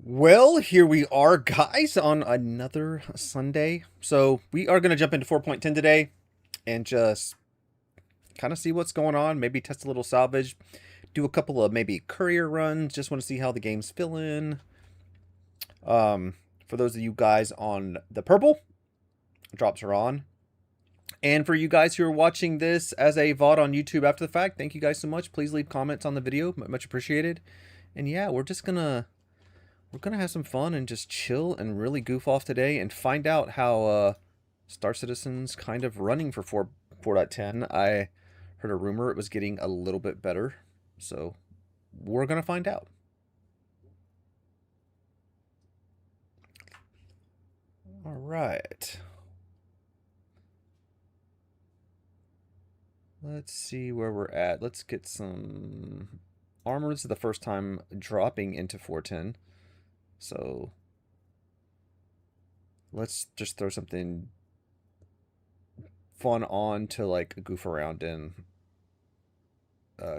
Well, here we are, guys, on another Sunday. So we are going to jump into 4.10 today and just kind of see what's going on. Maybe test a little salvage, do a couple of maybe courier runs. Just want to see how the game's feeling. For those of you guys on the purple, drops are on. And for you guys who are watching this as a VOD on YouTube after the fact, thank you guys so much. Please leave comments on the video, much appreciated. And yeah, we're gonna have some fun and just chill and really goof off today and find out how Star Citizen's kind of running for 4.10. I heard a rumor it was getting a little bit better, so we're gonna find out. All right. Let's see where we're at. Let's get some armor. This is the first time dropping into 410. So let's just throw something fun on to like goof around in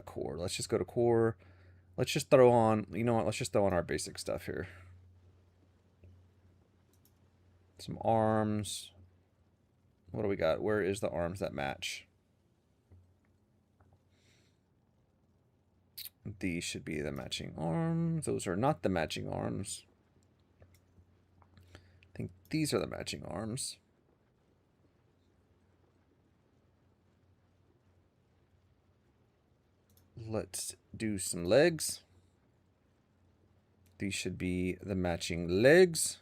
core. Let's just go to core. Let's just throw on, you know what? Let's just throw on our basic stuff here. Some arms. What do we got? Where is the arms that match? These should be the matching arms. Those are not the matching arms. I think these are the matching arms. Let's do some legs. These should be the matching legs.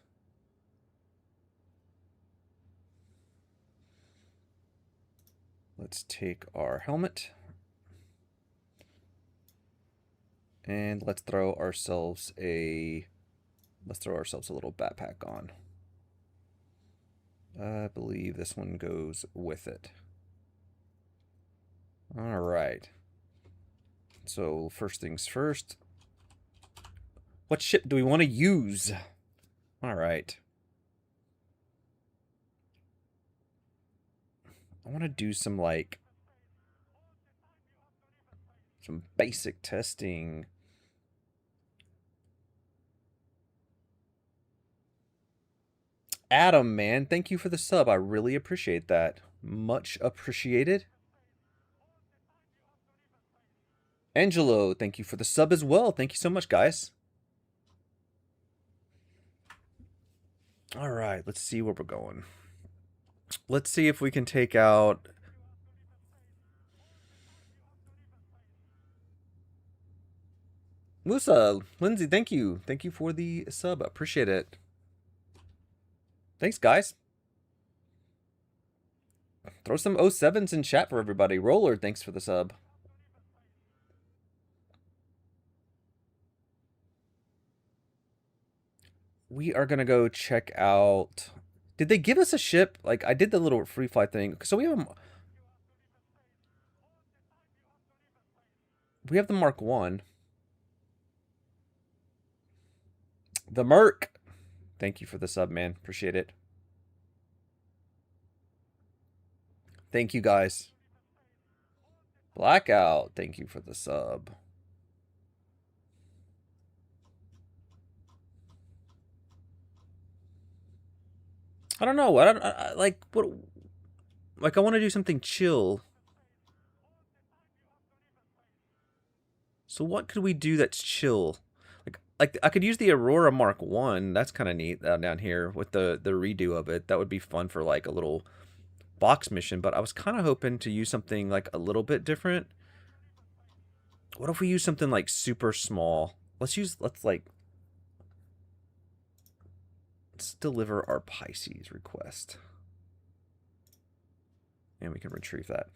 Let's take our helmet. And let's throw ourselves a little backpack on. I believe this one goes with it. All right. So first things first. What ship do we want to use? All right. I want to do some some basic testing. Adam, man, thank you for the sub. I really appreciate that. Much appreciated. Angelo, thank you for the sub as well. Thank you so much, guys. All right, let's see where we're going. Let's see if we can take out... Musa, Lindsay, thank you. Thank you for the sub. Appreciate it. Thanks, guys. Throw some 07s in chat for everybody. Roller, thanks for the sub. We are going to go check out... Did they give us a ship? Like, I did the little free fly thing. So we have the Mark 1. The Merc. Thank you for the sub, man. Appreciate it. Thank you, guys. Blackout. Thank you for the sub. I don't know. I like what. Like, I want to do something chill. So what could we do that's chill? Like I could use the Aurora Mark 1. That's kind of neat down here with the redo of it. That would be fun for like a little box mission, but I was kind of hoping to use something like a little bit different. What if we use something like super small? Let's deliver our Pisces request. And we can retrieve that.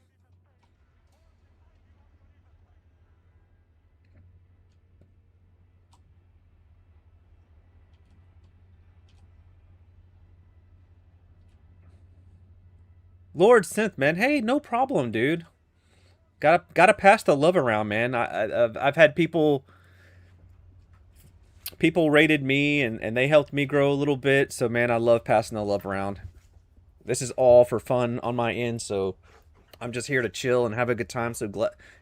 Lord Synth, man. Hey, no problem, dude. Gotta pass the love around, man. I've had people rated me and they helped me grow a little bit. So, man, I love passing the love around. This is all for fun on my end, so I'm just here to chill and have a good time. So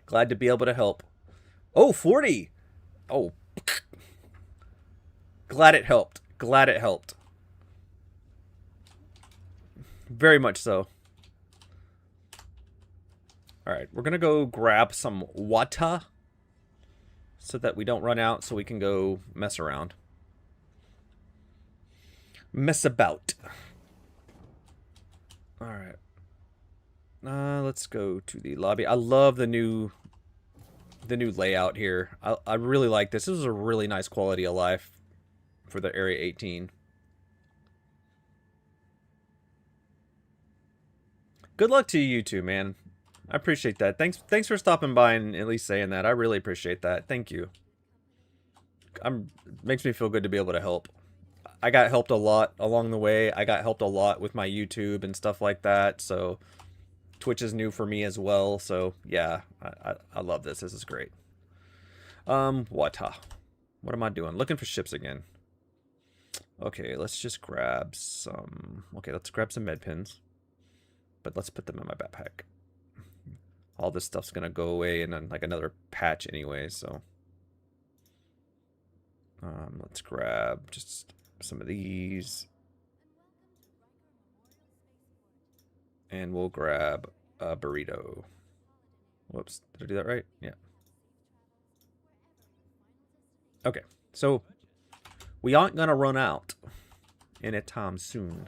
glad to be able to help. Oh, 40. Oh. Glad it helped. Glad it helped. Very much so. Alright, we're gonna go grab some water so that we don't run out, so we can go mess around. Mess about. Alright. Let's go to the lobby. I love the new layout here. I really like this. This is a really nice quality of life for the Area 18. Good luck to you too, man. I appreciate that. Thanks for stopping by and at least saying that. I really appreciate that. Thank you. Makes me feel good to be able to help. I got helped a lot along the way. I got helped a lot with my YouTube and stuff like that. So Twitch is new for me as well. So yeah, I love this. This is great. What am I doing? Looking for ships again. Okay, let's just grab some. Okay, let's grab some med pins. But let's put them in my backpack. All this stuff's gonna go away in like another patch anyway, so let's grab just some of these, and we'll grab a burrito. Whoops, did I do that right? Yeah. Okay, so we aren't gonna run out anytime soon.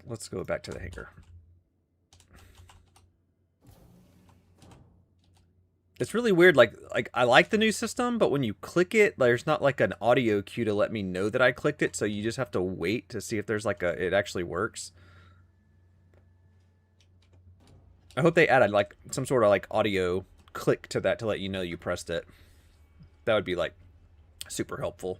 Let's go back to the hangar. It's really weird, like I like the new system, but when you click it, there's not like an audio cue to let me know that I clicked it, so you just have to wait to see if there's like it actually works. I hope they added like some sort of like audio click to that to let you know you pressed it. That would be like super helpful.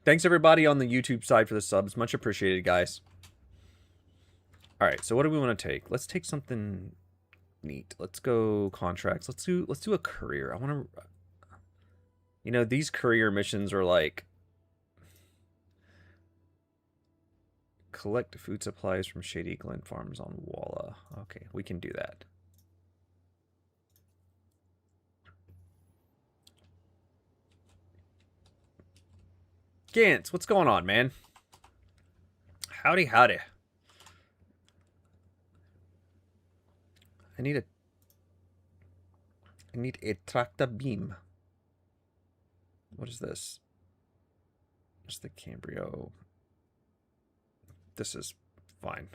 Thanks everybody on the YouTube side for the subs. Much appreciated, guys. Alright, so what do we want to take? Let's take something neat. Let's go contracts. Let's do a career. I want to, you know, these career missions are like collect food supplies from Shady Glen Farms on Walla. Okay, we can do that. Gantz, what's going on, man? Howdy, howdy. I need a tractor beam. What is this? It's the Cambrio. This is fine.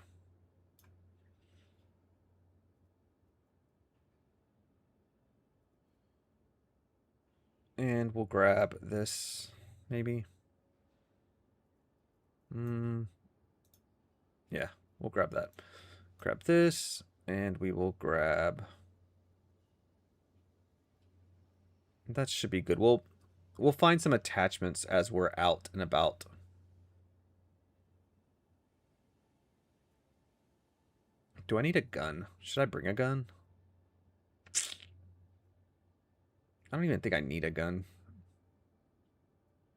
And we'll grab this, maybe. Yeah, we'll grab that. Grab this, and we will grab... That should be good. We'll find some attachments as we're out and about. Do I need a gun? Should I bring a gun? I don't even think I need a gun.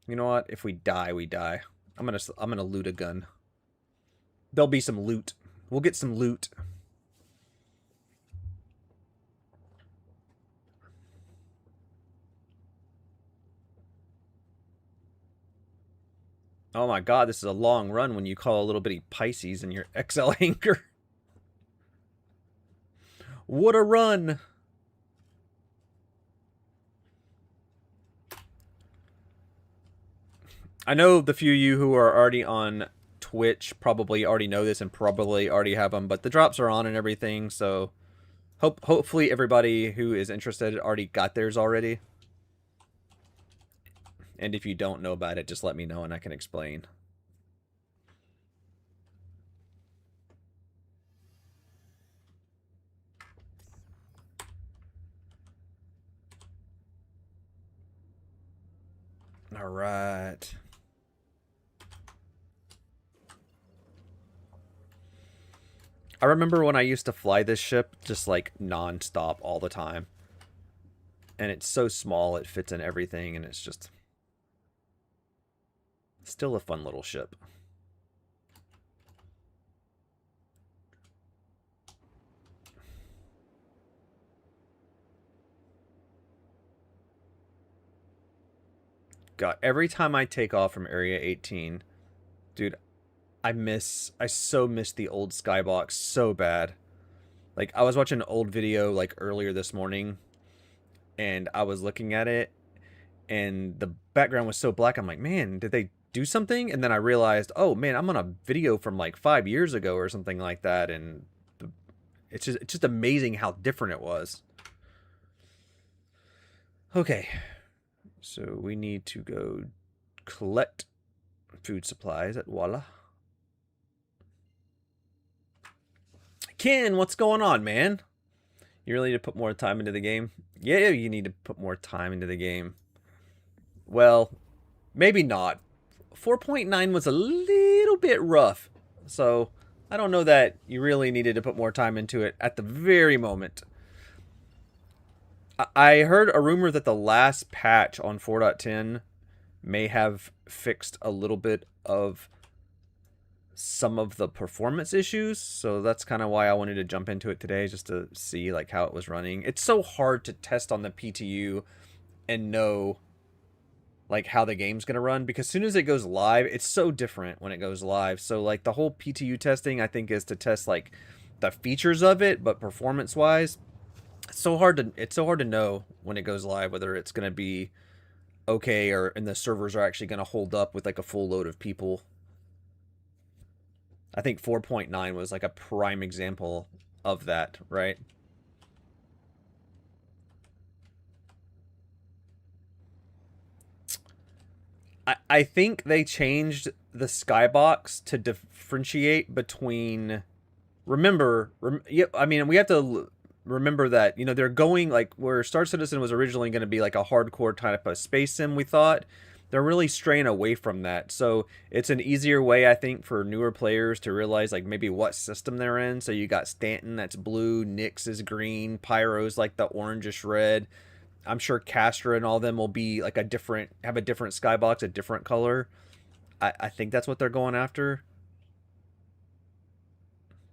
You know what? If we die, we die. I'm gonna loot a gun. There'll be some loot. We'll get some loot. Oh my god, this is a long run when you call a little bitty Pisces in your XL anchor. What a run! I know the few of you who are already on Twitch probably already know this and probably already have them, but the drops are on and everything, so hopefully everybody who is interested already got theirs already. And if you don't know about it, just let me know and I can explain. All right. I remember when I used to fly this ship just like non-stop all the time. And it's so small, it fits in everything, and it's just still a fun little ship. God, every time I take off from Area 18, dude, I so miss the old skybox so bad. Like, I was watching an old video, like, earlier this morning, and I was looking at it, and the background was so black, I'm like, man, did they do something? And then I realized, oh, man, I'm on a video from, like, 5 years ago or something like that, and it's just amazing how different it was. Okay, so we need to go collect food supplies at Walla. Ken, what's going on, man? You really need to put more time into the game? Yeah, you need to put more time into the game. Well, maybe not. 4.9 was a little bit rough, so I don't know that you really needed to put more time into it at the very moment. I heard a rumor that the last patch on 4.10 may have fixed a little bit of some of the performance issues, so that's kind of why I wanted to jump into it today, just to see like how it was running. It's so hard to test on the PTU and know like how the game's gonna run, because as soon as it goes live, it's so different when it goes live. So like the whole PTU testing, I think, is to test like the features of it, but performance wise, it's so hard to know when it goes live whether it's gonna be okay, or and the servers are actually gonna hold up with like a full load of people. I think 4.9 was like a prime example of that, right? I think they changed the skybox to differentiate between. I mean, we have to remember that, you know, they're going like where Star Citizen was originally going to be like a hardcore type of space sim, we thought. They're really straying away from that. So it's an easier way, I think, for newer players to realize like maybe what system they're in. So you got Stanton, that's blue, Nyx is green, Pyro's like the orangish red. I'm sure Castra and all of them will be like have a different skybox, a different color. I think that's what they're going after.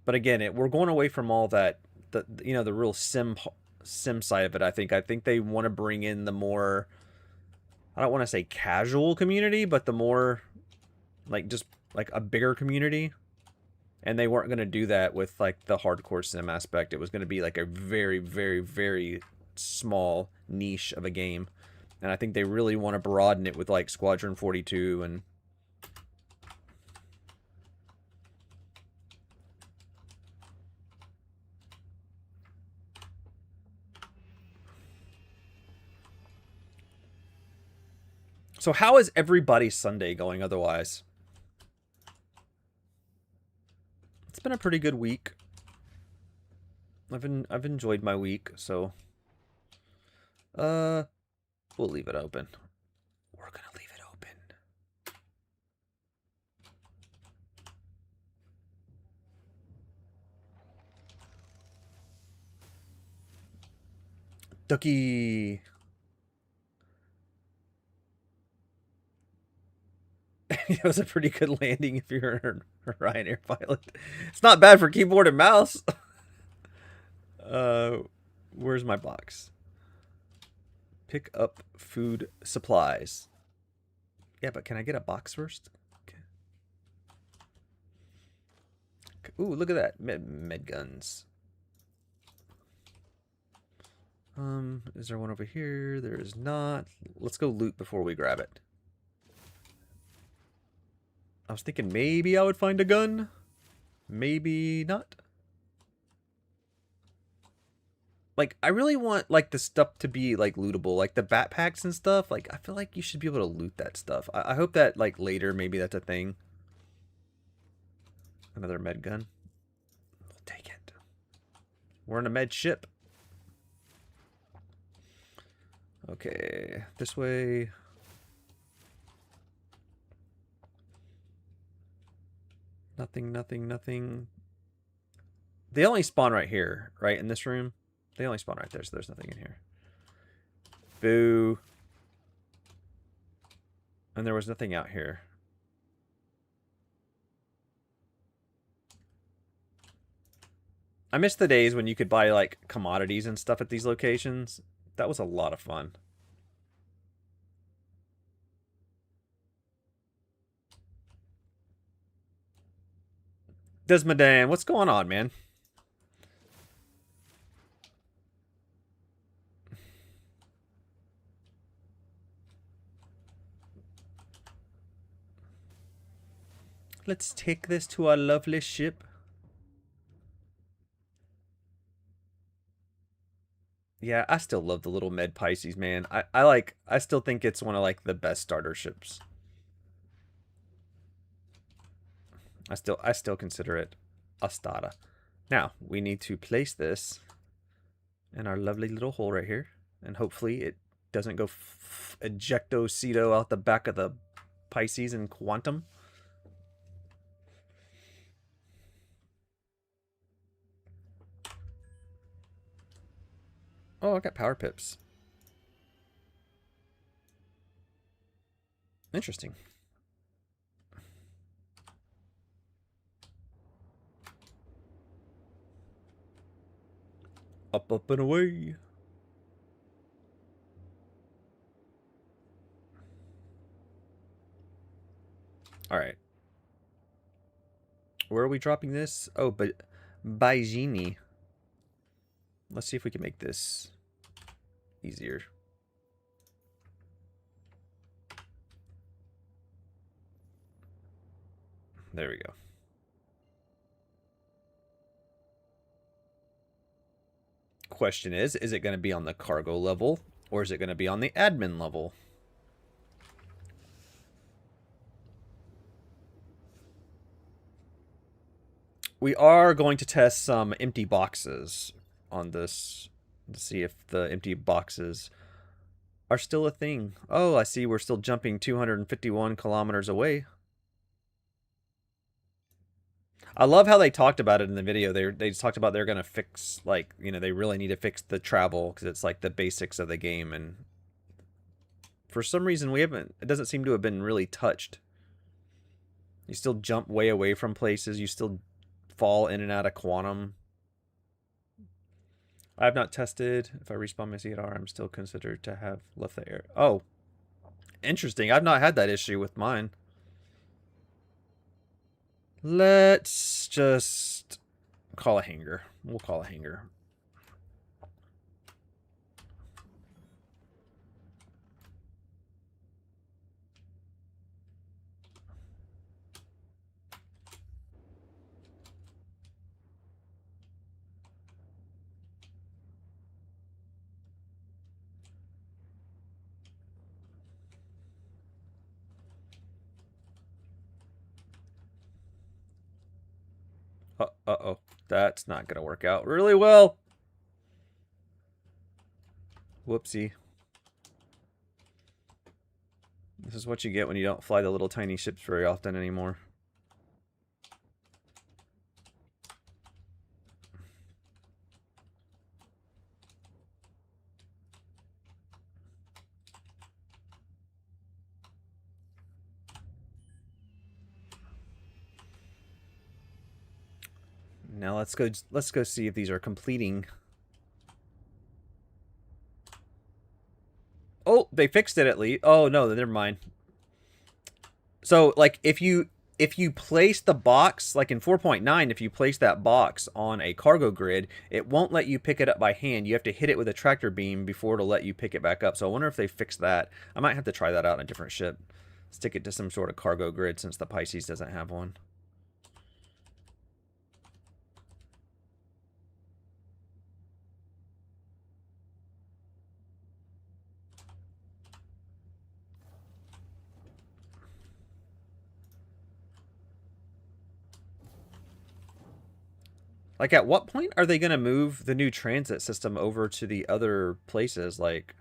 But again, we're going away from all that, the real sim side of it. I think they want to bring in the more, I don't want to say casual community, but the more like just like a bigger community. And they weren't going to do that with like the hardcore sim aspect. It was going to be like a very, very, very small niche of a game. And I think they really want to broaden it with like Squadron 42 and so how is everybody's Sunday going otherwise? It's been a pretty good week. I've enjoyed my week, so we'll leave it open. We're gonna leave it open. Ducky. It was a pretty good landing if you're a Ryanair pilot. It's not bad for keyboard and mouse. Where's my box? Pick up food supplies. Yeah, but can I get a box first? Okay. Ooh, look at that. Med guns. Is there one over here? There is not. Let's go loot before we grab it. I was thinking maybe I would find a gun. Maybe not. Like, I really want, like, the stuff to be, like, lootable. Like, the backpacks and stuff. Like, I feel like you should be able to loot that stuff. I hope that, like, later, maybe that's a thing. Another med gun. We'll take it. We're in a med ship. Okay, this way. Nothing, nothing, nothing. They only spawn right here, right? In this room? They only spawn right there, so there's nothing in here. Boo. And there was nothing out here. I miss the days when you could buy, like, commodities and stuff at these locations. That was a lot of fun. Desmadan, what's going on, man? Let's take this to our lovely ship. Yeah, I still love the little Med Pisces, man. I still think it's one of like the best starter ships. I still consider it a starter. Now, we need to place this in our lovely little hole right here, and hopefully it doesn't go ejecto-cedo out the back of the Pisces and Quantum. Oh, I got power pips. Interesting. Up, up, and away. All right. Where are we dropping this? Oh, but Baijini. Let's see if we can make this easier. There we go. Question is it going to be on the cargo level or is it going to be on the admin level? We are going to test some empty boxes on this to see if the empty boxes are still a thing. Oh, I see we're still jumping 251 kilometers away. I love how they talked about it in the video. They talked about they're going to fix, like, you know, they really need to fix the travel because it's like the basics of the game. And for some reason, it doesn't seem to have been really touched. You still jump way away from places. You still fall in and out of quantum. I have not tested. If I respawn my CR, I'm still considered to have left the air. Oh, interesting. I've not had that issue with mine. Let's just call a hanger. We'll call a hanger. Uh-oh. That's not going to work out really well. Whoopsie. This is what you get when you don't fly the little tiny ships very often anymore. Now let's go see if these are completing. Oh, they fixed it at least. Oh no, never mind. So like if you place the box, like in 4.9, if you place that box on a cargo grid, it won't let you pick it up by hand. You have to hit it with a tractor beam before it'll let you pick it back up. So I wonder if they fixed that. I might have to try that out on a different ship. Stick it to some sort of cargo grid since the Pisces doesn't have one. Like, at what point are they going to move the new transit system over to the other places? Like,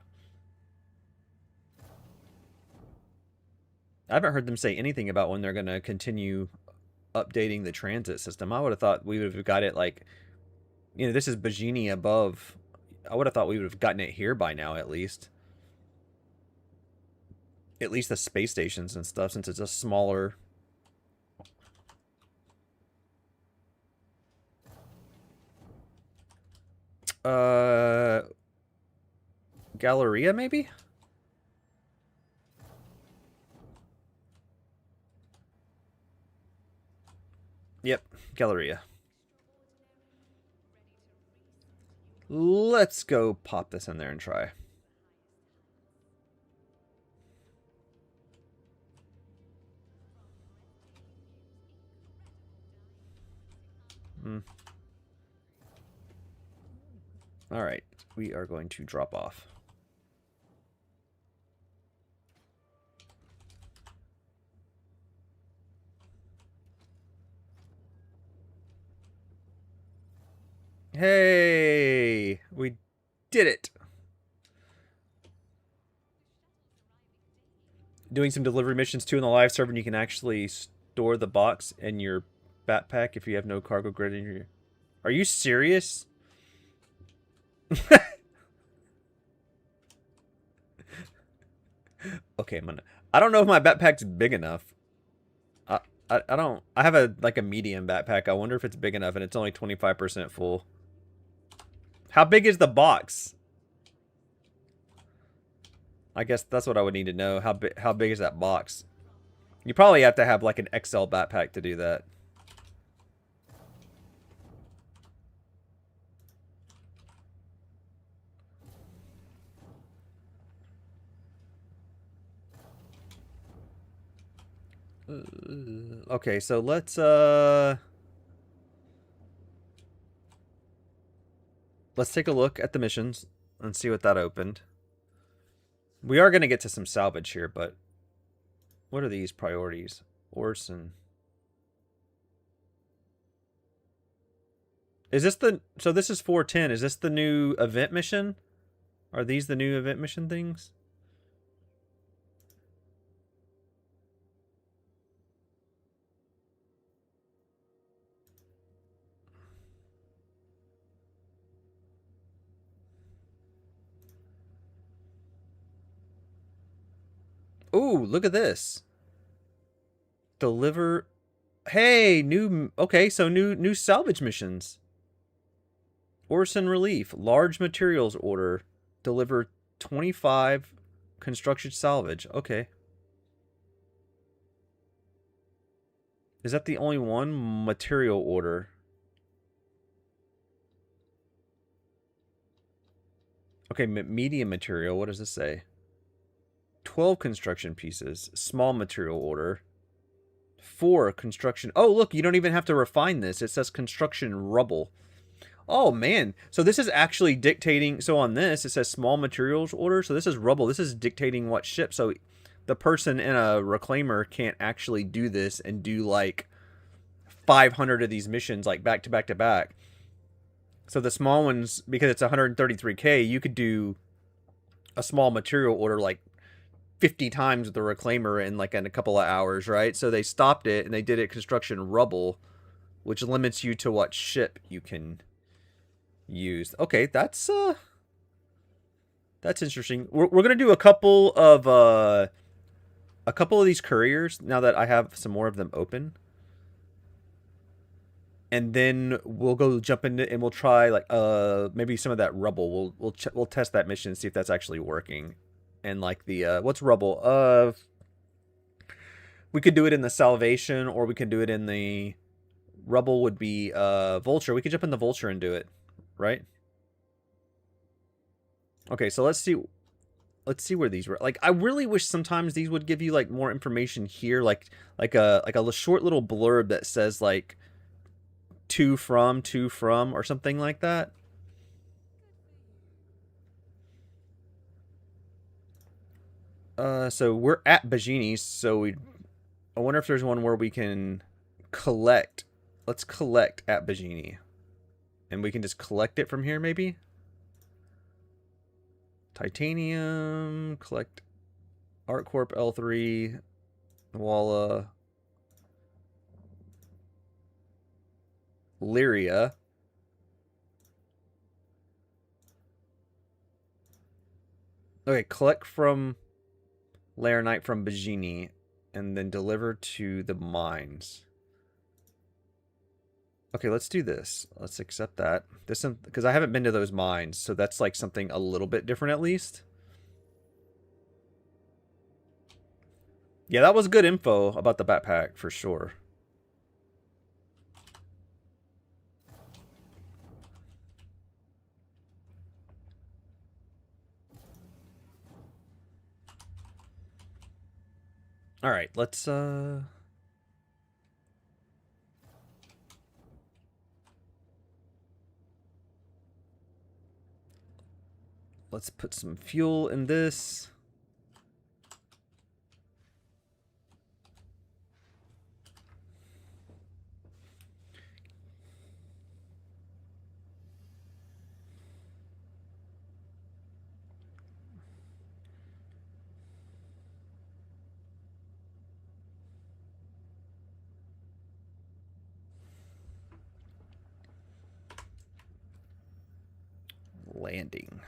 I haven't heard them say anything about when they're going to continue updating the transit system. I would have thought we would have got it, like, you know, this is Bajini above. I would have thought we would have gotten it here by now, at least. At least the space stations and stuff, since it's a smaller... Galleria, maybe? Yep, Galleria. Let's go pop this in there and try. All right, we are going to drop off. Hey, we did it. Doing some delivery missions too in the live server, and you can actually store the box in your backpack if you have no cargo grid in your... Are you serious? Okay, I don't know if my backpack's big enough. I don't... I have a medium backpack. I wonder if it's big enough, and it's only 25% full. How big is the box? I guess that's what I would need to know. How big is that box? You probably have to have like an XL backpack to do that. Okay, so let's take a look at the missions and see what that opened. We are going to get to some salvage here, but what are these priorities? Orson. Is this the... So this is 410. Is this the new event mission? Are these the new event mission things? Ooh, look at this. Deliver... Hey, new... Okay, so new salvage missions. Orson Relief. Large materials order. Deliver 25 construction salvage. Okay. Is that the only one? Material order. Okay, medium material. What does this say? 12 construction pieces. Small material order. 4 construction... Oh, look, you don't even have to refine this. It says construction rubble. Oh, man. So this is actually dictating... So on this, it says small materials order. So this is rubble. This is dictating what ship. So the person in a reclaimer can't actually do this and do like 500 of these missions like back to back to back. So the small ones, because it's 133k, you could do a small material order like 50 times with the reclaimer in a couple of hours, right? So they stopped it and they did it construction rubble, which limits you to what ship you can use. Okay, that's interesting. We're gonna do a couple of these couriers now that I have some more of them open. And then we'll go jump into and we'll try maybe some of that rubble. We'll test that mission and see if that's actually working. And what's rubble? We could do it in the salvation, or we could do it in the rubble would be vulture. We could jump in the vulture and do it, right? Okay, so let's see where these were. I really wish sometimes these would give you more information here, like a short little blurb that says to from or something like that. So we're at Bagini's, so I wonder if there's one where we can collect. Let's collect at Bagini. And we can just collect it from here, maybe? Titanium, collect ArtCorp L3, Walla, Lyria. Okay, collect from Laranite from Bagini, and then deliver to the mines. Okay, let's do this. Let's accept that. This, because I haven't been to those mines, so that's something a little bit different at least. Yeah, that was good info about the backpack for sure. All right, let's put some fuel in this. Landing.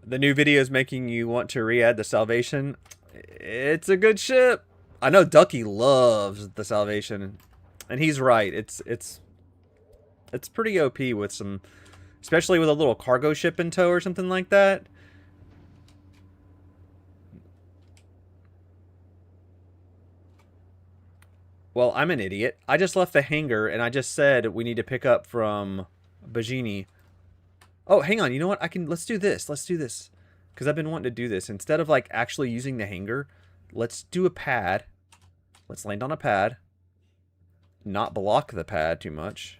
The new video is making you want to re-add the Salvation. It's a good ship. I know Ducky loves the Salvation, and he's right. It's pretty OP with some, especially with a little cargo ship in tow or something like that. Well, I'm an idiot. I just left the hangar and I just said we need to pick up from Bajini. Oh, hang on. You know what? Let's do this. Let's do this. Because I've been wanting to do this. Instead of like actually using the hangar, let's do a pad. Let's land on a pad. Not block the pad too much.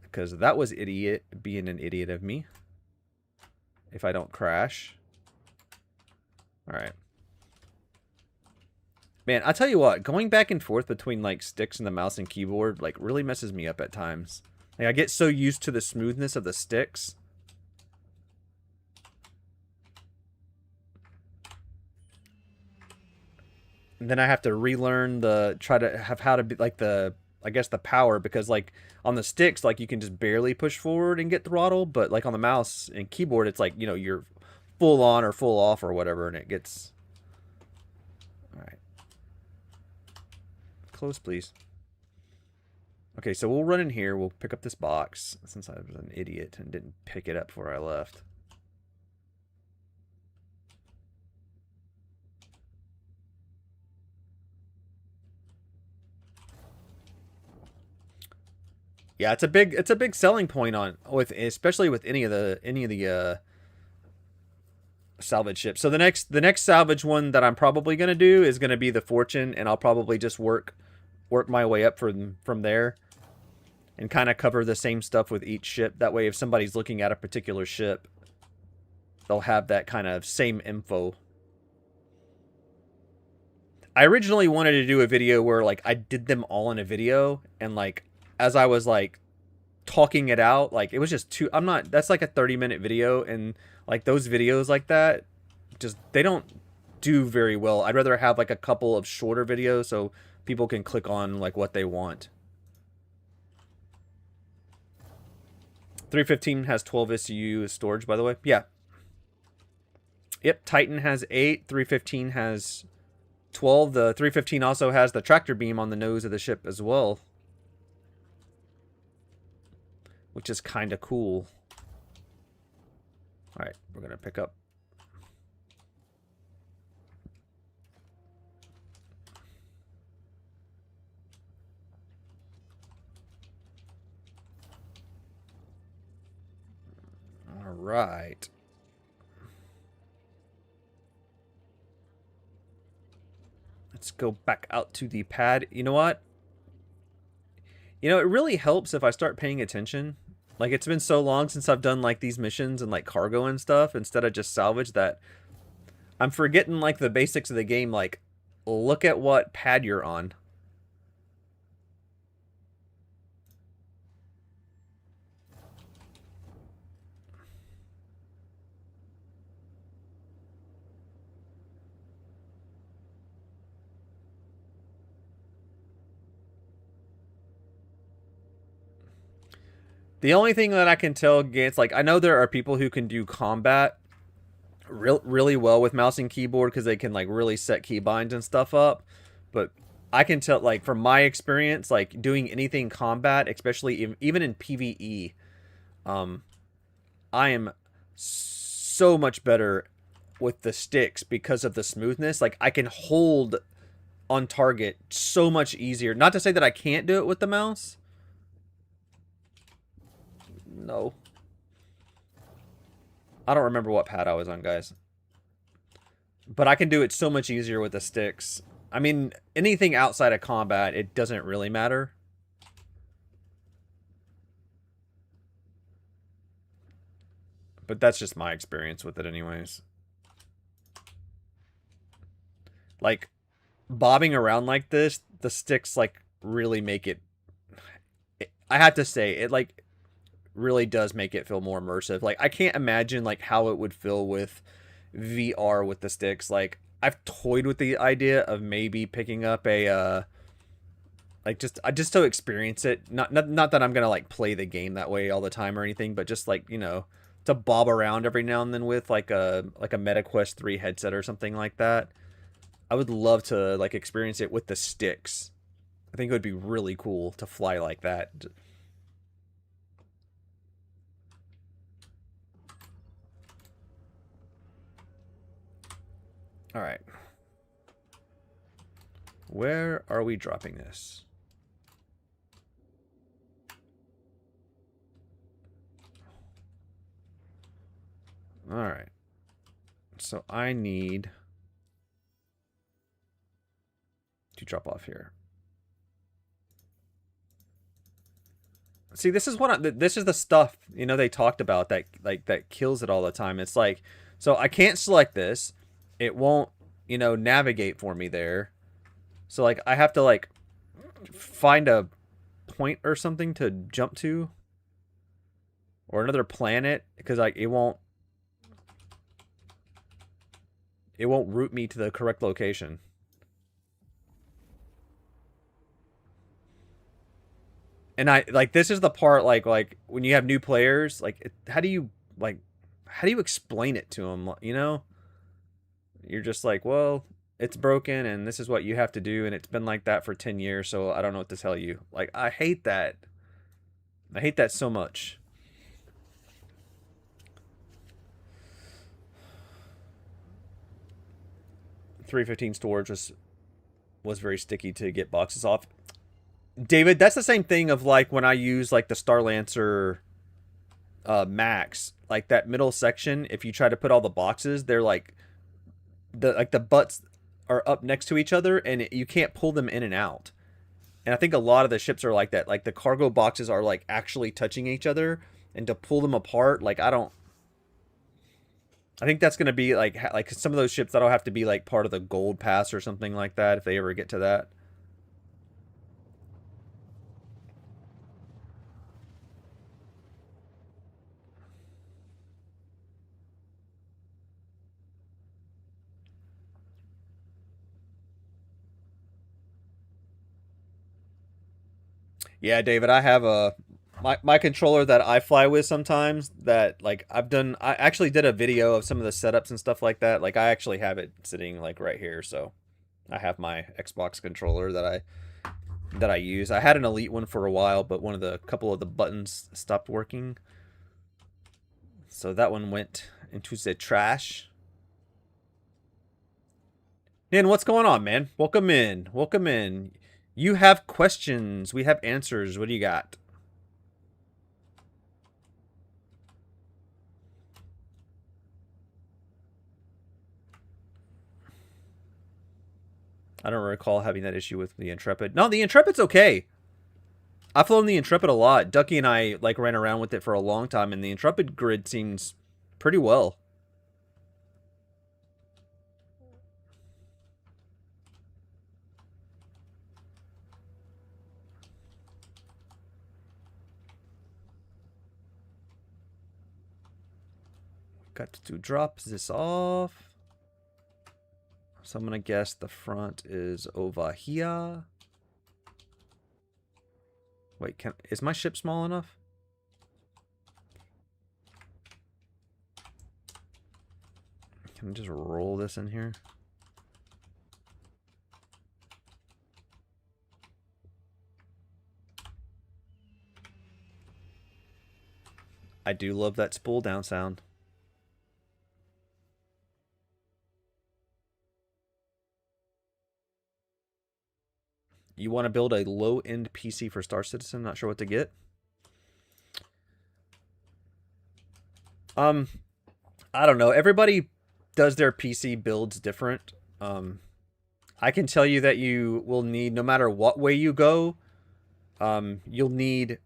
Because that was being an idiot of me. If I don't crash. Alright. Man, I tell you what, going back and forth between like sticks and the mouse and keyboard like really messes me up at times. Like I get so used to the smoothness of the sticks. And then I have to relearn try to have how to be like I guess the power, because like on the sticks like you can just barely push forward and get throttle, but like on the mouse and keyboard it's like, you know, you're full on or full off or whatever and it gets. All right. Close, please. Okay, so we'll run in here. We'll pick up this box since I was an idiot and didn't pick it up before I left. Yeah, it's a big selling point especially with any of the salvage ships. So the next salvage one that I'm probably gonna do is gonna be the Fortune, and I'll probably just work my way up from there and kind of cover the same stuff with each ship. That way if somebody's looking at a particular ship, they'll have that kind of same info. I originally wanted to do a video where like I did them all in a video, and like as I was like talking it out, like it was just too, that's like a 30-minute video, and like those videos like that just, they don't do very well. I'd rather have like a couple of shorter videos so people can click on like what they want. 315 has 12 SCU storage, by the way. Yeah. Yep, Titan has 8, 315 has 12. The 315 also has the tractor beam on the nose of the ship as well, which is kind of cool. All right, we're going to pick up. All right. Let's go back out to the pad. You know what? You know, it really helps if I start paying attention. Like, it's been so long since I've done, like, these missions and, like, cargo and stuff instead of just salvage that I'm forgetting, like, the basics of the game. Like, look at what pad you're on. The only thing that I can tell against, like, I know there are people who can do combat really well with mouse and keyboard because they can, like, really set keybinds and stuff up. But I can tell, like, from my experience, like, doing anything combat, especially even in PvE, I am so much better with the sticks because of the smoothness. Like, I can hold on target so much easier. Not to say that I can't do it with the mouse. No. I don't remember what pad I was on, guys. But I can do it so much easier with the sticks. I mean, anything outside of combat, it doesn't really matter. But that's just my experience with it anyways. Like, bobbing around like this, the sticks, like, really make it... I have to say, it, like, really does make it feel more immersive. Like, I can't imagine, like, how it would feel with VR with the sticks. Like, I've toyed with the idea of maybe picking up a, like, just to experience it. Not that I'm gonna, like, play the game that way all the time or anything, but just, like, you know, to bob around every now and then with, like a MetaQuest 3 headset or something like that. I would love to, like, experience it with the sticks. I think it would be really cool to fly like that. All right. Where are we dropping this? All right. So I need to drop off here. See, this is this is the stuff, you know, they talked about that, like, that kills it all the time. It's like, so I can't select this. It won't, you know, navigate for me there. So, like, I have to, like, find a point or something to jump to, or another planet, because, like, it won't route me to the correct location. And I, like, this is the part, like when you have new players, like, how do you explain it to them, you know? You're just like, well, it's broken and this is what you have to do, and it's been like that for 10 years, so I don't know what to tell you. Like, I hate that. I hate that so much. $315 storage was very sticky to get boxes off. David, that's the same thing of, like, when I use, like, the Starlancer Max, like, that middle section, if you try to put all the boxes, they're like the butts are up next to each other, and you can't pull them in and out. And I think a lot of the ships are like that. Like, the cargo boxes are, like, actually touching each other, and to pull them apart, like, I think that's going to be like some of those ships that'll have to be, like, part of the gold pass or something like that if they ever get to that. Yeah, David, I have my controller that I fly with sometimes, that, like, I actually did a video of some of the setups and stuff like that. Like, I actually have it sitting, like, right here, so I have my Xbox controller that I use. I had an Elite one for a while, but couple of the buttons stopped working. So that one went into the trash. Dan, what's going on, man? Welcome in. Welcome in. You have questions. We have answers. What do you got? I don't recall having that issue with the Intrepid. No, the Intrepid's okay. I've flown the Intrepid a lot. Ducky and I, like, ran around with it for a long time, and the Intrepid grid seems pretty well. Got to drop this off. So I'm going to guess the front is over here. Wait, is my ship small enough? Can I just roll this in here? I do love that spool down sound. You want to build a low-end PC for Star Citizen? Not sure what to get. I don't know. Everybody does their PC builds different. I can tell you that you will need, no matter what way you go, you'll need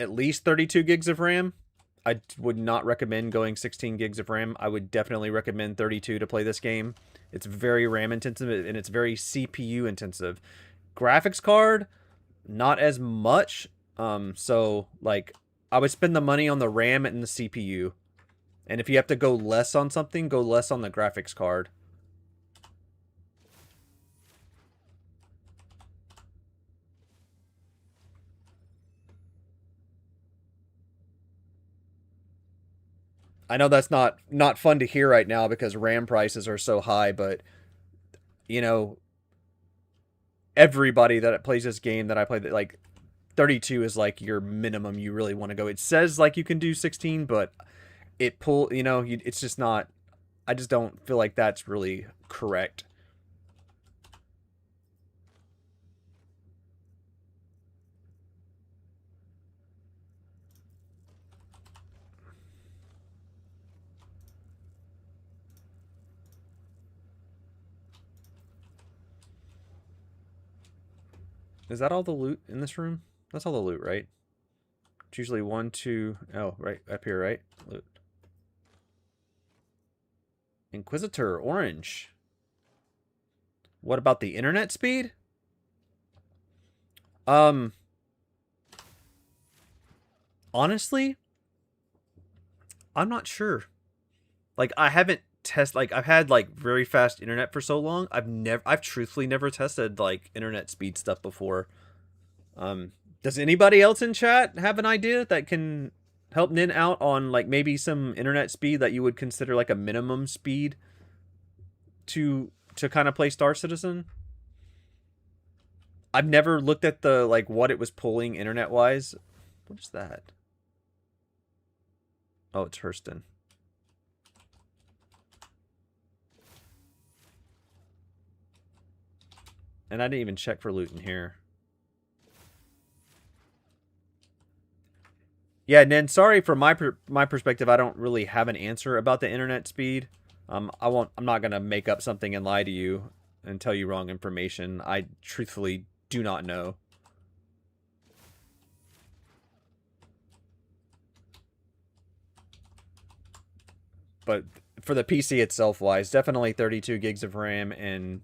at least 32 gigs of RAM. I would not recommend going 16 gigs of RAM. I would definitely recommend 32 to play this game. It's very RAM intensive and it's very CPU intensive. Graphics card, not as much. So like I would spend the money on the RAM and the CPU. And if you have to go less on something, go less on the graphics card. I know that's not fun to hear right now because RAM prices are so high, but you know, everybody that plays this game that I play, like 32 is like your minimum you really want to go. It says like you can do 16, but it's just not. I just don't feel like that's really correct. Is that all the loot in this room? That's all the loot, right? It's usually 1, 2. Oh, right up here, right? Loot. Inquisitor, orange. What about the internet speed? Honestly, I'm not sure. Like I haven't like I've had like very fast internet for so long. I've truthfully never tested like internet speed stuff before. Does anybody else in chat have an idea that can help Nin out on like maybe some internet speed that you would consider like a minimum speed to kind of play Star Citizen? I've never looked at the like what it was pulling internet wise. What is that? Oh, it's Hurston. And I didn't even check for loot in here. Yeah, Nin, sorry for my perspective. I don't really have an answer about the internet speed. I'm not gonna make up something and lie to you and tell you wrong information. I truthfully do not know. But for the PC itself wise, definitely 32 gigs of RAM and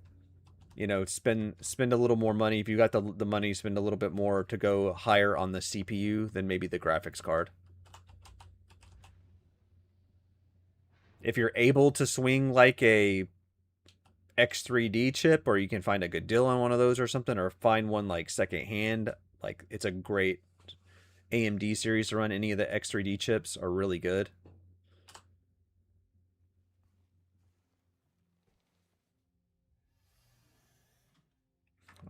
you know, spend a little more money. If you got the money, spend a little bit more to go higher on the CPU than maybe the graphics card. If you're able to swing like a X3D chip, or you can find a good deal on one of those or something, or find one like secondhand, like it's a great AMD series to run. Any of the X3D chips are really good.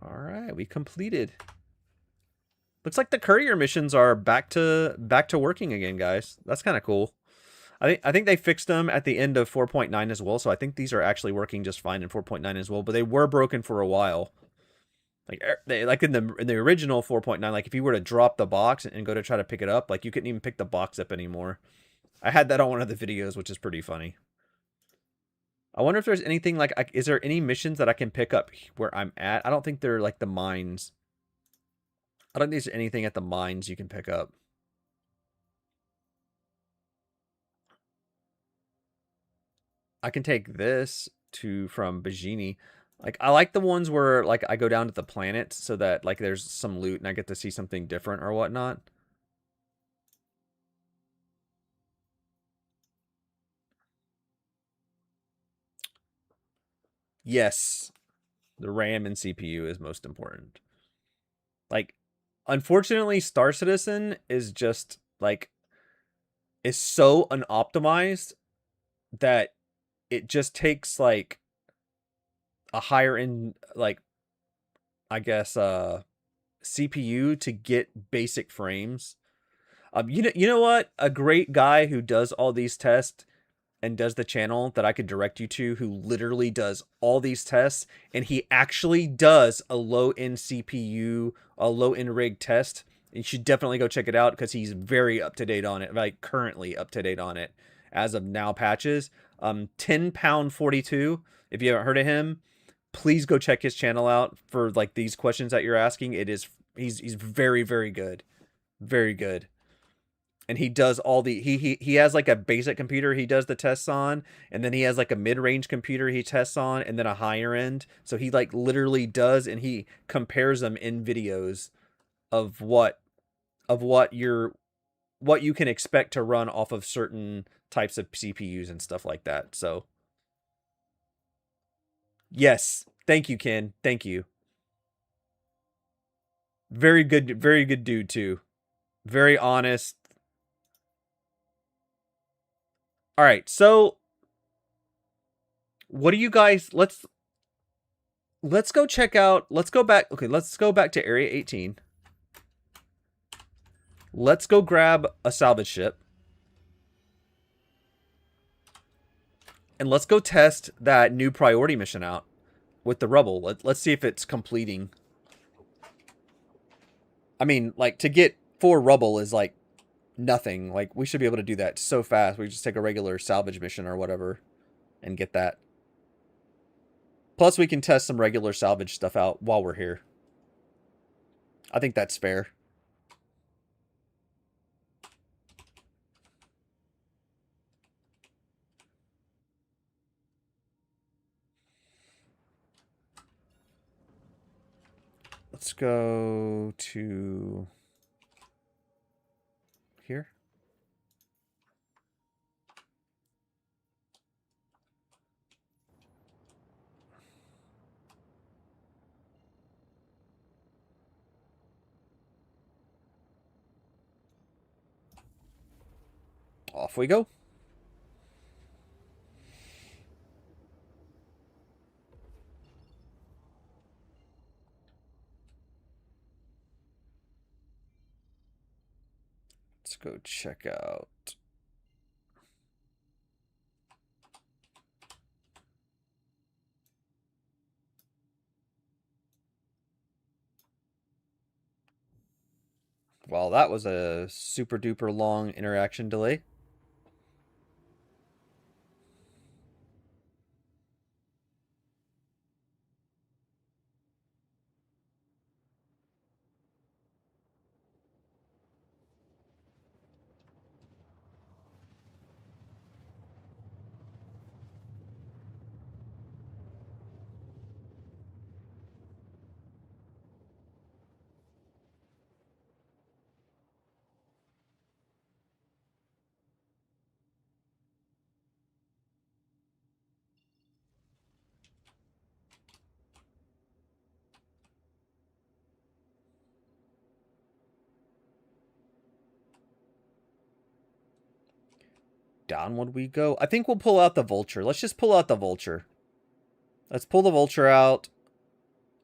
All right, we completed. Looks like the courier missions are back to working again, guys. That's kind of cool. I think they fixed them at the end of 4.9 as well, so I think these are actually working just fine in 4.9 as well. But they were broken for a while. Like in the original 4.9, like if you were to drop the box and go to try to pick it up, like you couldn't even pick the box up anymore. I had that on one of the videos, which is pretty funny. I wonder if there's anything like, is there any missions that I can pick up where I'm at? I don't think they're like the mines. I don't think there's anything at the mines you can pick up. I can take this from Bajini. Like I like the ones where like I go down to the planet so that like there's some loot and I get to see something different or whatnot. Yes, the RAM and CPU is most important. Like, unfortunately, Star Citizen is just like is so unoptimized that it just takes like a higher end like I guess CPU to get basic frames. You know what? A great guy who does all these tests and does the channel that I could direct you to, who literally does all these tests, and he actually does a low-end CPU, a low-end rig test. You should definitely go check it out because he's very up to date on it, like currently up to date on it as of now patches. 10 pound 42. If you haven't heard of him, please go check his channel out for like these questions that you're asking. He's very, very good. Very good. And he does all the he has like a basic computer he does the tests on, and then he has like a mid-range computer he tests on, and then a higher end. So he like literally does, and he compares them in videos of what you can expect to run off of certain types of CPUs and stuff like that. So yes, thank you, Ken. Thank you. Very good dude too. Very honest. All right, so what do you guys, let's go check out, let's go back to Area 18. Let's go grab a salvage ship. And let's go test that new priority mission out with the rubble. Let's see if it's completing. I mean, like, to get 4 rubble is like nothing. Like, we should be able to do that so fast. We just take a regular salvage mission or whatever and get that. Plus, we can test some regular salvage stuff out while we're here. I think that's fair. Let's go to here. Off we go. Let's go check out. Well, that was a super duper long interaction delay. Downward we go. I think we'll pull out the vulture. Let's just pull out the vulture. Let's pull the vulture out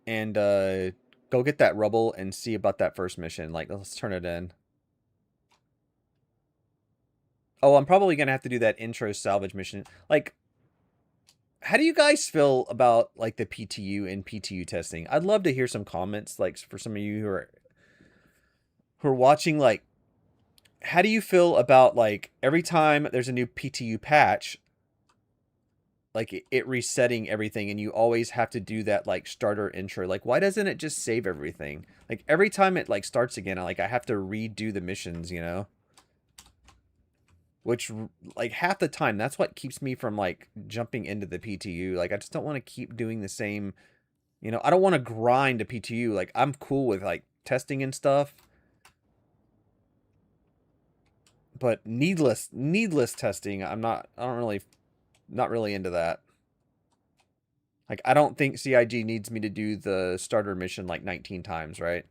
and go get that rubble and see about that first mission. Like, let's turn it in. Oh, I'm probably going to have to do that intro salvage mission. Like, how do you guys feel about, like, the PTU and PTU testing? I'd love to hear some comments, like, for some of you who are watching, like, how do you feel about, like, every time there's a new PTU patch, like, it resetting everything, and you always have to do that, like, starter intro? Like, why doesn't it just save everything? Like, every time it, like, starts again, I have to redo the missions, you know? Which, like, half the time, that's what keeps me from, like, jumping into the PTU. Like, I just don't want to keep doing the same, you know? I don't want to grind a PTU. Like, I'm cool with, like, testing and stuff. But needless testing, not really into that. Like, I don't think CIG needs me to do the starter mission, like, 19 times, right?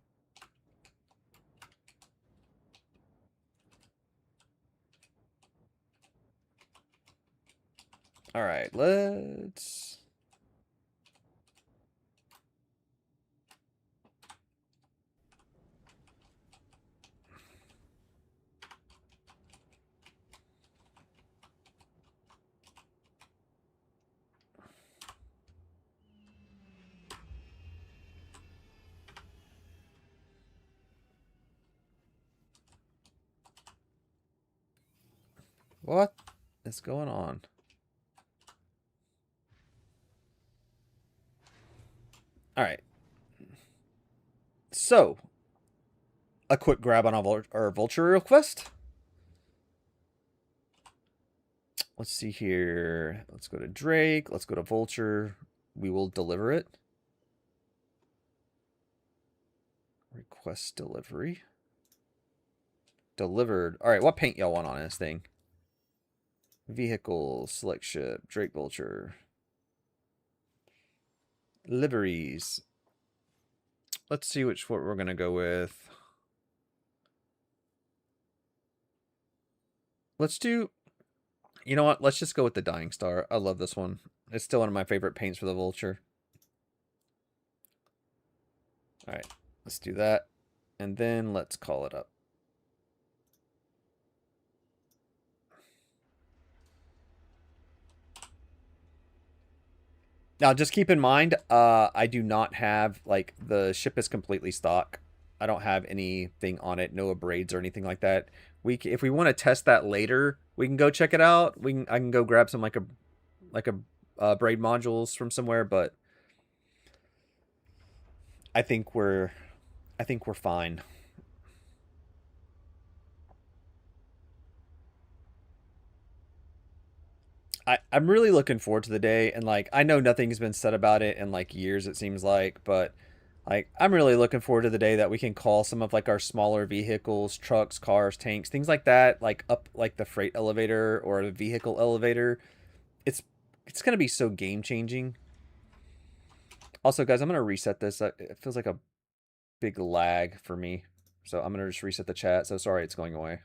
All right, let's... What is going on? All right. So, a quick grab on our vulture request. Let's see here. Let's go to Drake. Let's go to vulture. We will deliver it. Request delivery. Delivered. All right, what paint y'all want on this thing? Vehicle, select ship, Drake vulture. Liveries. Let's see what we're going to go with. Let's do, you know what? Let's just go with the Dying Star. I love this one. It's still one of my favorite paints for the vulture. All right, let's do that. And then let's call it up. Now, just keep in mind, I do not have, like, the ship is completely stock. I don't have anything on it, no abrades or anything like that. If we want to test that later, we can go check it out. I can go grab some like a braid modules from somewhere, but I think we're fine. I'm really looking forward to the day, and like I know nothing's been said about it in like years, it seems like, but like I'm really looking forward to the day that we can call some of like our smaller vehicles, trucks, cars, tanks, things like that, like up like the freight elevator or the vehicle elevator. It's gonna be so game changing. Also, guys, I'm gonna reset this. It feels like a big lag for me, so I'm gonna just reset the chat. So sorry, it's going away.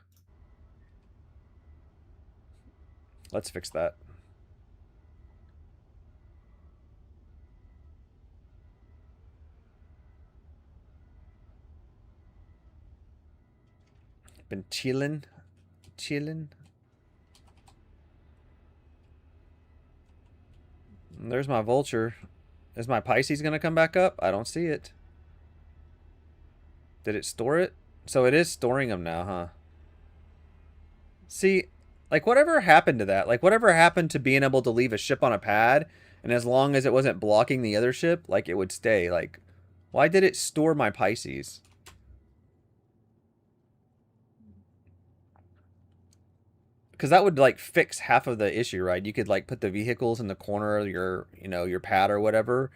Let's fix that. Been chilling. There's my vulture. Is my Pisces gonna come back up? I don't see it. Did it store it? So it is storing them now, huh? See, like whatever happened to that? Like whatever happened to being able to leave a ship on a pad, and as long as it wasn't blocking the other ship, like it would stay. Like, why did it store my Pisces? Because that would like fix half of the issue, right? You could like put the vehicles in the corner of your, your pad or whatever,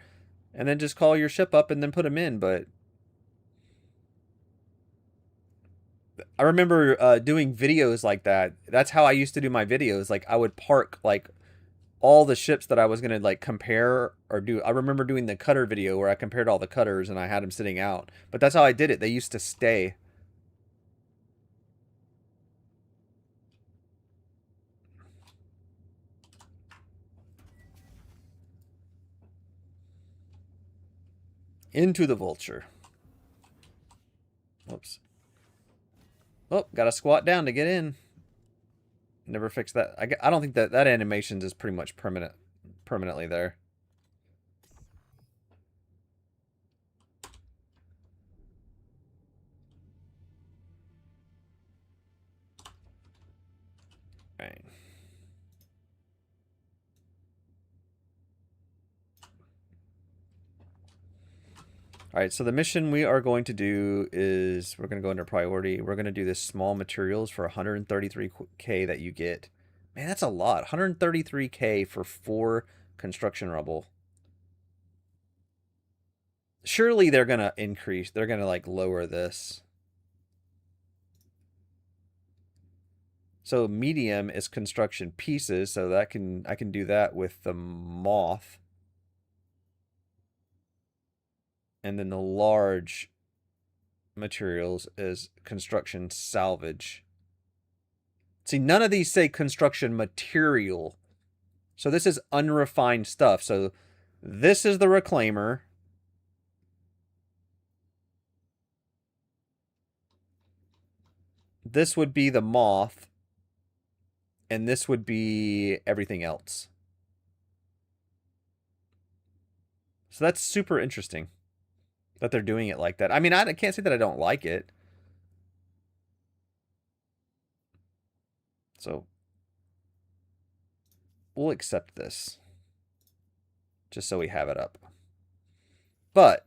and then just call your ship up and then put them in. But I remember doing videos like that. That's how I used to do my videos. Like I would park like all the ships that I was gonna like compare or do. I remember doing the cutter video where I compared all the cutters and I had them sitting out. But that's how I did it. They used to stay. Into the vulture. Whoops. Oh, gotta squat down to get in. Never fixed that. I don't think that animation is pretty much permanently there. Right. All right, so the mission we are going to do is we're going to go into priority. We're going to do this small materials for 133K that you get. Man, that's a lot. 133K for 4 construction rubble. Surely they're going to increase. They're going to like lower this. So medium is construction pieces, so that I can do that with the moth. And then the large materials is construction salvage. See, none of these say construction material. So this is unrefined stuff. So this is the reclaimer. This would be the moth. And this would be everything else. So that's super interesting that they're doing it like that. I mean, I can't say that I don't like it. So we'll accept this. Just so we have it up. But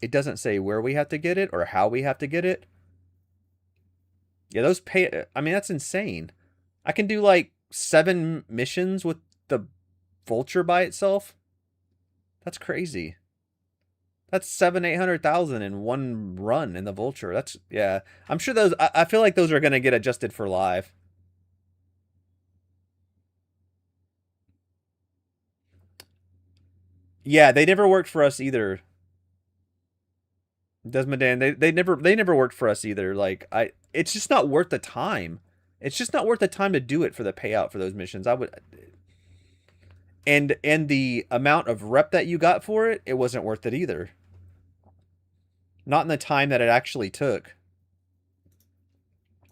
it doesn't say where we have to get it or how we have to get it. Yeah, those pay... I mean, that's insane. I can do like 7 missions with the vulture by itself. That's crazy. That's 700,000-800,000 in one run in the vulture. That's... yeah. I'm sure those... I feel like those are going to get adjusted for live. Yeah, they never worked for us either. Desmodan, they never worked for us either. Like, it's just not worth the time. It's just not worth the time to do it for the payout for those missions. I would, and the amount of rep that you got for it, it wasn't worth it either. Not in the time that it actually took.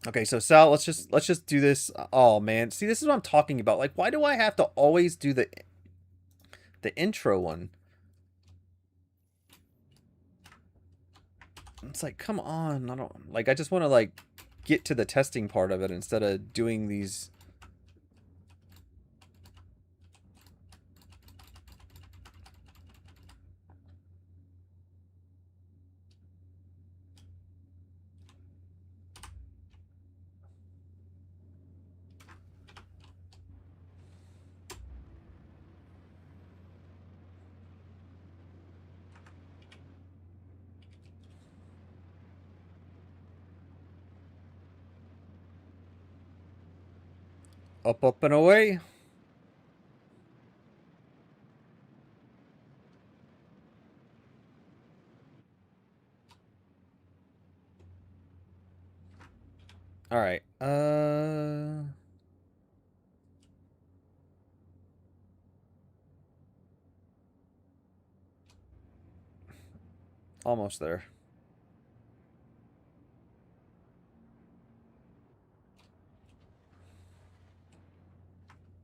Okay, so Sal, let's just do this. Oh man, see, this is what I'm talking about. Like, why do I have to always do the intro one? It's like, come on, I don't like. I just want to like get to the testing part of it instead of doing these. Up and away. All right. Almost there.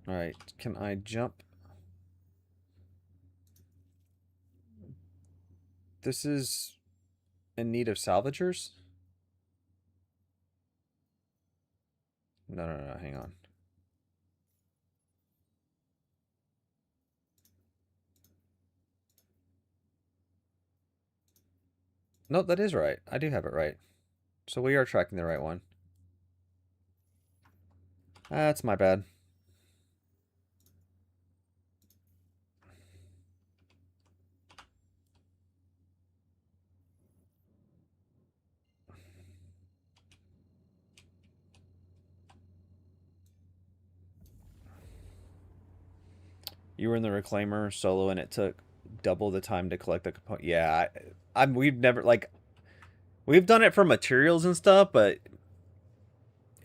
All right. Can I jump? This is in need of salvagers? No, hang on. No, that is right. I do have it right. So we are tracking the right one. That's my bad. You were in the reclaimer solo and it took double the time to collect the component. Yeah, we've never, like, we've done it for materials and stuff, but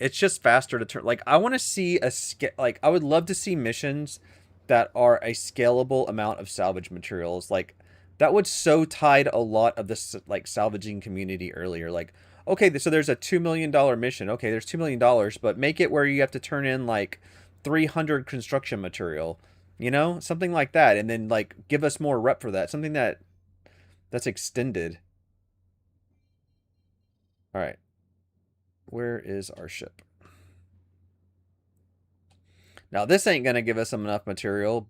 it's just faster to turn. Like, I want to see I would love to see missions that are a scalable amount of salvage materials. Like, that would so tide a lot of this, like, salvaging community earlier. Like, okay, so there's a $2 million mission. Okay, there's $2 million, but make it where you have to turn in, like, 300 construction material. You know? Something like that. And then, like, give us more rep for that. Something that's extended. Alright. Where is our ship? Now, this ain't going to give us enough material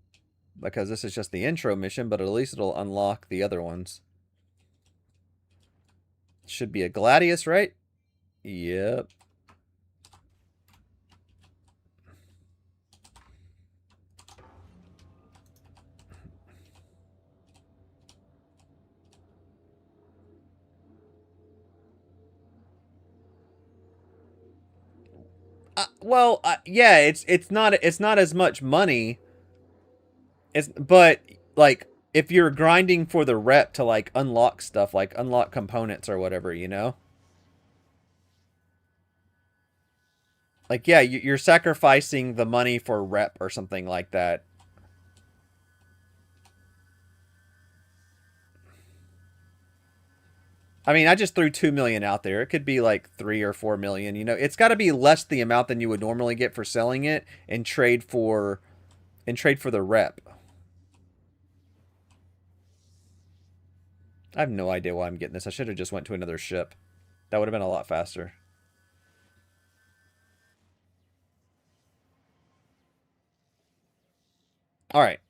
because this is just the intro mission, but at least it'll unlock the other ones. Should be a Gladius, right? Yep. Well, yeah, it's not as much money. But like if you're grinding for the rep to like unlock stuff, like unlock components or whatever, you know. Like, yeah, you're sacrificing the money for rep or something like that. I mean, I just threw 2 million out there. It could be like 3 or 4 million. You know, it's got to be less the amount than you would normally get for selling it and trade for the rep. I have no idea why I'm getting this. I should have just went to another ship. That would have been a lot faster. All right.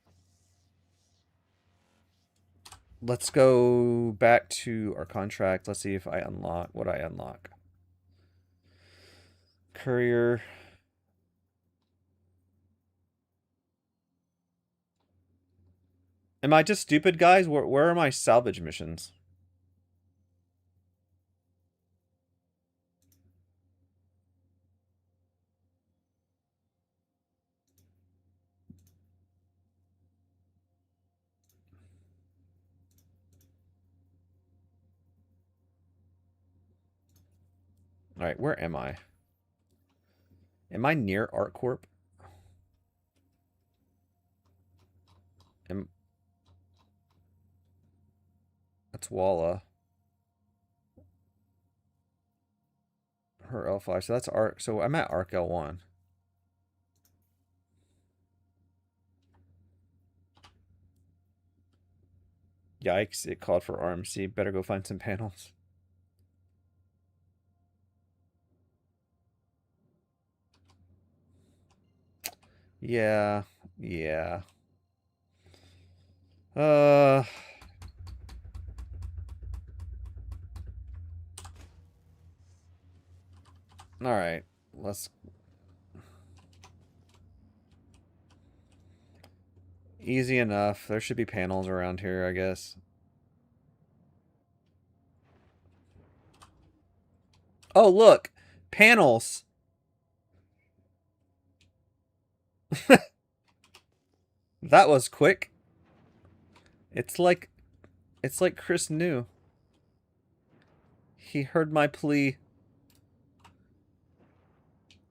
Let's go back to our contract. Let's see if I unlock what I unlock. Courier. Am I just stupid, guys? Where are my salvage missions? All right, where am I? Am I near ArtCorp? That's Walla. Her L5. So that's Arc. So I'm at Arc L1. Yikes, it called for RMC. Better go find some panels. Yeah. Yeah. All right. Let's easy enough. There should be panels around here, I guess. Oh, look. Panels. That was quick. It's like Chris knew. He heard my plea.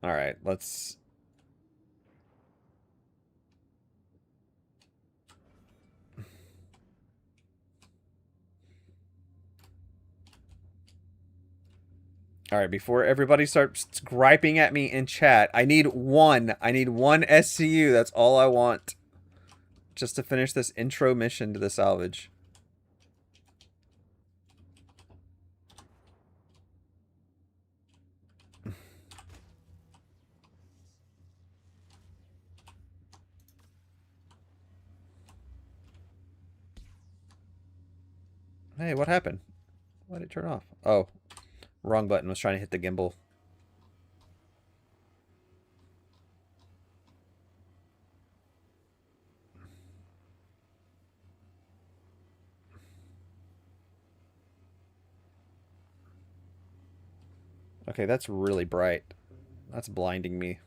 All right, let's All right, before everybody starts griping at me in chat, I need one SCU. That's all I want. Just to finish this intro mission to the salvage. Hey, what happened? Why did it turn off? Oh, wrong button. Was trying to hit the gimbal. Okay, that's really bright. That's blinding me.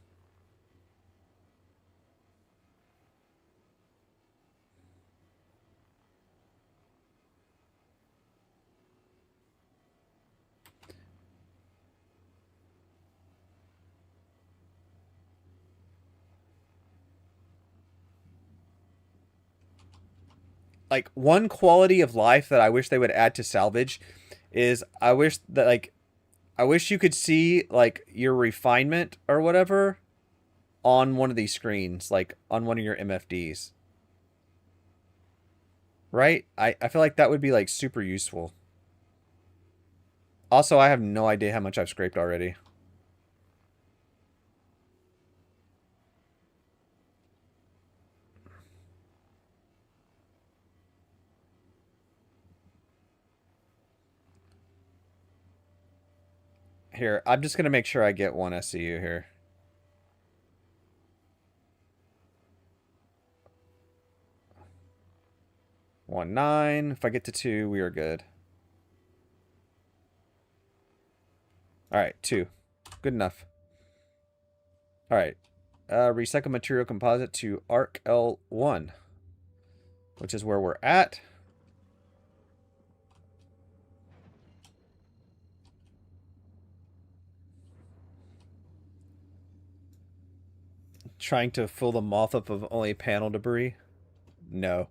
Like, one quality of life that I wish they would add to salvage is I wish you could see, like, your refinement or whatever on one of these screens, like on one of your MFDs. Right? I feel like that would be, like, super useful. Also, I have no idea how much I've scraped already. Here, I'm just going to make sure I get one SCU here. One 9. If I get to 2, we are good. Alright, 2. Good enough. Alright. Recycle material composite to ARC L1, which is where we're at. Trying to fill the moth up of only panel debris? No.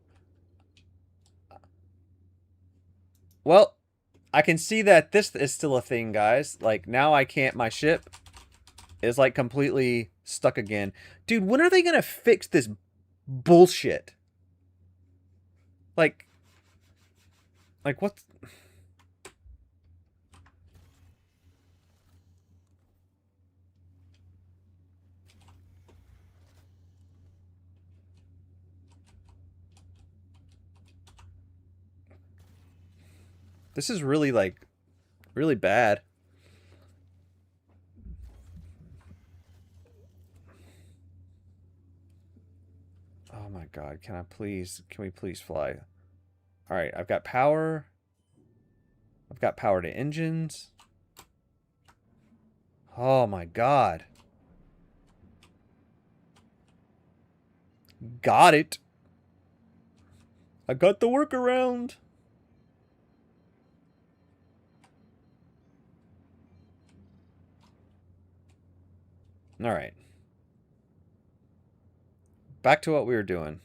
Well, I can see that this is still a thing, guys. Like, now I can't, my ship is, like, completely stuck again. Dude, when are they gonna fix this bullshit? Like what? This is really, like, really bad. Oh my god, can we please fly? Alright, I've got power. I've got power to engines. Oh my god. Got it. I got the workaround. Alright. Back to what we were doing.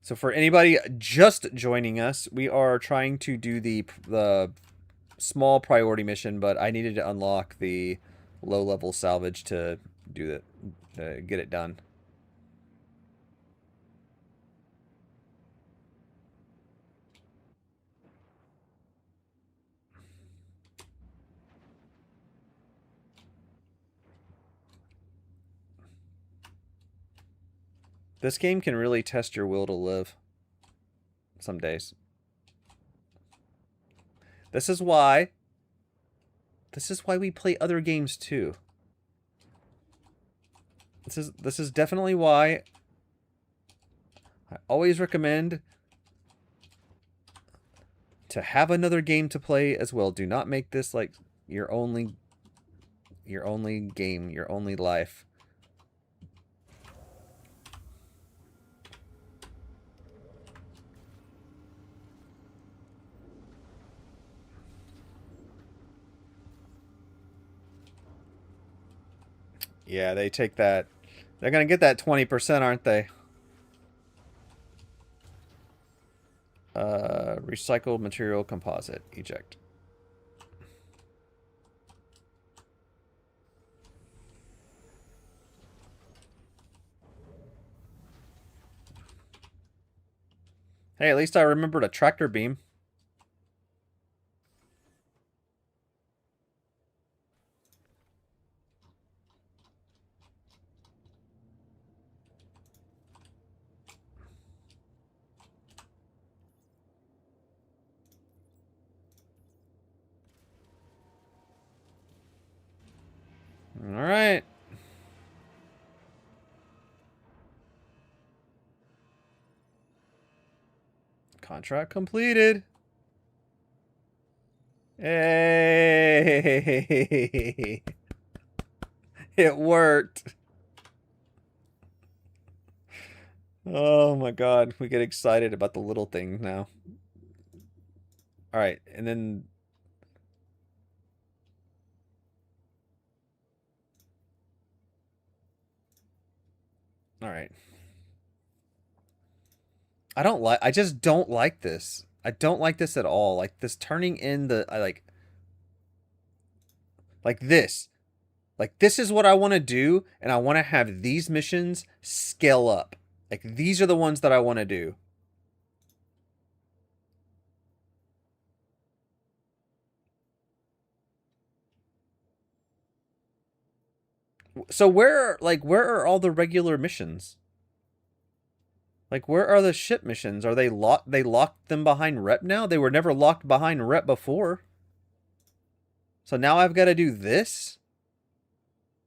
So for anybody just joining us, we are trying to do the small priority mission, but I needed to unlock the low-level salvage to do it, to get it done. This game can really test your will to live some days. This is why we play other games too. This is definitely why I always recommend to have another game to play as well. Do not make this like your only game, your only life. Yeah, they take that. They're going to get that 20%, aren't they? Recycled material composite. Eject. Hey, at least I remembered a tractor beam. All right. Contract completed. Hey. It worked. Oh my god, we get excited about the little things now. All right, and then all right. I just don't like this. I don't like this at all. Like this turning in the like this. Like this is what I want to do, and I want to have these missions scale up. Like these are the ones that I want to do. So where are all the regular missions? Like, where are the ship missions? Are they locked? They locked them behind rep now? They were never locked behind rep before. So now I've got to do this?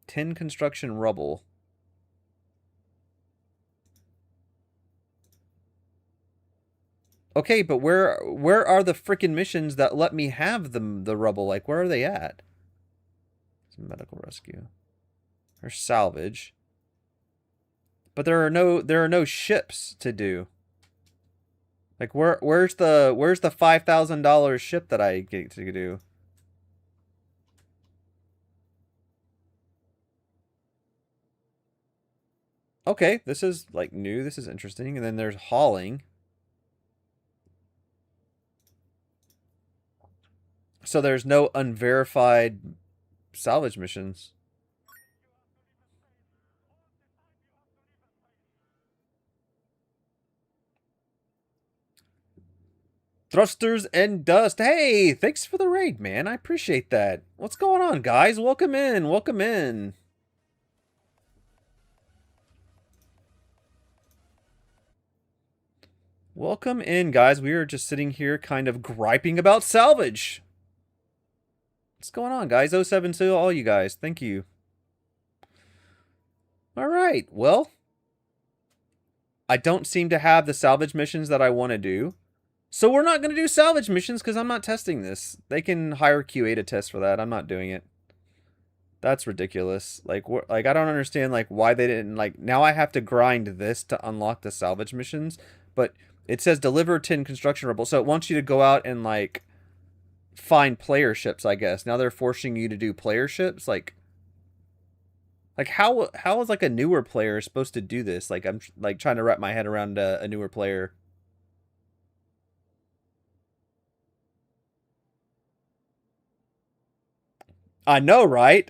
10 construction rubble. Okay, but where are the freaking missions that let me have the rubble? Like, where are they at? Some medical rescue. There's salvage. But there are no ships to do. Like where's the $5,000 ship that I get to do? Okay, this is like new. This is interesting. And then there's hauling. So there's no unverified salvage missions. Thrusters and dust. Hey, thanks for the raid, man. I appreciate that. What's going on, guys? Welcome in. Welcome in. Welcome in, guys. We are just sitting here kind of griping about salvage. What's going on, guys? 07 to all you guys. Thank you. All right. Well, I don't seem to have the salvage missions that I want to do. So we're not going to do salvage missions because I'm not testing this. They can hire QA to test for that. I'm not doing it. That's ridiculous. Like I don't understand like why they didn't like now I have to grind this to unlock the salvage missions, but it says deliver 10 construction rebels. So it wants you to go out and like find player ships, I guess. Now they're forcing you to do player ships. Like how is like a newer player supposed to do this? Like I'm like trying to wrap my head around a newer player. I know, right?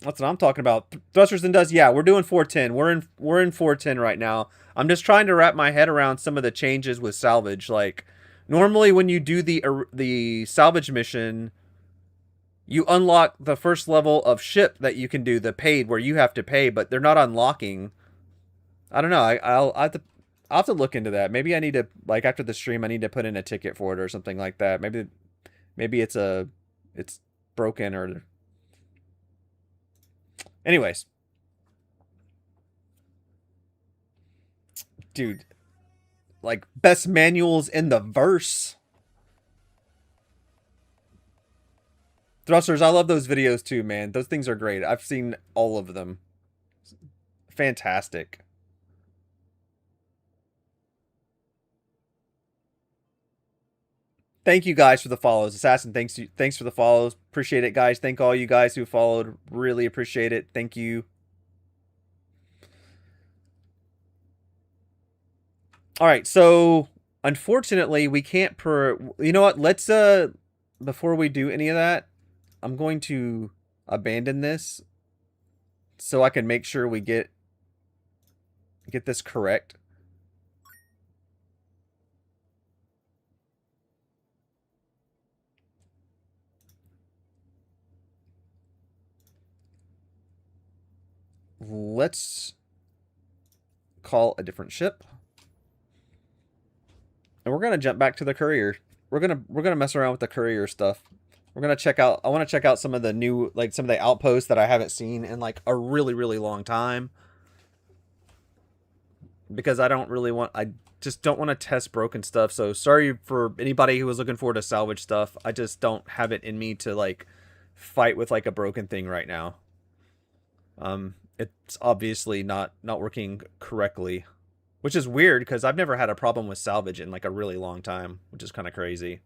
That's what I'm talking about. Thrusters and Does. Yeah, we're doing 410. We're in 410 right now. I'm just trying to wrap my head around some of the changes with salvage. Like normally when you do the salvage mission, you unlock the first level of ship that you can do, the paid where you have to pay, but they're not unlocking. I don't know. I'll have to look into that. Maybe I need to like after the stream I need to put in a ticket for it or something like that. Maybe it's broken or anyways. Dude, like best manuals in the verse. Thrusters, I love those videos too, man. Those things are great. I've seen all of them. Fantastic. Thank you guys for the follows. Assassin, thanks for the follows. Appreciate it, guys. Thank all you guys who followed. Really appreciate it. Thank you. All right, so unfortunately, we can't you know what? Let's before we do any of that, I'm going to abandon this so I can make sure we get this correct. Let's call a different ship. And we're gonna jump back to the courier. We're gonna mess around with the courier stuff. We're gonna check out. I want to check out some of the new, like some of the outposts that I haven't seen in like a really long time. Because I don't really want. I just don't want to test broken stuff. So sorry for anybody who was looking forward to salvage stuff. I just don't have it in me to like fight with like a broken thing right now. It's obviously not working correctly. Which is weird, because I've never had a problem with salvage in, like, a really long time. Which is kind of crazy.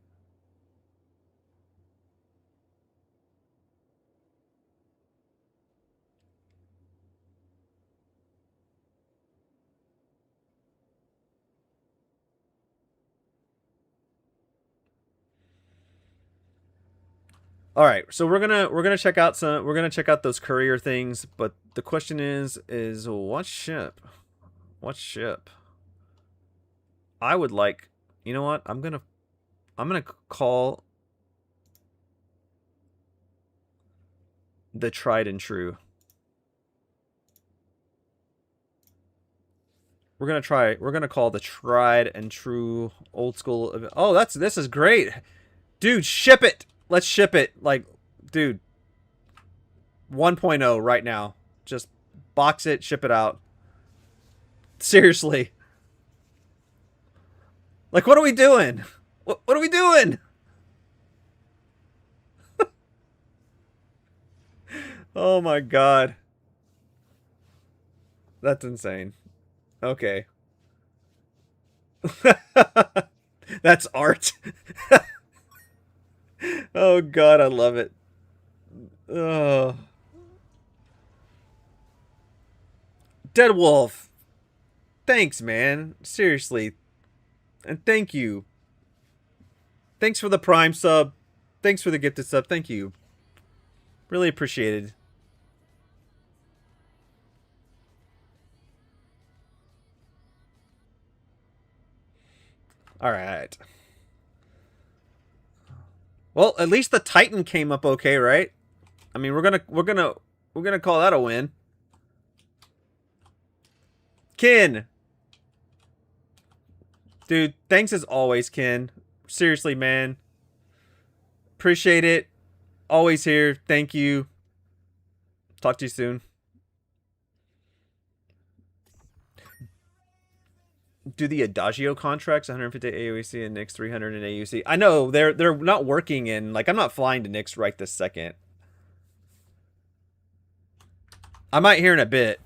Alright, so we're gonna check out those courier things, but the question is what ship? What ship? I would like, you know what? I'm gonna call the tried and true. We're gonna call the tried and true old school. Oh, this is great. Dude, ship it. Let's ship it. Like, dude. 1.0 right now. Just box it, ship it out. Seriously. Like, what are we doing? What are we doing? Oh my god. That's insane. Okay. That's art. Oh god, I love it. Oh. Dead Wolf. Thanks, man. Seriously. And thank you. Thanks for the Prime sub. Thanks for the gifted sub. Thank you. Really appreciated. All right. Well, at least the Titan came up okay, right? I mean, we're gonna call that a win. Kin. Dude, thanks as always, Ken. Seriously, man. Appreciate it. Always here. Thank you. Talk to you soon. Do the Adagio contracts, 150 AUEC and Nix 300 in AUC. I know they're not working in, like, I'm not flying to Nix right this second. I might hear in a bit.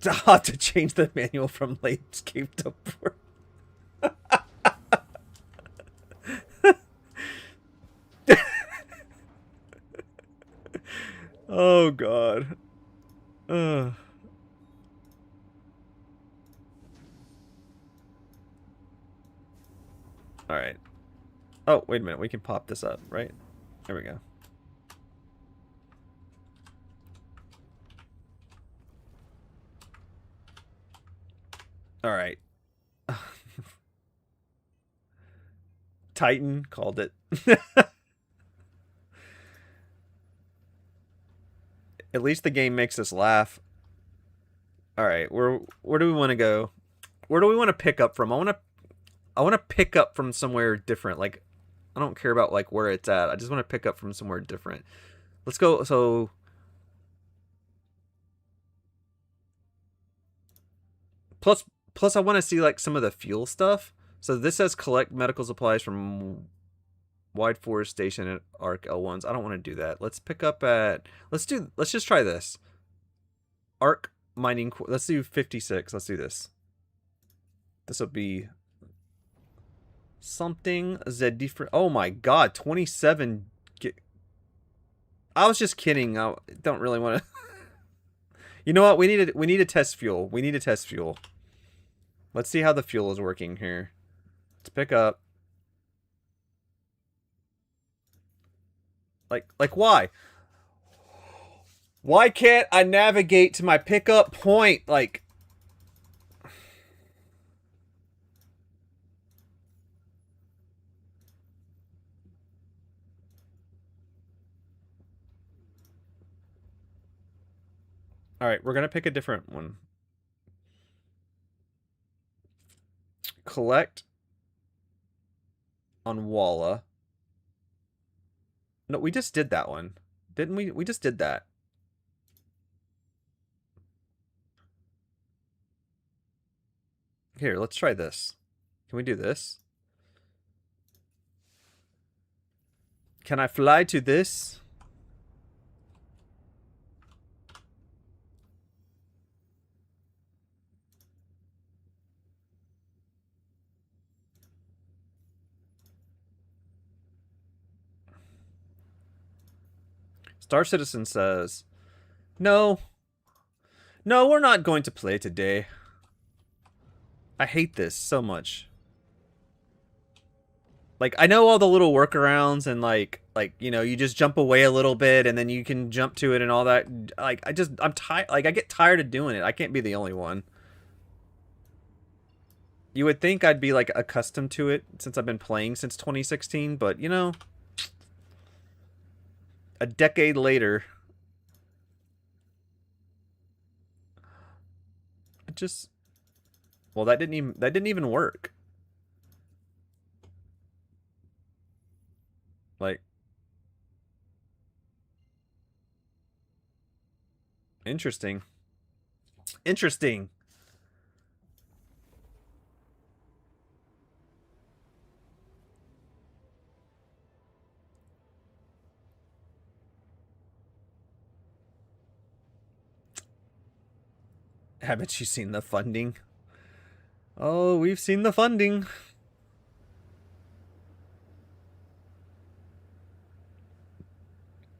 I'll have to change the manual from landscape to port. Oh god. All right. Oh, wait a minute. We can pop this up, right? There we go. All right. Titan called it. At least the game makes us laugh. All right, where do we want to go? Where do we want to pick up from? I want to pick up from somewhere different. Like, I don't care about like where it's at. I just want to pick up from somewhere different. Let's go. So plus I want to see like some of the fuel stuff. So this says collect medical supplies from Wide Forest Station at ARC L1s. I don't want to do that. Let's pick up at let's just try this. ARC mining. Let's do 56. Let's do this. This will be something Z different. Oh my god, 27. I was just kidding. I don't really want to. You know what? We need to test fuel. We need to test fuel. Let's see how the fuel is working here. Let's pick up. Like why? Why can't I navigate to my pickup point? Like, all right, we're gonna pick a different one. Collect on Walla. No, we just did that one, didn't we? We just did that. Here, let's try this. Can we do this? Can I fly to this? Star Citizen says, no. No, we're not going to play today. I hate this so much. Like, I know all the little workarounds and like, you know, you just jump away a little bit and then you can jump to it and all that. Like, I'm tired. Like, I get tired of doing it. I can't be the only one. You would think I'd be like accustomed to it since I've been playing since 2016, but you know, a decade later, it just, well, that didn't even work. Like, interesting. Interesting. Haven't you seen the funding? Oh, we've seen the funding.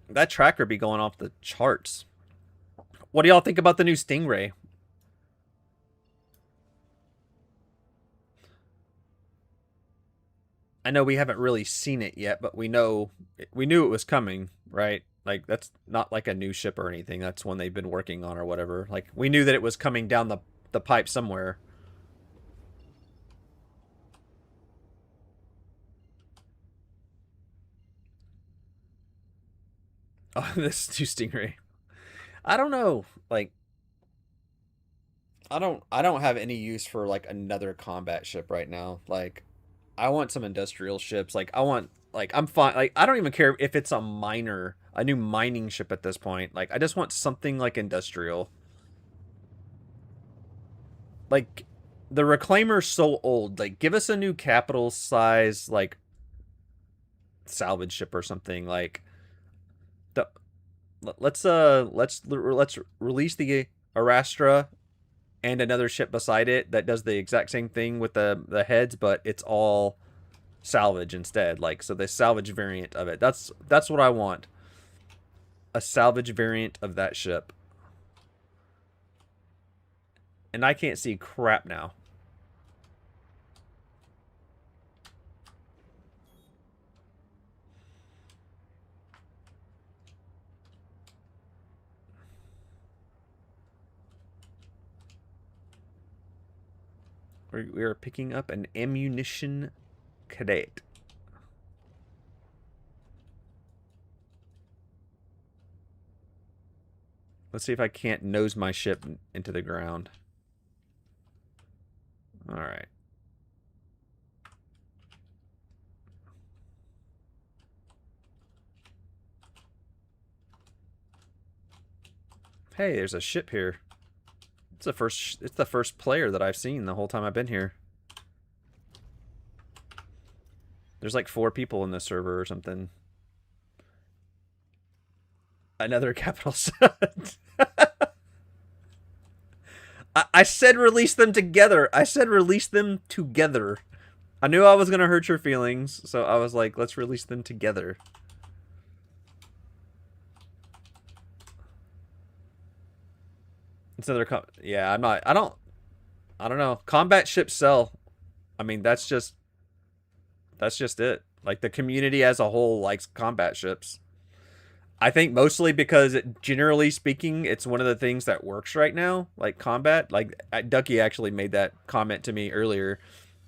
That tracker be going off the charts. What do y'all think about the new Stingray? I know we haven't really seen it yet, but we knew it was coming, right? Like, that's not like a new ship or anything. That's one they've been working on or whatever. Like, we knew that it was coming down the pipe somewhere. Oh, this is too Stingray. I don't know. Like, I don't have any use for like another combat ship right now. Like, I want some industrial ships. Like, I want, like, I'm fine. Like, I don't even care if it's a new mining ship at this point. Like, I just want something like industrial. Like, the Reclaimer's so old. Like, give us a new capital size, like, salvage ship or something. Like, the let's release the Arastra and another ship beside it that does the exact same thing with the heads, but it's all salvage instead. Like, so the salvage variant of it. That's what I want. A salvage variant of that ship. And I can't see crap now. We are picking up an ammunition cadet. Let's see if I can't nose my ship into the ground. All right. Hey, there's a ship here. It's the first player that I've seen the whole time I've been here. There's like 4 people in this server or something. Another capital set. I said release them together. I said release them together. I knew I was going to hurt your feelings, so I was like, let's release them together. It's another yeah, I don't know. Combat ships sell. I mean, that's just it. Like, the community as a whole likes combat ships. I think mostly because, generally speaking, it's one of the things that works right now. Like, combat. Like, Ducky actually made that comment to me earlier.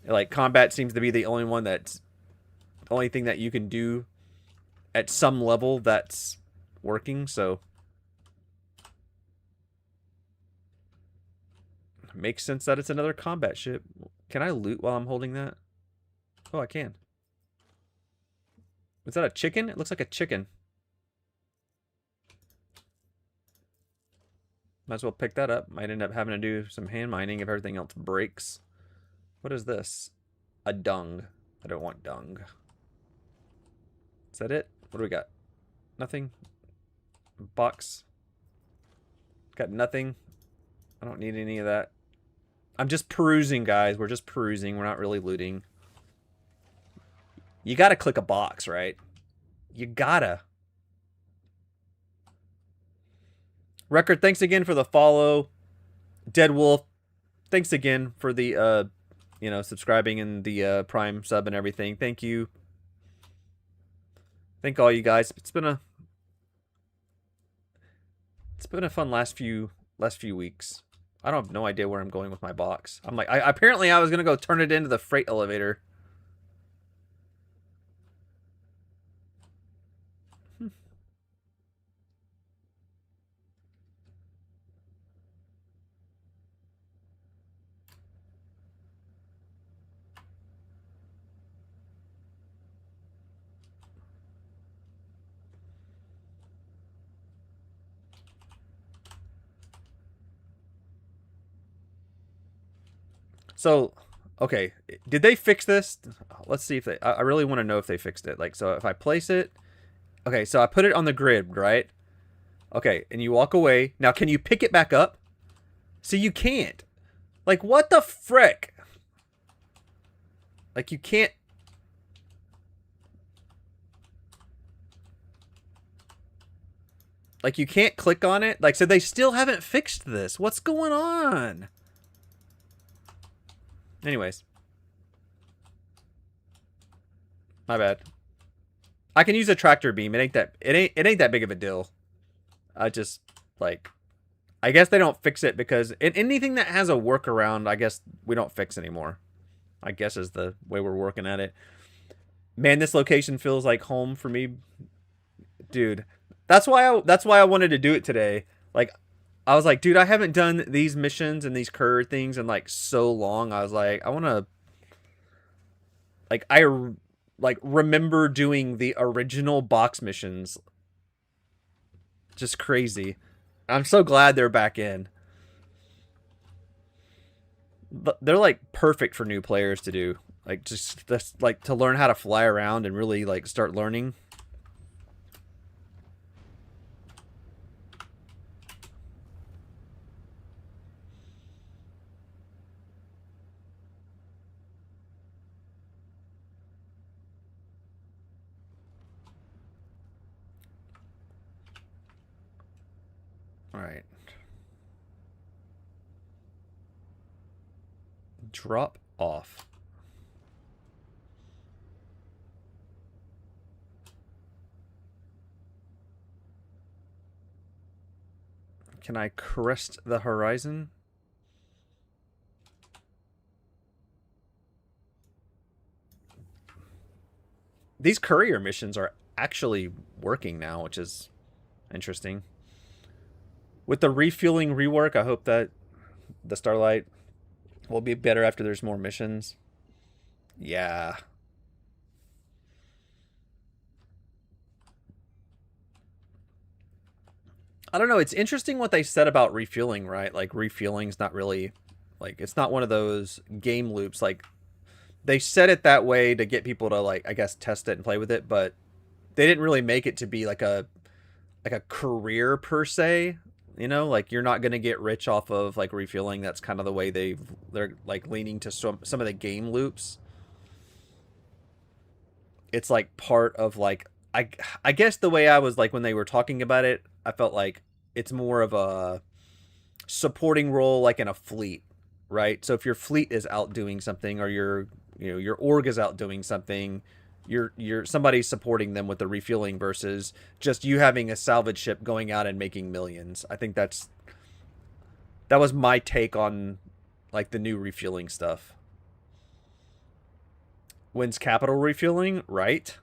Like, combat seems to be the only thing that you can do at some level that's working, so makes sense that it's another combat ship. Can I loot while I'm holding that? Oh, I can. Is that a chicken? It looks like a chicken. Might as well pick that up. Might end up having to do some hand mining if everything else breaks. What is this? A dung. I don't want dung. Is that it? What do we got? Nothing. Box. Got nothing. I don't need any of that. I'm just perusing, guys. We're just perusing. We're not really looting. You gotta click a box, right? You gotta. Record, thanks again for the follow. Dead Wolf, thanks again for the, subscribing and the Prime sub and everything. Thank you. Thank all you guys. It's been a fun last few weeks. I don't have no idea where I'm going with my box. I'm like, apparently I was gonna go turn it into the freight elevator. So, okay, did they fix this? Let's see if they, I really want to know if they fixed it. Like, so if I place it, okay, so I put it on the grid, right? Okay, and you walk away. Now, can you pick it back up? See, you can't. Like, what the frick? Like, you can't. Like, you can't click on it. Like, so they still haven't fixed this. What's going on? Anyways. My bad. I can use a tractor beam. It ain't that big of a deal. I just, like, I guess they don't fix it because anything that has a workaround, I guess we don't fix anymore. I guess is the way we're working at it. Man, this location feels like home for me. Dude, That's why I wanted to do it today. Like, I was like, dude, I haven't done these missions and these courier things in like so long. I was like, I want to, like, like remember doing the original box missions. Just crazy. I'm so glad they're back in. But they're like perfect for new players to do. Like just like to learn how to fly around and really like start learning. All right. Drop off. Can I crest the horizon? These courier missions are actually working now, which is interesting. With the refueling rework, I hope that the Starlight will be better after there's more missions. Yeah. I don't know. It's interesting what they said about refueling, right? Like, refueling's not really, like, it's not one of those game loops. Like, they said it that way to get people to, like, I guess, test it and play with it, but they didn't really make it to be like a career per se. You know, like you're not gonna get rich off of like refueling. That's kind of the way they're like leaning to some of the game loops. It's like part of like I guess the way I was like when they were talking about it, I felt like it's more of a supporting role like in a fleet, right? So if your fleet is out doing something or your org is out doing something, you're somebody's supporting them with the refueling versus just you having a salvage ship going out and making millions. I think that was my take on like the new refueling stuff. When's capital refueling, right?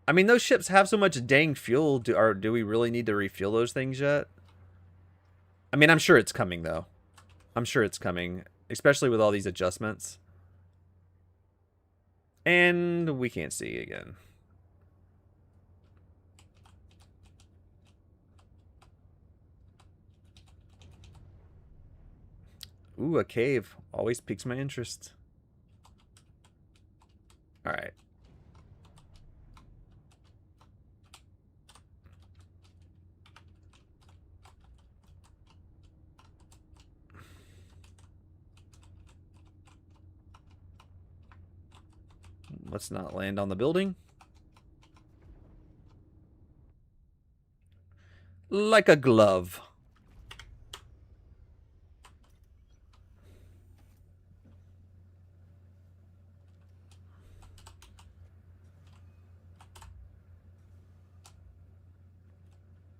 I mean, those ships have so much dang fuel. Do we really need to refuel those things yet? I mean, I'm sure it's coming though. I'm sure it's coming, especially with all these adjustments. And we can't see again. Ooh, a cave. Always piques my interest. Alright. Let's not land on the building. Like a glove.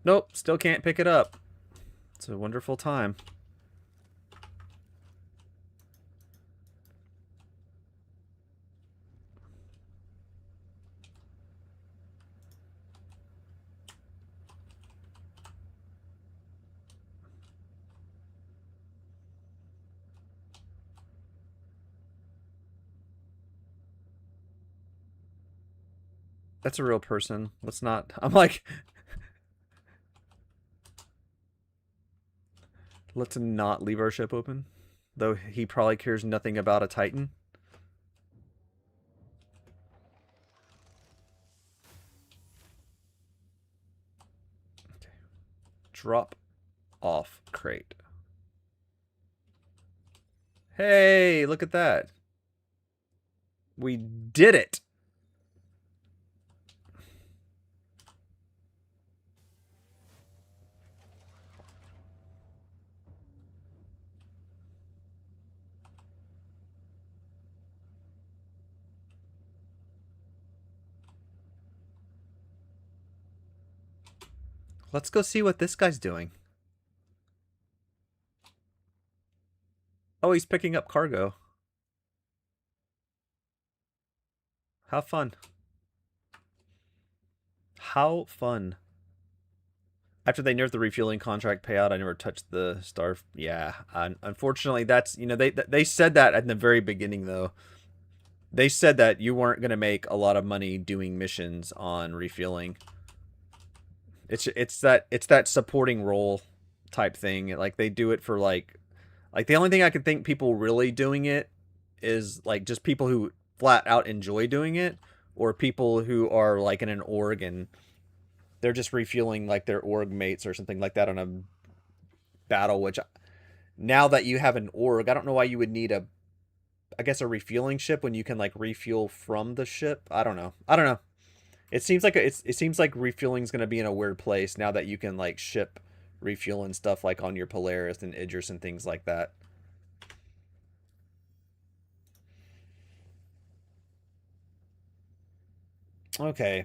Nope, still can't pick it up. It's a wonderful time. That's a real person. Let's not... I'm like... Let's not leave our ship open. Though he probably cares nothing about a Titan. Okay. Drop off crate. Hey, look at that. We did it. Let's go see what this guy's doing. Oh, he's picking up cargo. How fun. How fun. After they nerfed the refueling contract payout, I never touched the star. Yeah, unfortunately, that's, you know, they said that at the very beginning, though. They said that you weren't going to make a lot of money doing missions on refueling. It's that supporting role type thing. Like, they do it for, like the only thing I can think people really doing it is, like, just people who flat out enjoy doing it, or people who are, like, in an org and they're just refueling, like, their org mates or something like that on a battle, which, now that you have an org, I don't know why you would need I guess a refueling ship when you can, like, refuel from the ship. I don't know. It seems like it seems like refueling's going to be in a weird place now that you can, like, ship refuel and stuff, like, on your Polaris and Idris and things like that. Okay.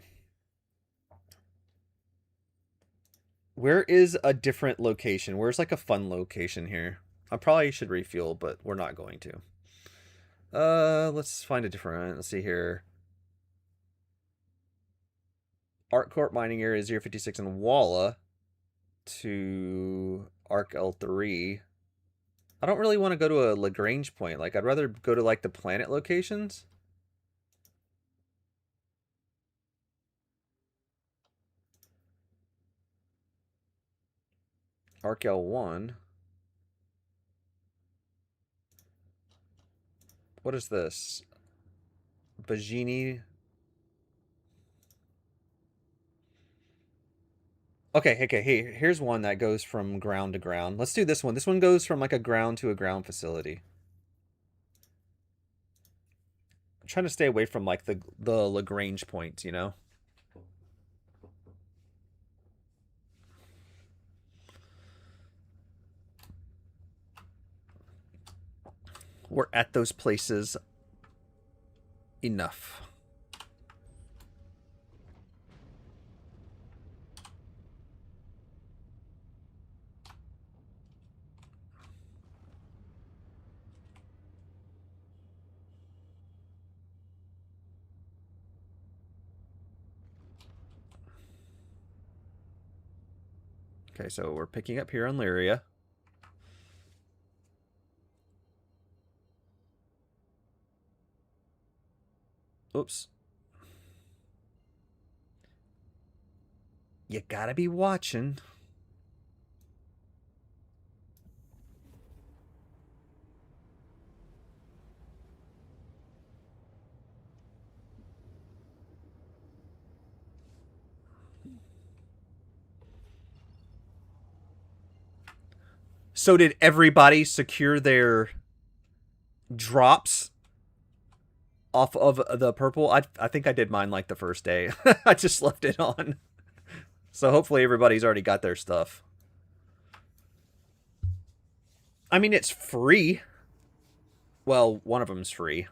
Where is a different location? Where's, like, a fun location here? I probably should refuel, but we're not going to. Let's find a different. Let's see here. Arc Corp mining area 056 in Walla to Arc L3. I don't really want to go to a Lagrange point. Like, I'd rather go to, like, the planet locations. Arc L1. What is this? Bajini. Okay, here's one that goes from ground to ground. Let's do this one. This one goes from, like, a ground to a ground facility. I'm trying to stay away from, like, the Lagrange points, you know? We're at those places enough. Okay, so we're picking up here on Lyria. Oops. You gotta be watching. So did everybody secure their drops off of the purple? I think I did mine, like, the first day. I just left it on. So hopefully everybody's already got their stuff. I mean, it's free. Well, one of them's free.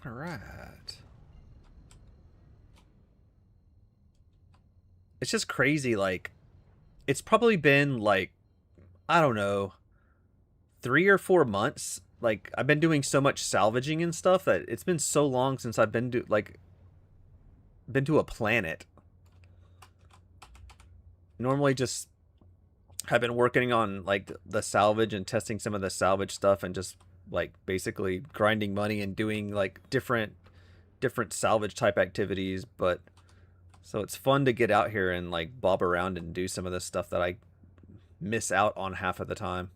All right. It's just crazy. Like, it's probably been, like, I don't know, 3 or 4 months. Like, I've been doing so much salvaging and stuff that it's been so long since I've been to a planet. Normally just have been working on, like, the salvage and testing some of the salvage stuff and just, like, basically grinding money and doing, like, different salvage type activities. But so it's fun to get out here and, like, bob around and do some of the stuff that I miss out on half of the time.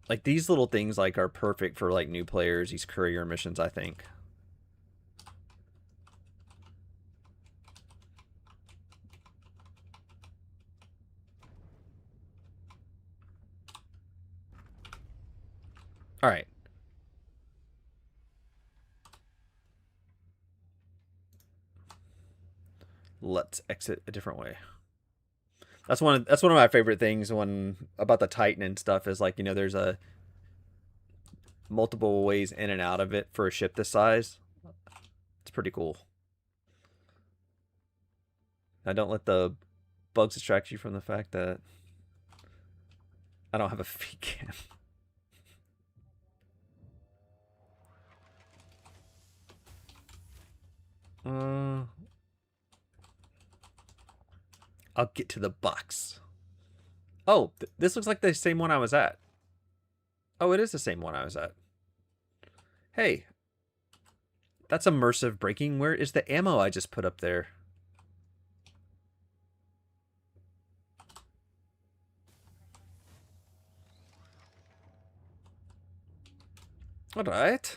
Like, these little things, like, are perfect for, like, new players, these courier missions, I think. All right. Let's exit a different way. That's one of my favorite things when about the Titan and stuff is like, you know, there's a multiple ways in and out of it for a ship this size. It's pretty cool. Now don't let the bugs distract you from the fact that I don't have a feed cam. I'll get to the box. Oh, this looks like the same one I was at. Oh, it is the same one I was at. Hey, that's immersive braking. Where is the ammo I just put up there? All right.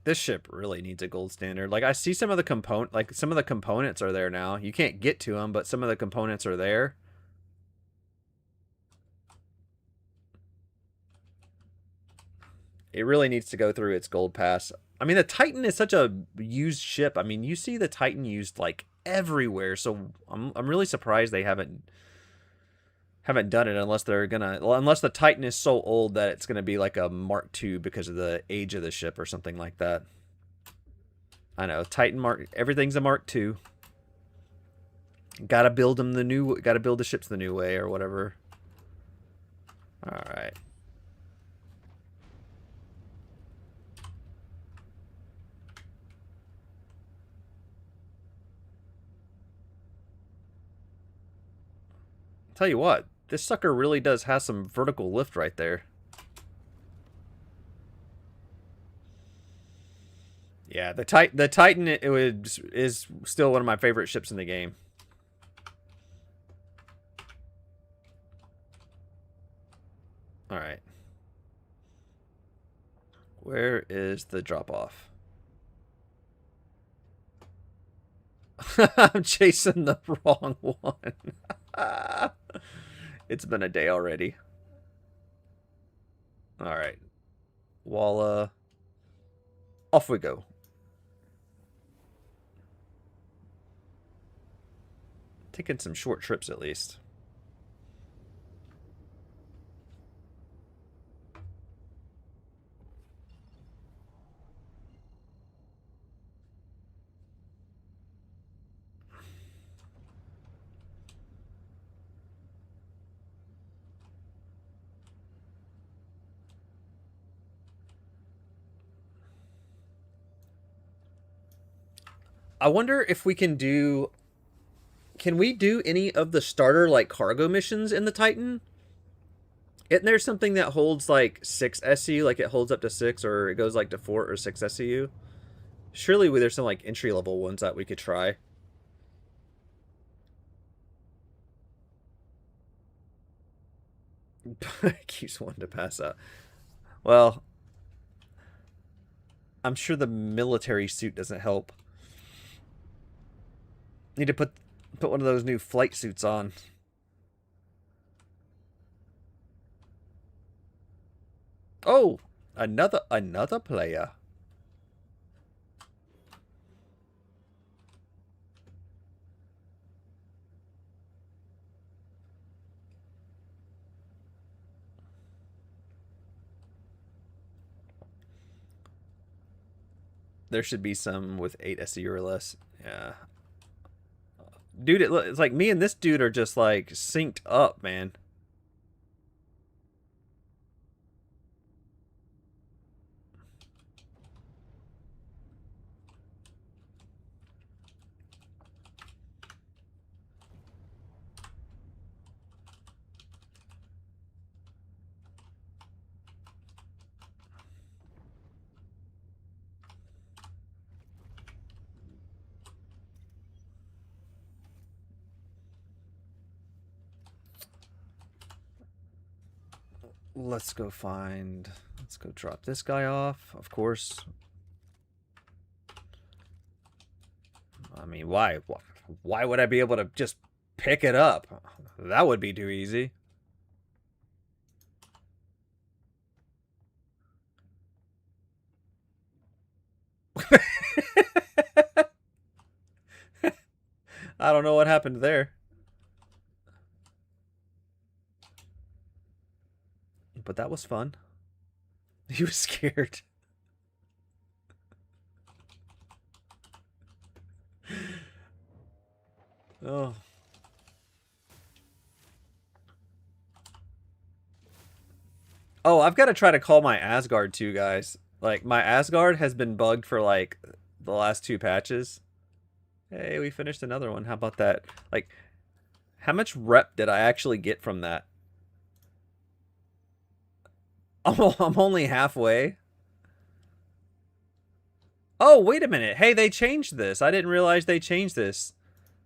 This ship really needs a gold standard. Like I see some of the components are there now. You can't get to them, but some of the components are there. It really needs to go through its gold pass. I mean, the Titan is such a used ship. I mean, you see the Titan used like everywhere. So I'm really surprised they haven't done it unless unless the Titan is so old that it's gonna be like a Mark II because of the age of the ship or something like that. I know everything's a Mark II. Gotta build the ships the new way or whatever. All right. Tell you what, this sucker really does have some vertical lift right there. Yeah, the Titan is still one of my favorite ships in the game. All right. Where is the drop off? I'm chasing the wrong one. It's been a day already. All right. Walla. Off we go. Taking some short trips at least. I wonder if we can do... Can we do any of the starter, like, cargo missions in the Titan? Isn't there something that holds, like, 6 SCU? Like, it holds up to 6, or it goes, like, to 4 or 6 SCU? Surely there's some, like, entry-level ones that we could try. Keeps wanting to pass out. Well, I'm sure the military suit doesn't help. Need to put one of those new flight suits on. Oh, another player. There should be some with 8 SCU or less. Yeah. Dude, it's like me and this dude are just like synced up, man. Let's go find... Let's go drop this guy off, of course. I mean, why? Why would I be able to just pick it up? That would be too easy. I don't know what happened there. But that was fun. He was scared. Oh. Oh, I've got to try to call my Asgard too, guys. Like, my Asgard has been bugged for, like, the last 2 patches. Hey, we finished another one. How about that? Like, how much rep did I actually get from that? I'm only halfway. Oh, wait a minute. Hey, they changed this. I didn't realize they changed this.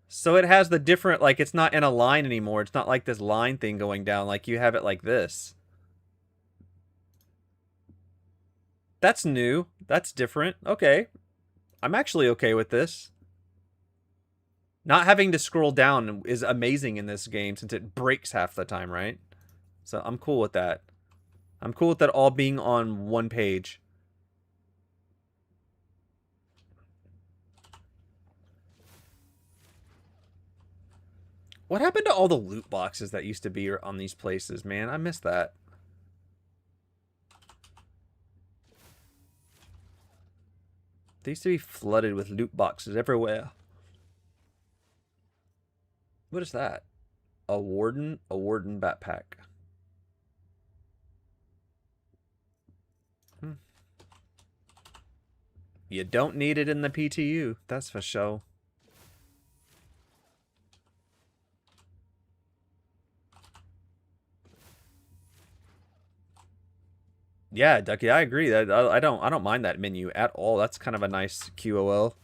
So it has the different, like, it's not in a line anymore. It's not like this line thing going down. Like, you have it like this. That's new. That's different. Okay. I'm actually okay with this. Not having to scroll down is amazing in this game since it breaks half the time, right? So I'm cool with that. I'm cool with that all being on one page. What happened to all the loot boxes that used to be on these places, man? I miss that. They used to be flooded with loot boxes everywhere. What is that? A warden backpack. You don't need it in the PTU, that's for sure. Yeah, Ducky, I agree. I don't mind that menu at all. That's kind of a nice QOL.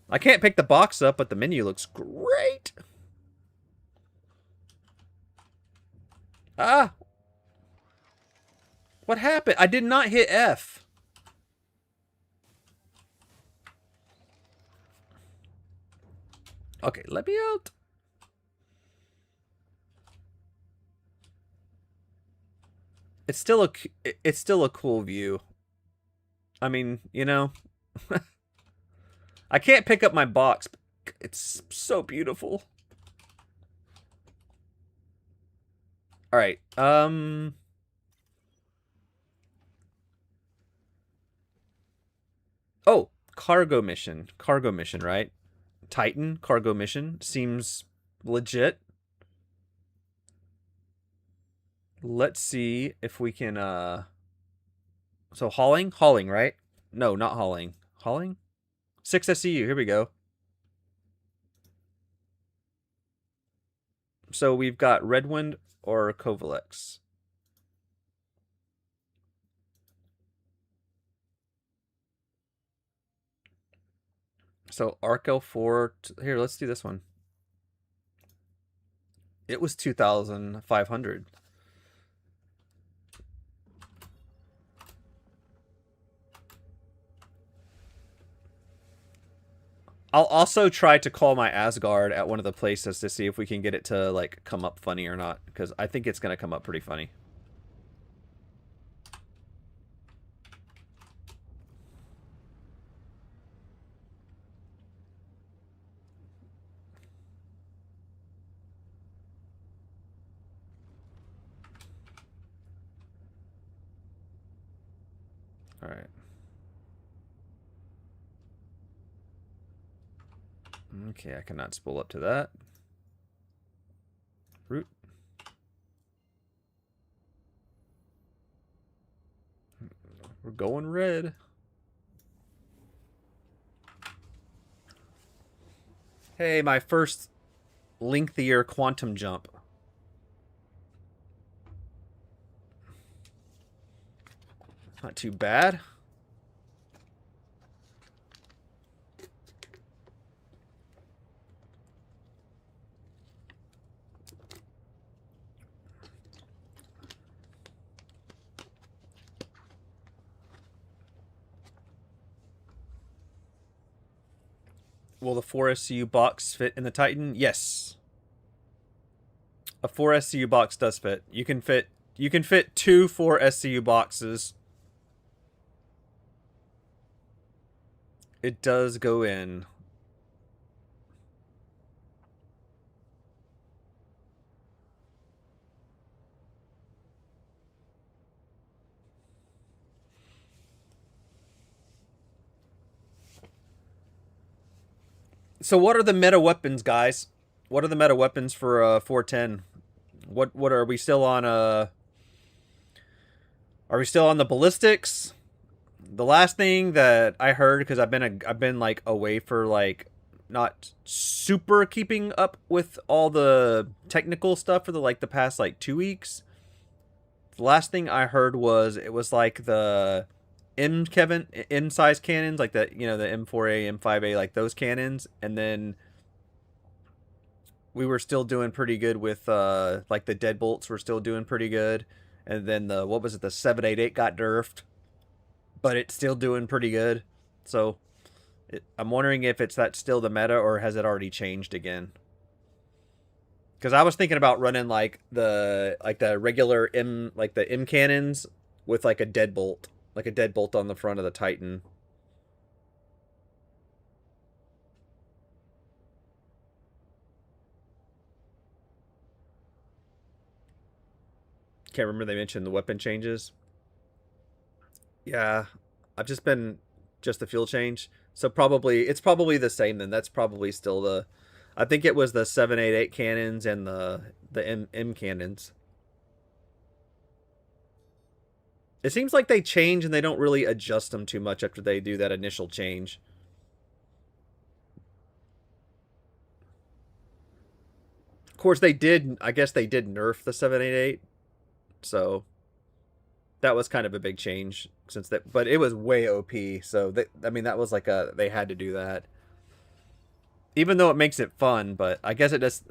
I can't pick the box up, but the menu looks great. Ah! What happened? I did not hit F. Okay, let me out. It's still a cool view. I mean, you know, I can't pick up my box. It's so beautiful. All right. Oh, cargo mission. Cargo mission, right? Titan cargo mission seems legit. Let's see if we can so hauling, right? No, not hauling. Hauling? 6 SCU. Here we go. So we've got Redwind or Kovalex. So Arc 4. Here, let's do this one. It was 2,500. I'll also try to call my Asgard at one of the places to see if we can get it to, like, come up funny or not. Because I think it's going to come up pretty funny. All right. Okay, I cannot spool up to that. Root. We're going red. Hey, my first lengthier quantum jump. Not too bad. Will the 4 SCU box fit in the Titan? Yes. A 4 SCU box does fit. You can fit 2 4 SCU boxes. It does go in. So what are the meta weapons, guys? What are the meta weapons for 410? What are we still on Are we still on the ballistics? The last thing that I heard, because I've been like away for like not super keeping up with all the technical stuff for the past like 2 weeks. The last thing I heard was it was like the M size cannons, like the the M4A, M5A, like those cannons, and then we were still doing pretty good with like the deadbolts were still doing pretty good, and then the what was it, the 788 got nerfed, but it's still doing pretty good. So I'm wondering if that's still the meta or has it already changed again. Because I was thinking about running like the regular the M cannons with like a deadbolt on the front of the Titan. Can't remember they mentioned the weapon changes. Yeah, I've just been just the fuel change. So it's probably the same then. That's probably still the I think it was the 788 cannons and the M cannons. It seems like they change and they don't really adjust them too much after they do that initial change. Of course I guess they did nerf the 788. So that was kind of a big change but it was way OP. So I mean that was like they had to do that. Even though it makes it fun, but I guess it just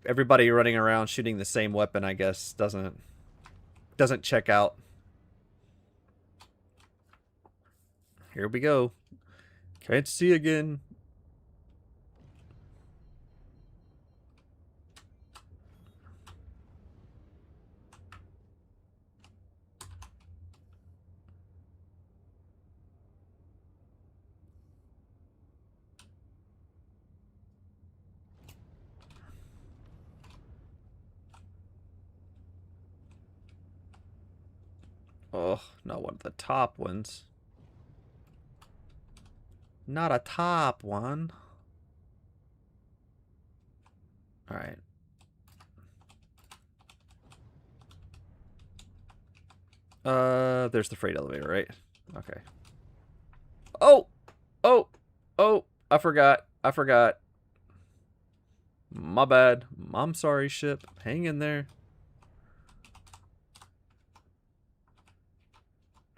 everybody running around shooting the same weapon, I guess doesn't check out. Here we go. Can't see again. Oh, not one of the top ones. Not a top one. All right. There's the freight elevator, right? Okay. Oh! Oh! Oh! I forgot. My bad. I'm sorry, ship. Hang in there.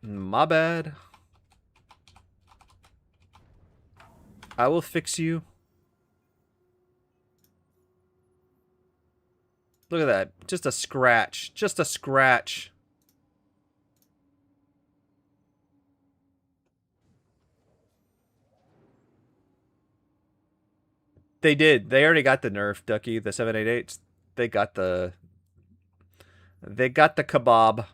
My bad. I will fix you. Look at that. Just a scratch. Just a scratch. They did. They already got the nerf, Ducky. The 788s. They got the kebab.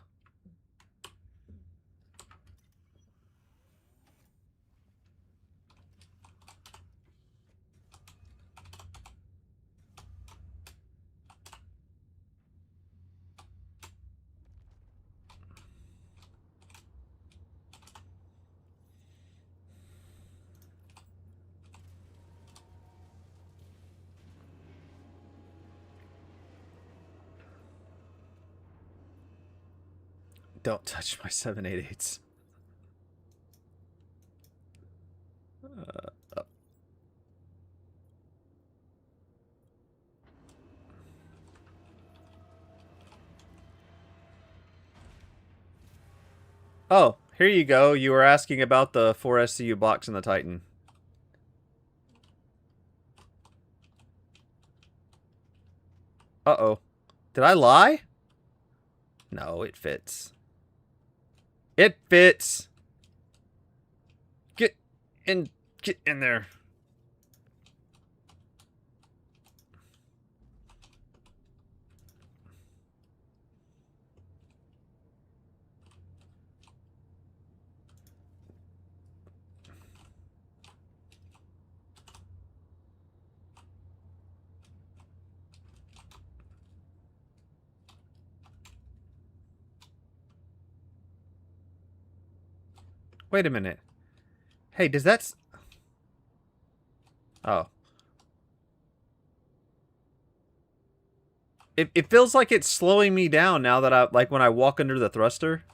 Don't touch my 788s. Oh, here you go. You were asking about the 4 SCU box in the Titan. Uh-oh. Did I lie? No, it fits. It fits. Get in Get in there. Wait a minute. Hey, does that... Oh. It feels like it's slowing me down now that I... Like, when I walk under the thruster.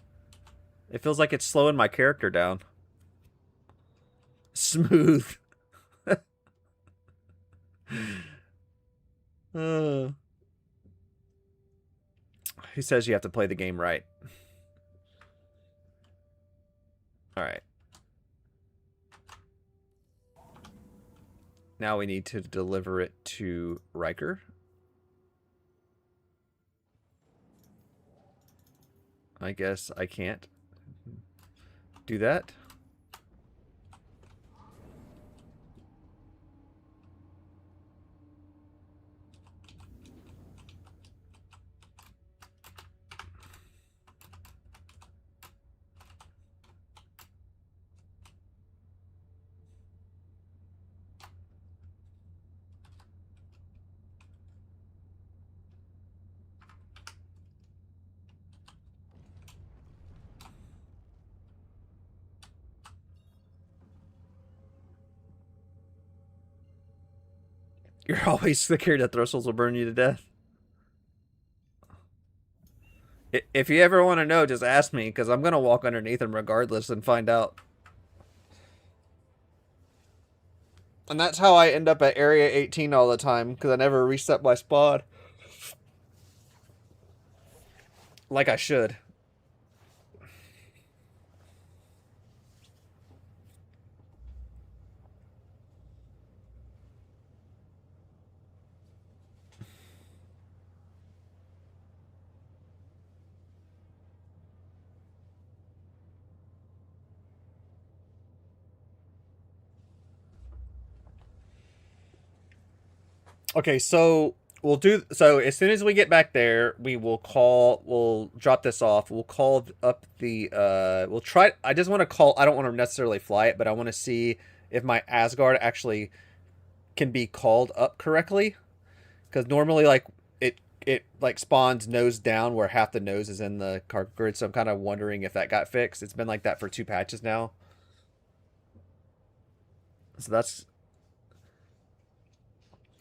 It feels like it's slowing my character down. Smooth. Who says you have to play the game right? Alright. Now we need to deliver it to Riker. I guess I can't do that. You're always scared that thrustles will burn you to death. If you ever want to know, just ask me, because I'm going to walk underneath them regardless and find out. And that's how I end up at Area 18 all the time, because I never reset my spawn. Like I should. Okay, so we'll do... So as soon as we get back there, we will call... We'll drop this off. We'll call up the... We'll try... I just want to call... I don't want to necessarily fly it, but I want to see if my Asgard actually can be called up correctly. Because normally, like, it like spawns nose down where half the nose is in the cargo grid. So I'm kind of wondering if that got fixed. It's been like that for 2 patches now. So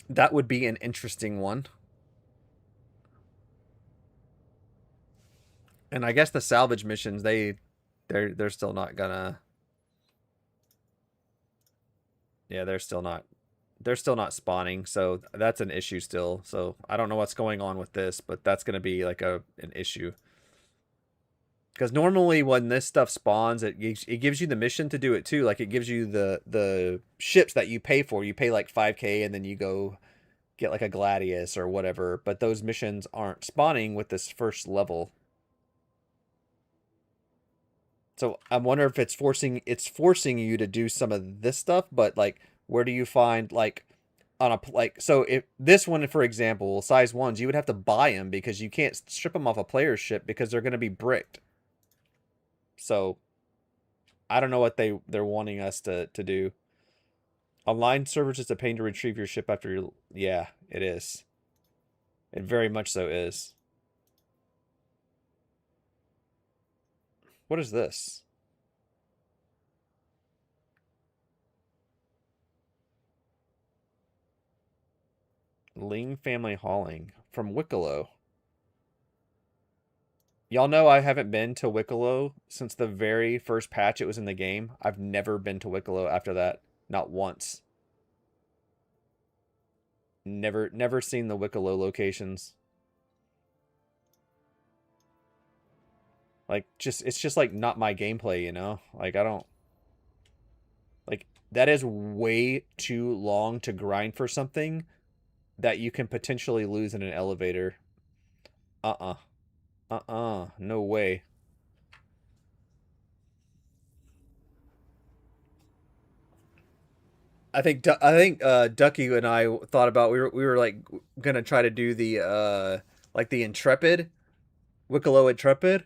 that would be an interesting one. And I guess the salvage missions, they're still not gonna... Yeah, they're still not spawning, so that's an issue still. So I don't know what's going on with this, but that's going to be like an issue. Because normally when this stuff spawns, it gives you the mission to do it too. Like it gives you the ships that you pay for. You pay like 5K and then you go get like a Gladius or whatever. But those missions aren't spawning with this first level. So I wonder if it's forcing you to do some of this stuff, but like where do you find like on a like so if this one for example, size ones, you would have to buy them because you can't strip them off a player's ship because they're going to be bricked. So I don't know what they're wanting us to do. Online servers is a pain to retrieve your ship after your... Yeah, it is. It very much so is. What is this? Ling Family Hauling from Wicklow. Y'all know I haven't been to Wicklow since the very first patch it was in the game. I've never been to Wicklow after that. Not once. Never seen the Wicklow locations. Like, it's just like not my gameplay, you know? Like, I don't... Like, that is way too long to grind for something that you can potentially lose in an elevator. No way. Ducky and I thought about we were like gonna try to do the like the Intrepid, Wicklow Intrepid.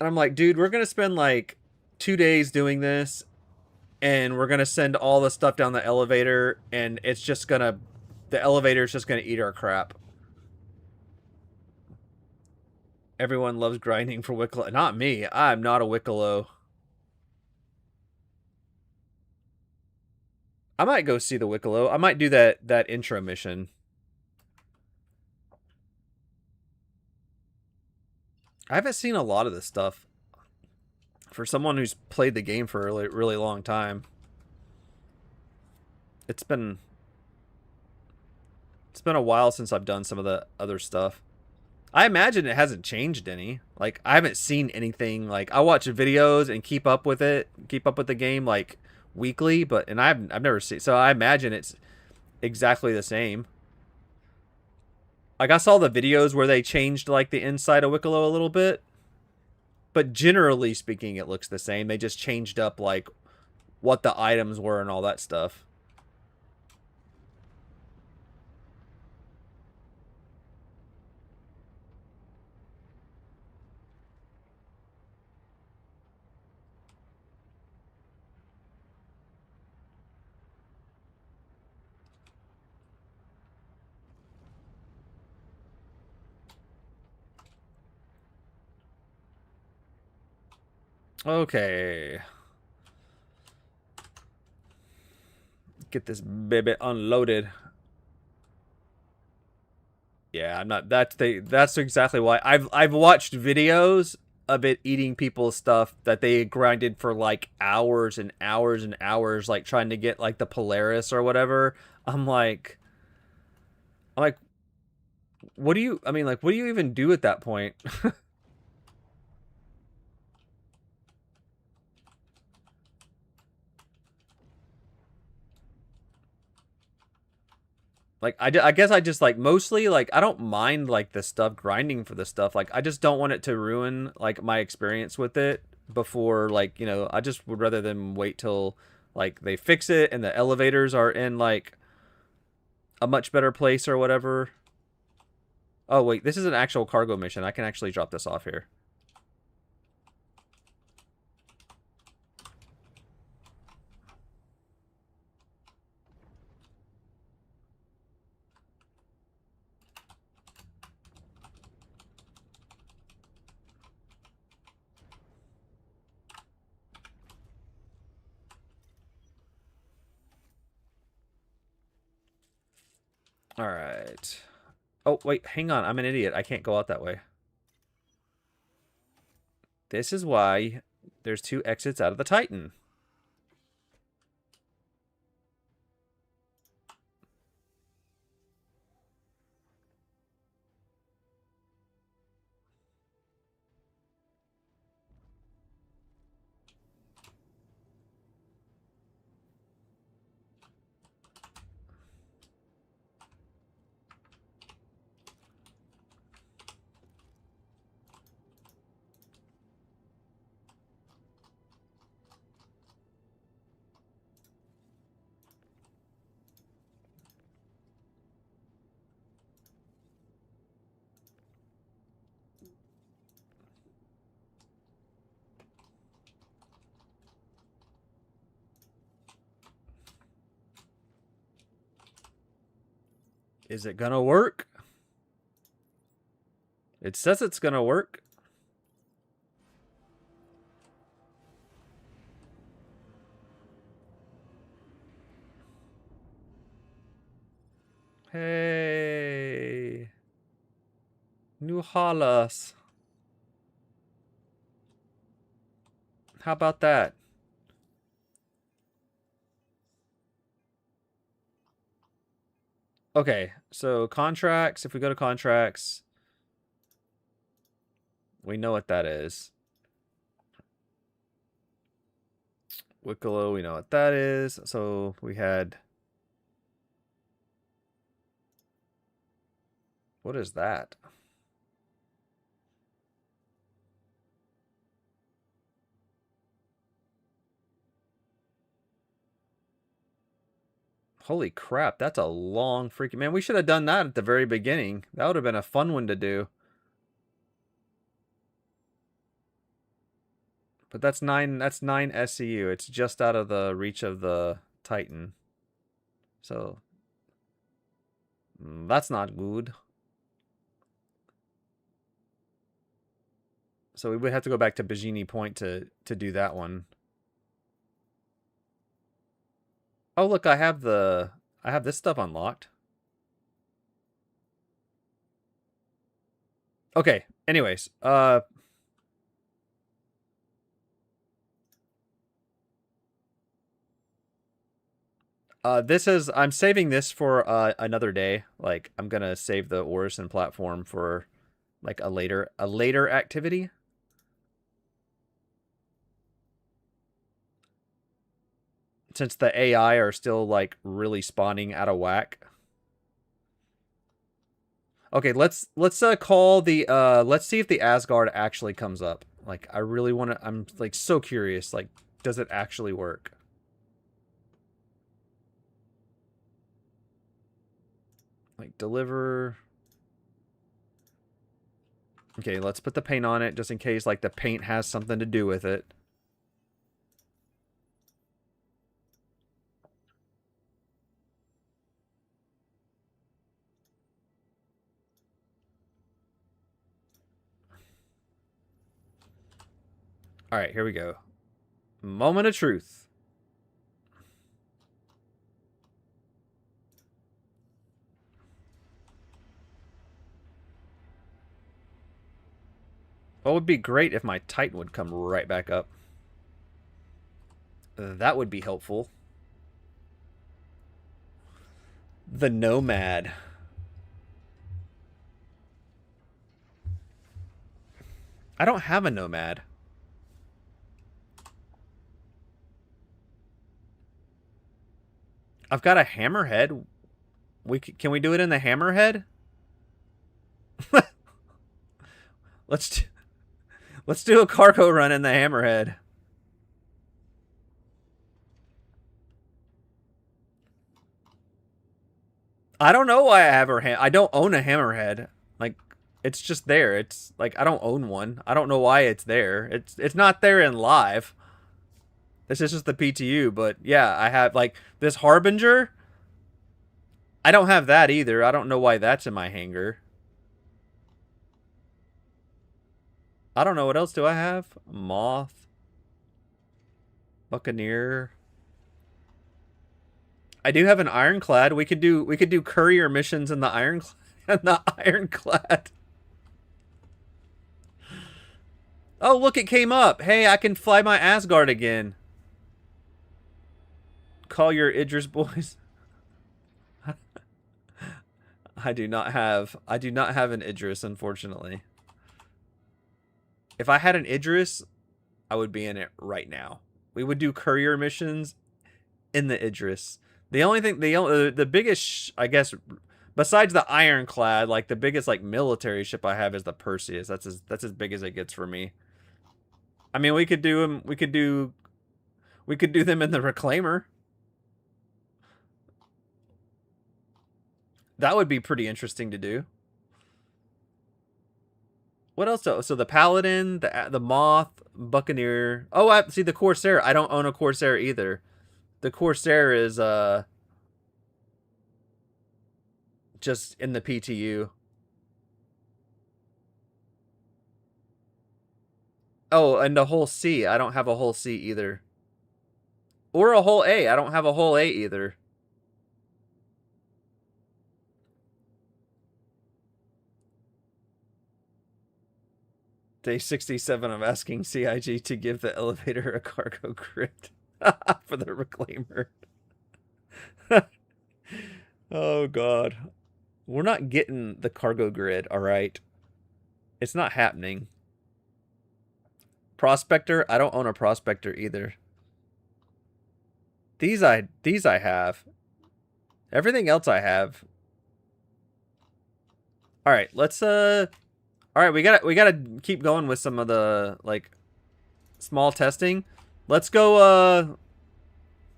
And I'm like, dude, we're gonna spend like 2 days doing this, and we're gonna send all the stuff down the elevator, and it's just gonna, the elevator's just gonna eat our crap. Everyone loves grinding for Wicklow. Not me. I'm not a Wicklow. I might go see the Wicklow. I might do that intro mission. I haven't seen a lot of this stuff. For someone who's played the game for a really, really long time. It's been a while since I've done some of the other stuff. I imagine it hasn't changed any. Like, I haven't seen anything. Like, I watch videos and keep up with it, keep up with the game like weekly, but I've never seen. So I imagine it's exactly the same. Like, I saw the videos where they changed like the inside of Wicklow a little bit, but generally speaking, it looks the same. They just changed up like what the items were and all that stuff. Okay. Get this baby unloaded. Yeah, I'm not. That's exactly why I've watched videos of it eating people's stuff that they grinded for like hours and hours and hours, like trying to get like the Polaris or whatever. I'm like, what do you? I mean, like, what do you even do at that point? Like, I guess I just like mostly like I don't mind like the stuff grinding for the stuff. Like, I just don't want it to ruin like my experience with it before, like, you know, I just would rather than wait till like they fix it and the elevators are in like a much better place or whatever. Oh wait, this is an actual cargo mission. I can actually drop this off here. All right. Oh, wait, hang on. I'm an idiot. I can't go out that way. This is why there's 2 exits out of the Titan. Is it gonna work? It says it's gonna work. Hey. New Halas. How about that? Okay, so contracts, if we go to contracts, we know what that is. Wicklow, we know what that is. So we had... What is that? Holy crap, that's a long freaking... Man, we should have done that at the very beginning. That would have been a fun one to do. But that's 9 SCU. It's just out of the reach of the Titan. So that's not good. So we would have to go back to Bajini Point to do that one. Oh, look, I have this stuff unlocked. Okay, anyways, I'm saving this for another day. Like, I'm gonna save the Orison platform for like a later activity. Since the AI are still like really spawning out of whack. Okay, let's call the let's see if the Asgard actually comes up. Like, I really want to... I'm like so curious. Like, does it actually work? Like, deliver. Okay, let's put the paint on it just in case like the paint has something to do with it. All right, here we go. Moment of truth. What would be great if my Titan would come right back up. That would be helpful. The Nomad. I don't have a Nomad. I've got a Hammerhead. Can we do it in the Hammerhead? Let's do a cargo run in the Hammerhead. I don't know why I have I don't own a Hammerhead. Like, it's just there. It's like, I don't own one. I don't know why it's there. It's not there in live. This is just the PTU, but yeah, I have like this Harbinger. I don't have that either. I don't know why that's in my hangar. I don't know, what else do I have? Moth. Buccaneer. I do have an Ironclad. We could do courier missions in the Ironclad. Oh, look, it came up. Hey, I can fly my Asgard again. Call your Idris boys. I do not have an Idris, unfortunately. If I had an Idris, I would be in it right now. We would do courier missions in the Idris. The only thing, the biggest, I guess, besides the Ironclad, like the biggest like military ship I have is the Perseus. That's as big as it gets for me. I mean, we could do them. We could do them in the Reclaimer. That would be pretty interesting to do. What else? So the Paladin, the Moth, Buccaneer. Oh, I see the Corsair. I don't own a Corsair either. The Corsair is just in the PTU. Oh, and the whole C. I don't have a whole C either. Or a whole A. I don't have a whole A either. Day 67 of asking CIG to give the elevator a cargo grid for the Reclaimer. Oh, God. We're not getting the cargo grid, all right? It's not happening. Prospector? I don't own a Prospector either. These I have. Everything else I have. All right, let's all right, we gotta keep going with some of the like small testing. Let's go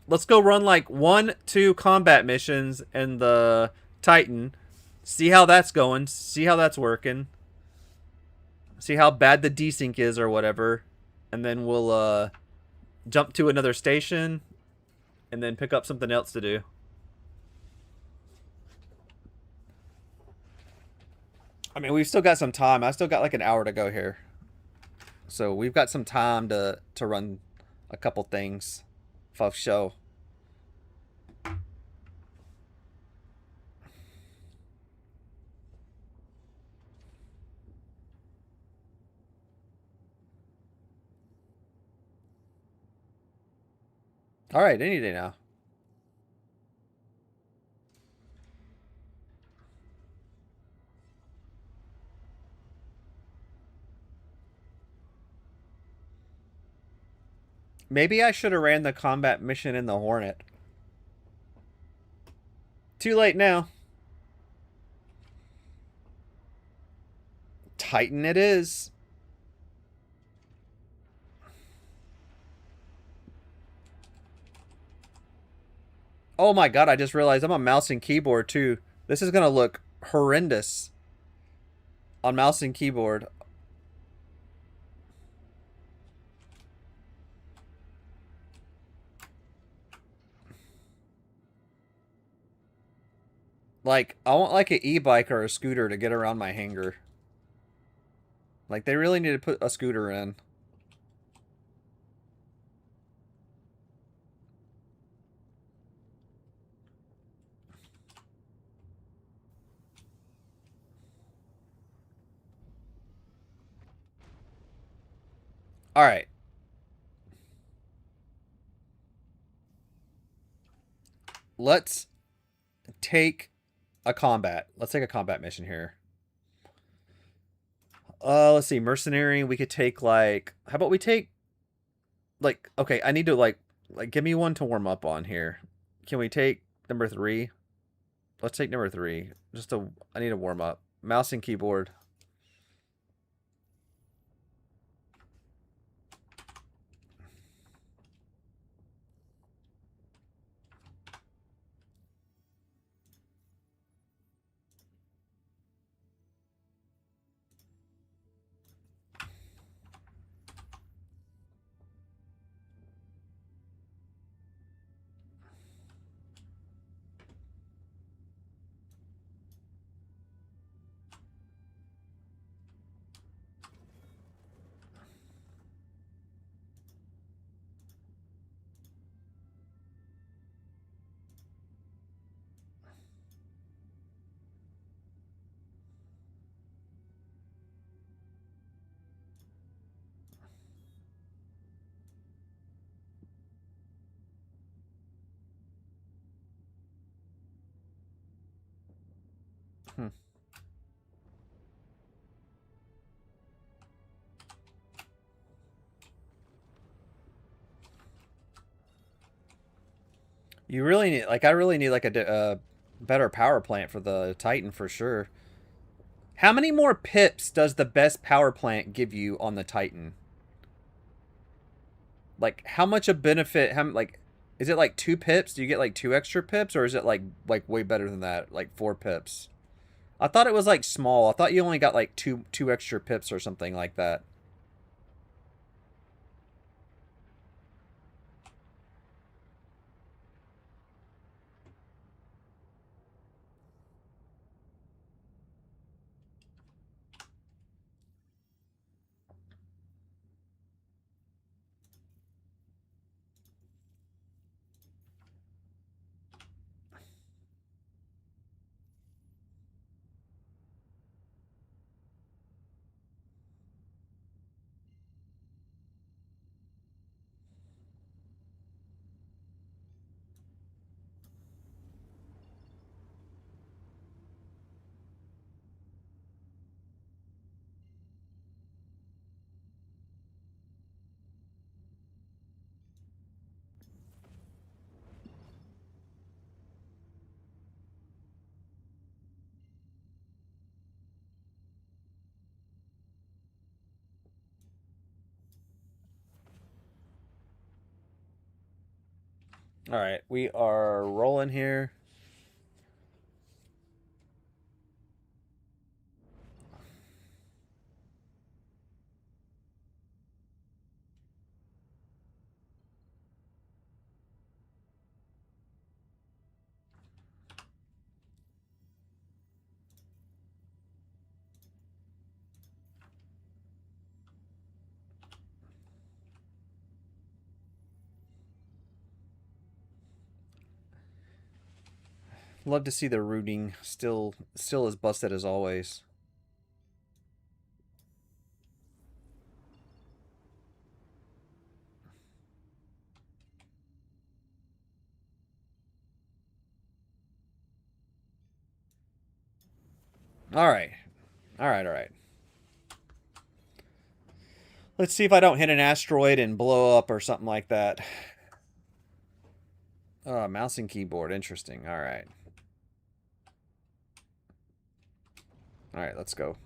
let's go run like 1-2 combat missions in the Titan. See how that's going. See how that's working. See how bad the desync is or whatever. And then we'll jump to another station and then pick up something else to do. I mean, we've still got some time. I still got like an hour to go here. So we've got some time to run a couple things for show. All right, any day now. Maybe I should have ran the combat mission in the Hornet. Too late now. Titan it is. Oh my god, I just realized I'm on mouse and keyboard too. This is gonna look horrendous on mouse and keyboard. Like, I want like an e-bike or a scooter to get around my hangar. Like, they really need to put a scooter in. Alright. Let's take a combat. Let's take a combat mission here. Let's see. Mercenary. We could take like... How about we take... Like, okay, I need to like give me one to warm up on here. Can we take number 3? Let's take number 3. I need to warm up. Mouse and keyboard. Hmm. You really need, like, I really need like a better power plant for the Titan for sure. How many more pips does the best power plant give you on the Titan? Like, how much a benefit? How like, is it like 2 pips? Do you get like 2 extra pips, or is it like way better than that? Like 4 pips? I thought it was like small. I thought you only got like two extra pips or something like that. All right, we are rolling here. Love to see the routing still as busted as always. All right. All right, all right. Let's see if I don't hit an asteroid and blow up or something like that. Mouse and keyboard. Interesting. All right. All right, let's go.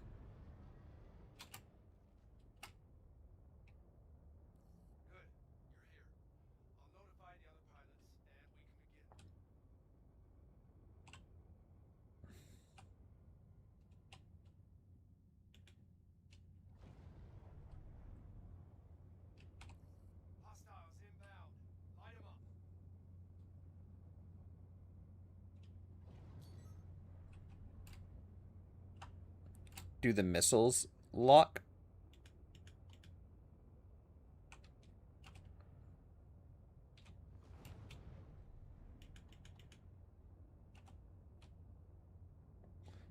Do the missiles lock?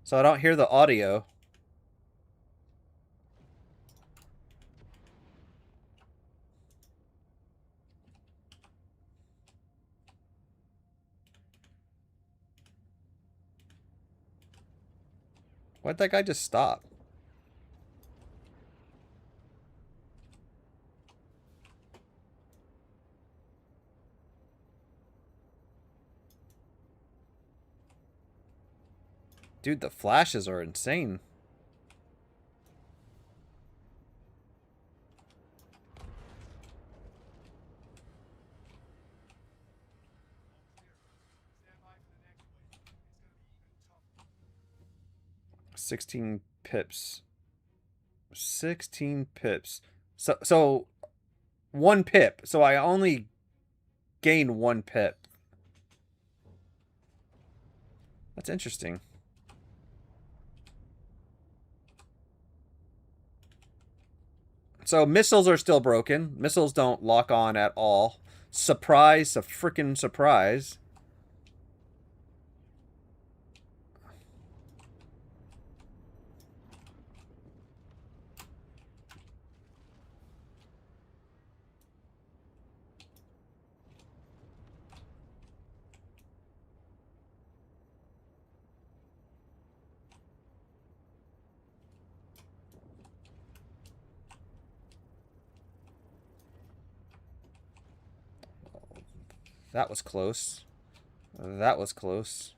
So I don't hear the audio. Why'd that guy just stop? Dude, the flashes are insane. $16 pips. 16 pips. So 1 pip. So I only gain 1 pip. That's interesting. So missiles are still broken. Missiles don't lock on at all. Surprise, a freaking surprise. That was close. That was close.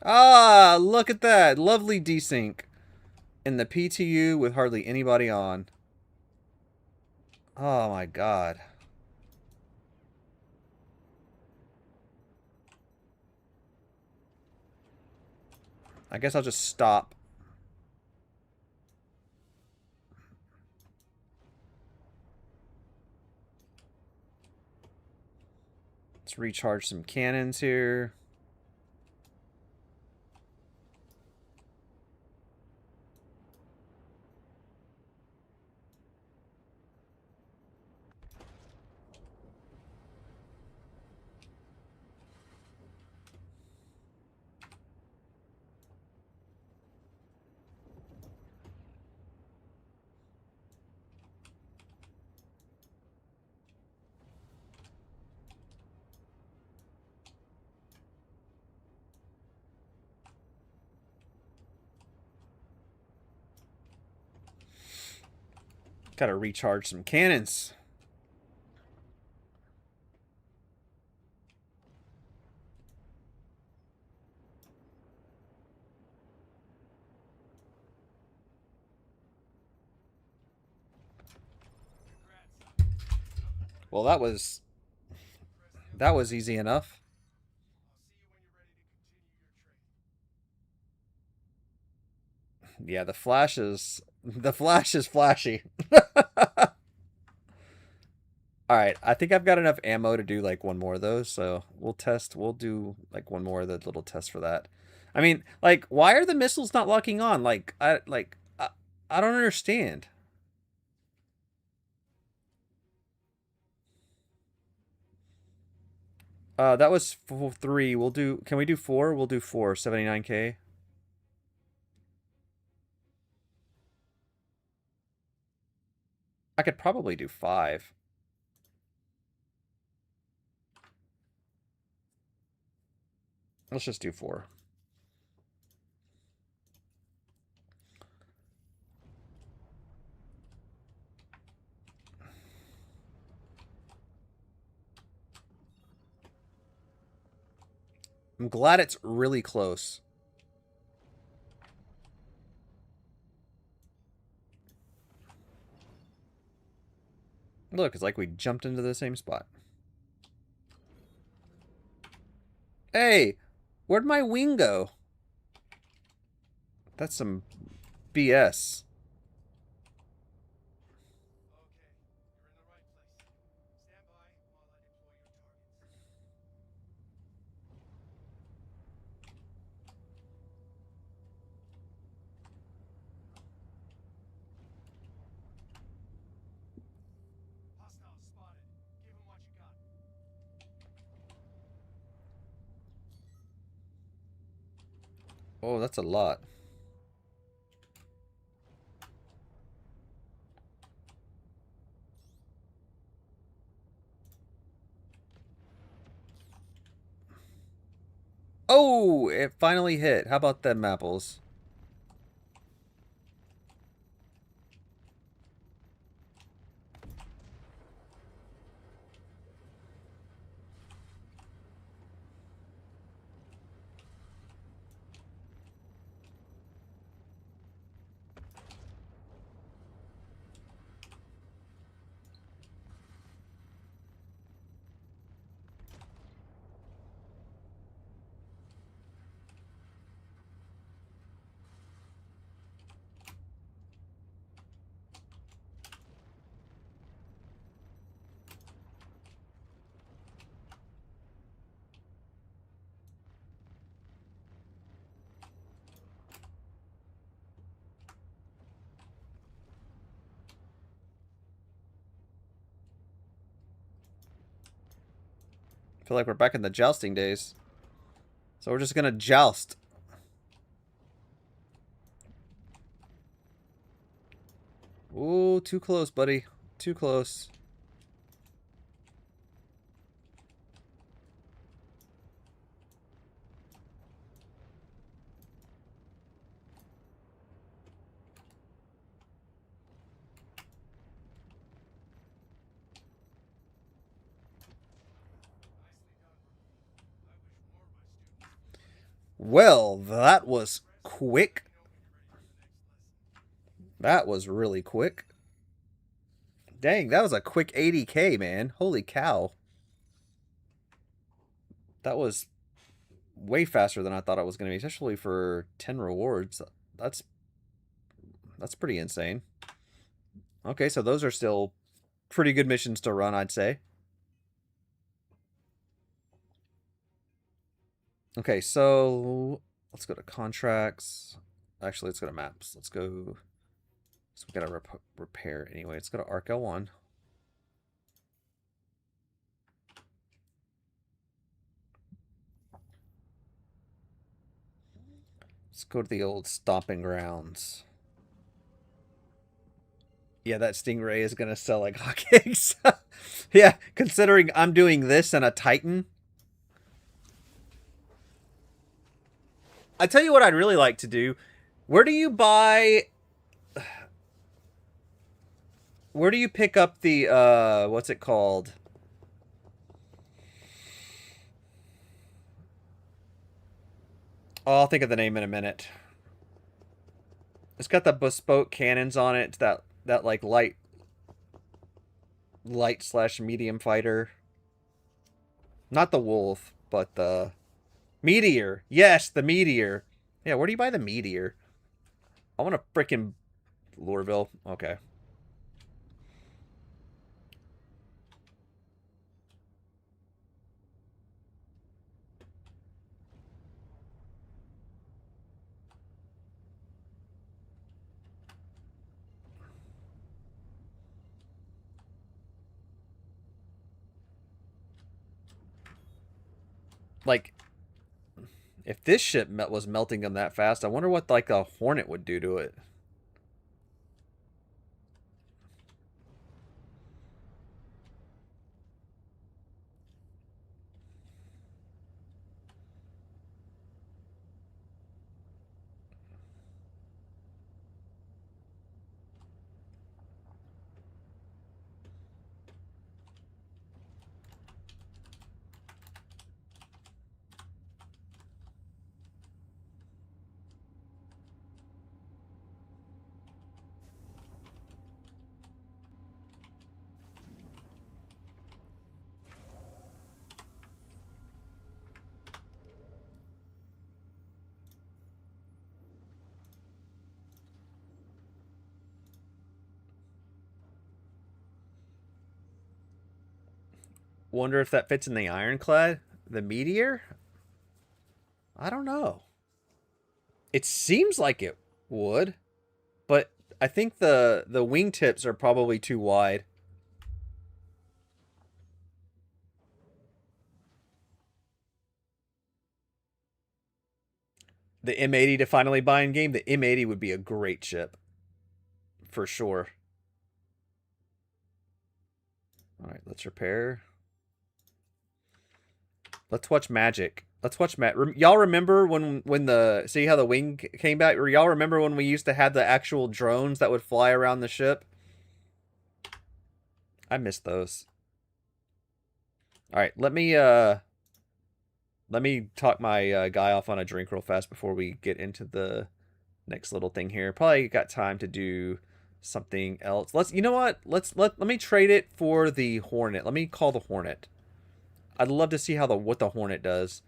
Ah, look at that. Lovely desync. In the PTU with hardly anybody on. Oh my god. I guess I'll just stop. Let's recharge some cannons here. Gotta recharge some cannons. Well, that was easy enough. Yeah, the flash is flashy. All right, I think I've got enough ammo to do like one more of those, so we'll do like one more of the little tests for that. I mean, like, why are the missiles not locking on? I don't understand. That was 3. Can we do 4? We'll do 4, 79K. I could probably do 5. Let's just do 4. I'm glad it's really close. Look, it's like we jumped into the same spot. Hey, where'd my wing go? That's some BS. Oh, that's a lot. Oh, it finally hit. How about them apples? I feel like we're back in the jousting days. So we're just gonna joust. Ooh, too close, buddy. Too close. Well, that was quick. That was really quick. Dang, that was a quick 80K, man. Holy cow. That was way faster than I thought it was going to be, especially for 10 rewards. That's pretty insane. Okay, so those are still pretty good missions to run, I'd say. Okay, so let's go to contracts. Actually, let's go to maps. Let's go. So we gotta repair anyway. Let's go to Arc L1. Let's go to the old stomping grounds. Yeah, that Stingray is gonna sell like hotcakes. Yeah, considering I'm doing this and a Titan. I tell you what I'd really like to do. Where do you buy... Where do you pick up the, what's it called? Oh, I'll think of the name in a minute. It's got the bespoke cannons on it. That like light slash medium fighter. Not the Wolf, but the Meteor. Yes, the Meteor. Yeah, where do you buy the Meteor? I want a frickin' Loreville. Okay. Like, if this ship was melting them that fast, I wonder what like a Hornet would do to it. Wonder if that fits in the Ironclad? The Meteor? I don't know. It seems like it would, but I think the wingtips are probably too wide. The M80 to finally buy in game, the M80 would be a great ship. For sure. Alright, let's repair. Let's watch Magic. Let's watch y'all remember when the see how the wing came back? Or y'all remember when we used to have the actual drones that would fly around the ship? I miss those. All right, let me talk my guy off on a drink real fast before we get into the next little thing here. Probably got time to do something else. You know what? Let me trade it for the Hornet. Let me call the Hornet. I'd love to see how what the Hornet does.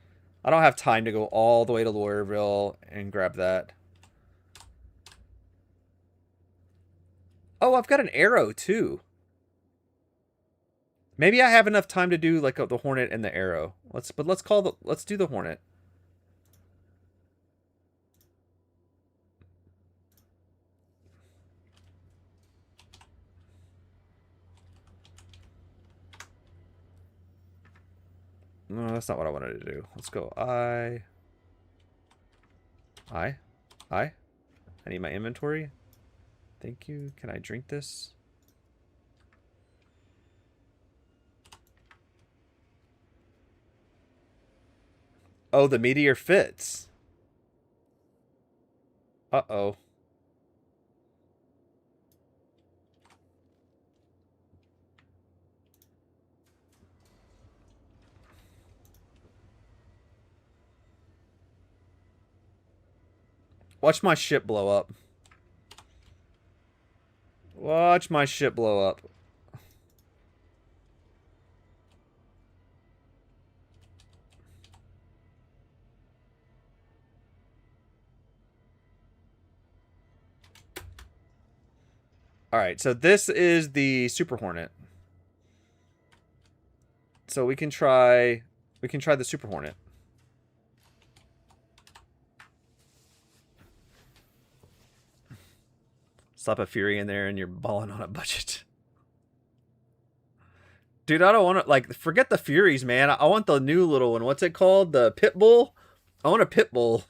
I don't have time to go all the way to Lawyerville and grab that. Oh, I've got an arrow too. Maybe I have enough time to do like the Hornet and the arrow. Let's do the Hornet. No, that's not what I wanted to do. Let's go I need my inventory. Thank you. Can I drink this? Oh, the meteor fits. Uh-oh. Watch my ship blow up. Watch my ship blow up. Alright, so this is the Super Hornet. So we can try the Super Hornet. Slap a Fury in there and you're balling on a budget. Dude, I don't want to, like, forget the Furies, man. I want the new little one. What's it called? The Pitbull? I want a Pitbull.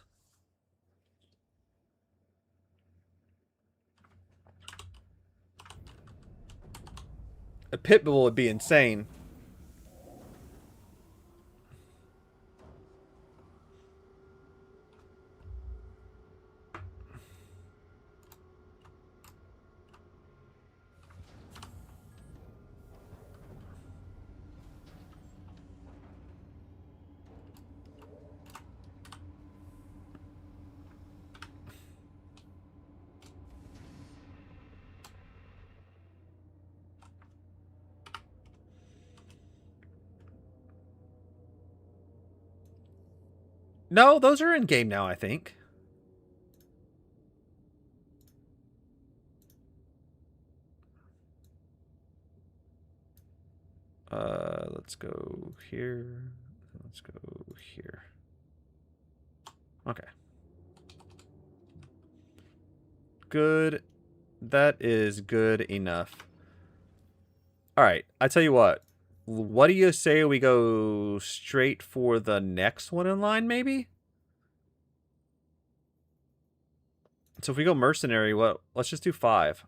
A Pitbull would be insane. No, those are in game now, I think. Let's go here. Let's go here. Okay. Good. That is good enough. All right. I tell you what. What do you say we go straight for the next one in line, maybe? So if we go mercenary, what? Let's just do 5.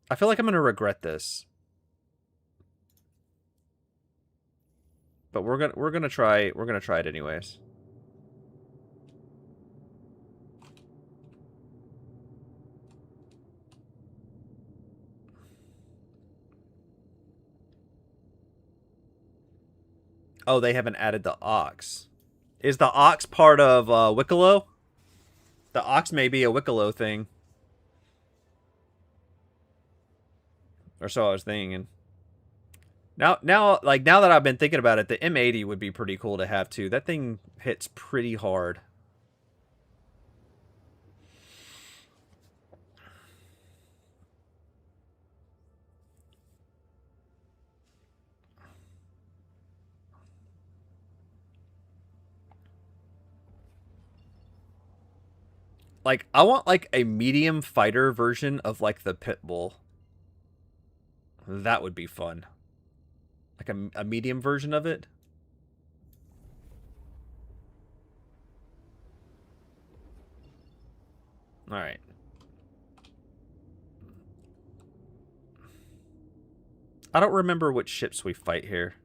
I feel like I'm gonna regret this, but we're gonna try it anyways. Oh, they haven't added the ox. Is the ox part of Wicklow? The ox may be a Wicklow thing. Or so I was thinking. Now that I've been thinking about it, the M80 would be pretty cool to have too. That thing hits pretty hard. Like, I want like a medium fighter version of like the pit bull. That would be fun. Like a medium version of it. All right. I don't remember which ships we fight here.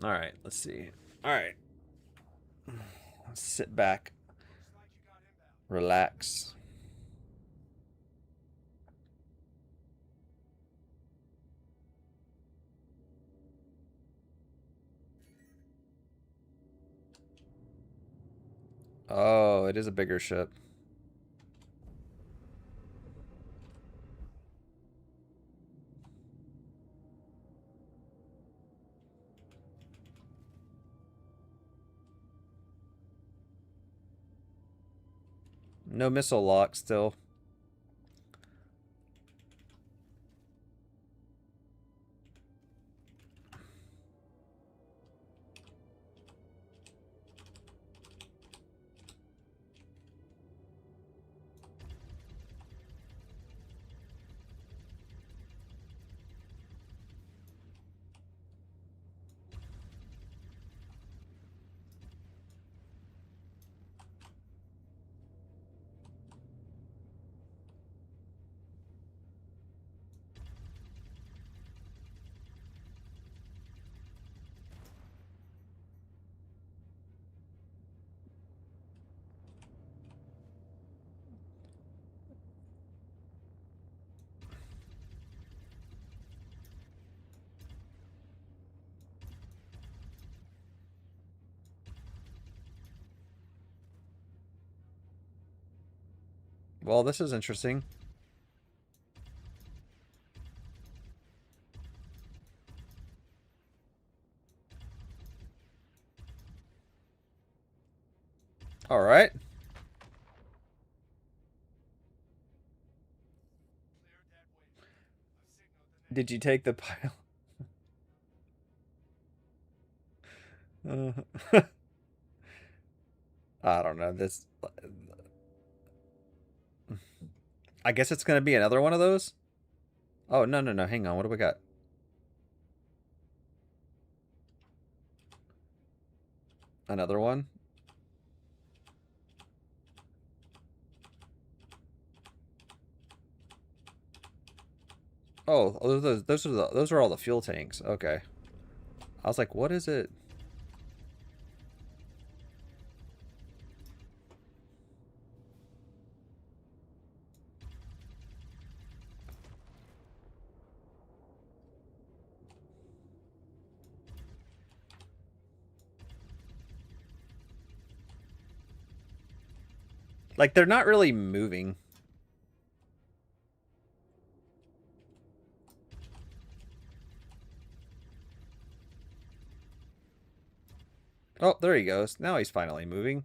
All right, let's see. All right. Let's sit back. Relax. Oh, it is a bigger ship. No missile lock still. Well, this is interesting. All right. Did you take the pile? I don't know. This. I guess it's going to be another one of those. Oh, no, no, no. Hang on. What do we got? Another one? Oh, those are all the fuel tanks. Okay. I was like, what is it? Like, they're not really moving. Oh, there he goes. Now he's finally moving.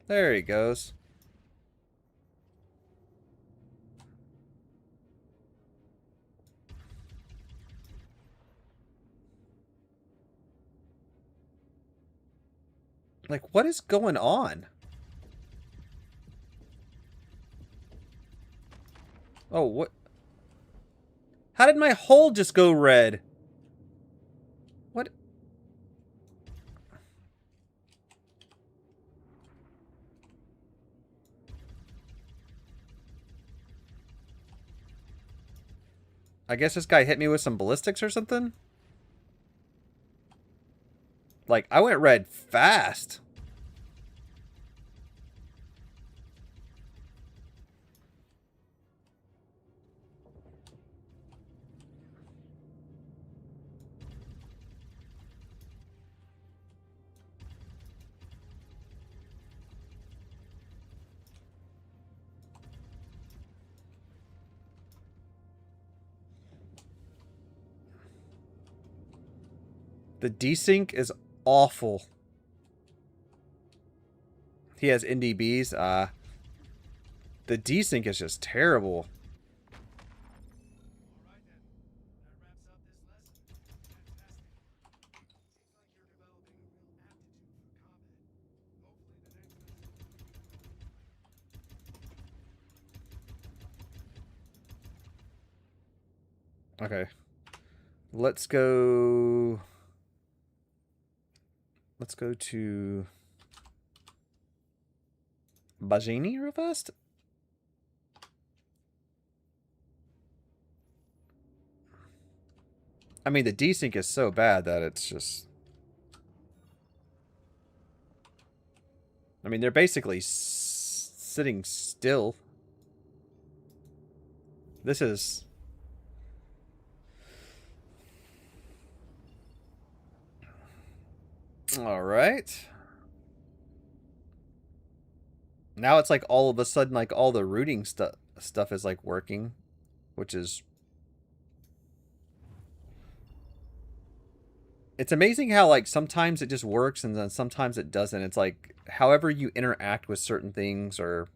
There he goes. Like, what is going on? Oh, what? How did my hole just go red? What? I guess this guy hit me with some ballistics or something? Like, I went red fast. The desync is awful. He has NDBs. The desync is just terrible. Okay. Let's go to Bajini real fast. I mean, the desync is so bad that it's just... I mean, they're basically sitting still. This is... Alright. Now it's like all of a sudden, like all the routing stuff is like working, which is... It's amazing how like sometimes it just works and then sometimes it doesn't. It's like however you interact with certain things or...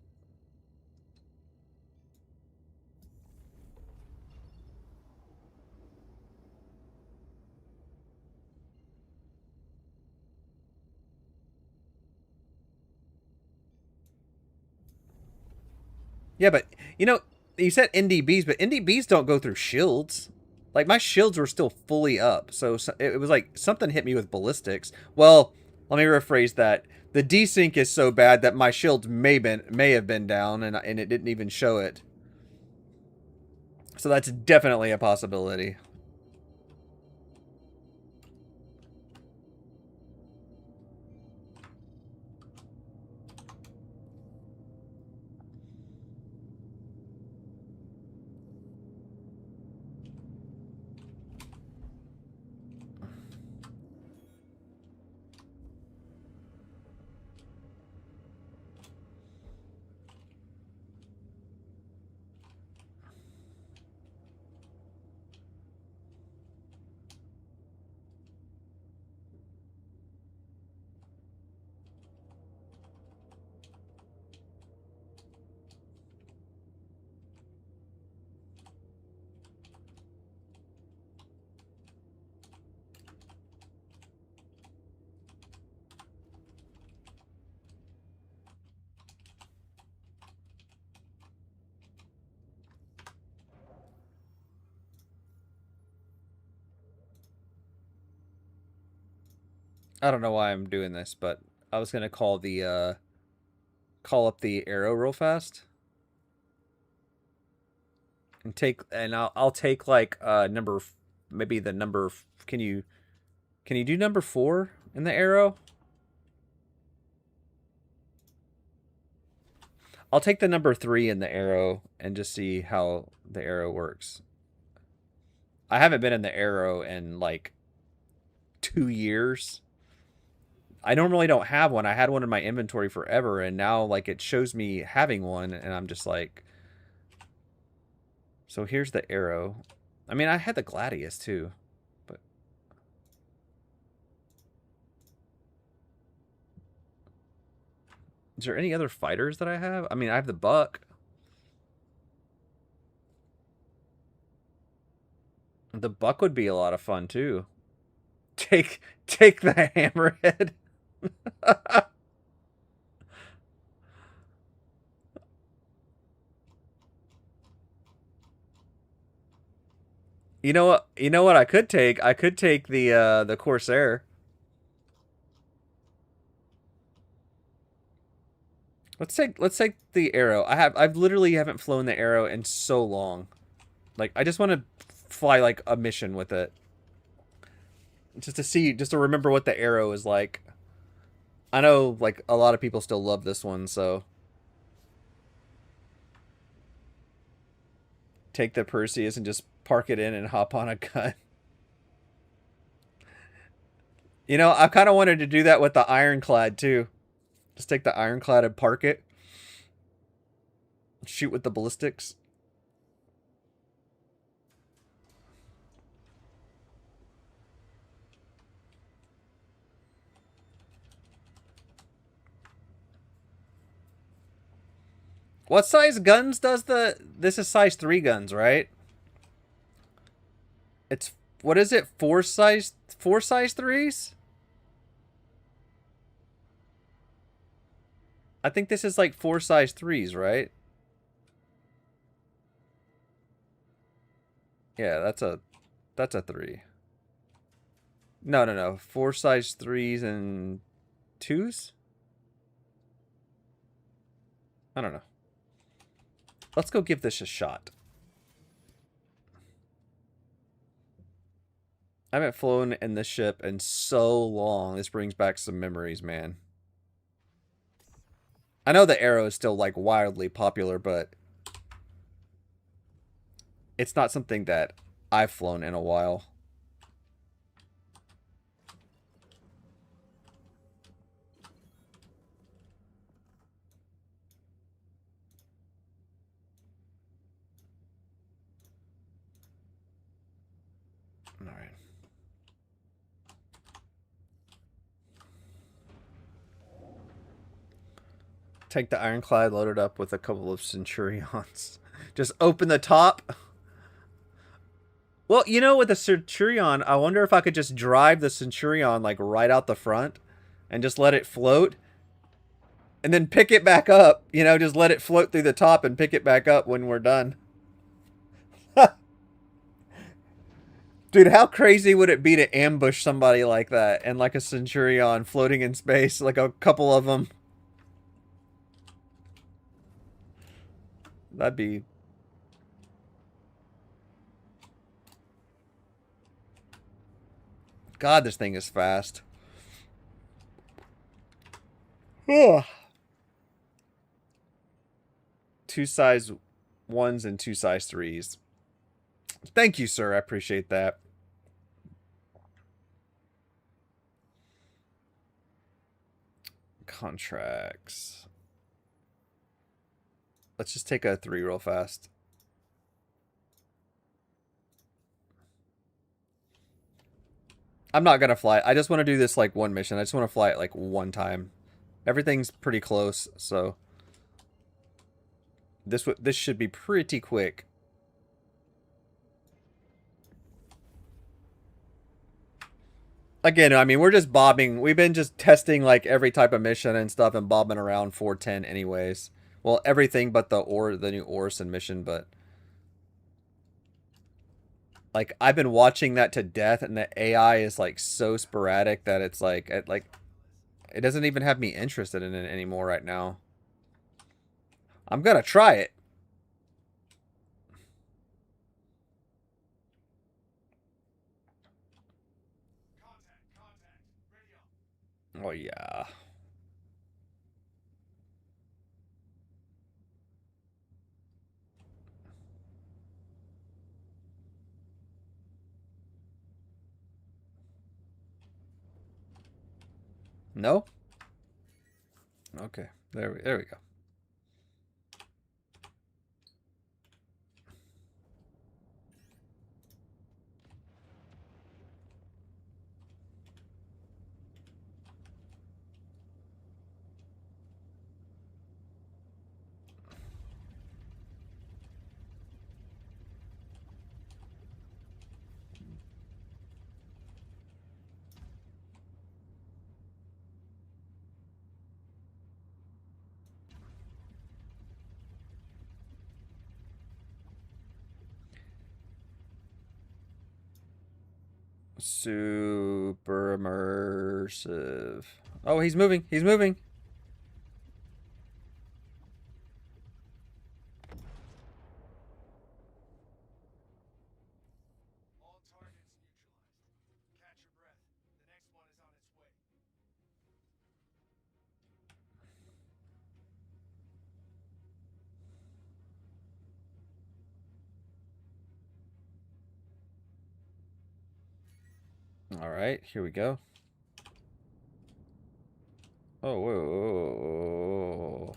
Yeah, but, you know, you said NDBs, but NDBs don't go through shields. Like, my shields were still fully up, so it was like something hit me with ballistics. Well, let me rephrase that. The desync is so bad that my shields may have been down, and it didn't even show it. So that's definitely a possibility. I don't know why I'm doing this, but I was gonna call up the arrow real fast. And I'll take like maybe the number... Can you do number 4 in the arrow? I'll take the number 3 in the arrow and just see how the arrow works. I haven't been in the arrow in like 2 years. I normally don't have one. I had one in my inventory forever, and now like it shows me having one, and I'm just like, so here's the arrow. I mean, I had the Gladius too, but is there any other fighters that I have? I mean, I have the Buck. The Buck would be a lot of fun too. Take the Hammerhead. You know what? You know what I could take? I could take the Corsair. Let's take the arrow. I've literally haven't flown the arrow in so long. Like I just want to fly like a mission with it. Just to see, just to remember what the arrow is like. I know like a lot of people still love this one, so take the Perseus and just park it in and hop on a gun. You know, I kind of wanted to do that with the Ironclad too. Just take the Ironclad and park it. Shoot with the ballistics. What size guns does the... This is size 3 guns, right? It's... What is it? 4 size 3s? I think this is like 4 size 3s, right? Yeah, that's a 3. No. 4 size 3s and 2s? I don't know. Let's go give this a shot. I haven't flown in this ship in so long. This brings back some memories, man. I know the Arrow is still like wildly popular, but it's not something that I've flown in a while. All right. Take the Ironclad, load it up with a couple of Centurions. Just open the top. Well, you know, with the Centurion, I wonder if I could just drive the Centurion like right out the front and just let it float. And then pick it back up. You know, just let it float through the top and pick it back up when we're done. Dude, how crazy would it be to ambush somebody like that and like a Centurion floating in space, like a couple of them? That'd be... God, this thing is fast. Ugh. 2 size 1s and 2 size 3s. Thank you, sir. I appreciate that. Contracts. Let's just take a 3 real fast. I'm not gonna fly it. I just want to do this like one mission. I just want to fly it like one time. Everything's pretty close, so this should be pretty quick. Again, I mean, we're just bobbing. We've been just testing like every type of mission and stuff and bobbing around 410 anyways. Well, everything but the new Orison mission, but like I've been watching that to death, and the AI is like so sporadic that it's like it doesn't even have me interested in it anymore right now. I'm gonna try it. Oh yeah. No? Okay. There we go. Super immersive. Oh, he's moving. He's moving. All targets neutralized. Catch your breath. The next one is on its way. All right, here we go. Oh, whoa, whoa, whoa.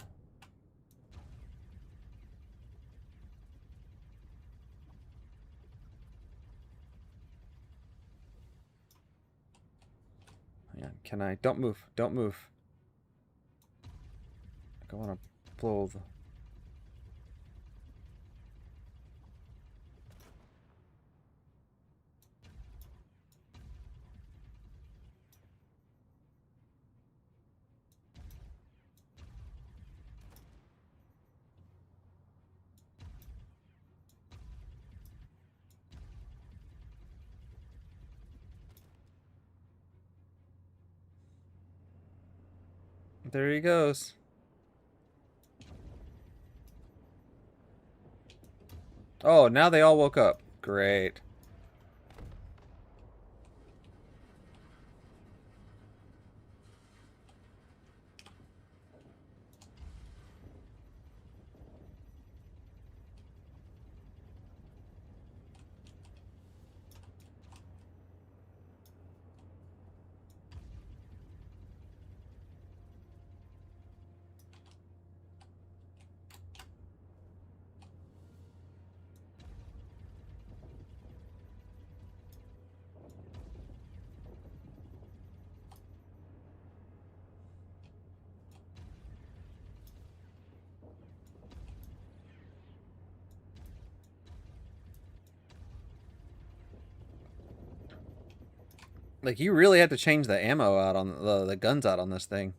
Hang on, can I? Don't move. Don't move. I want to blow the... There he goes. Oh, now they all woke up. Great. Like, you really have to change the ammo out on the guns out on this thing.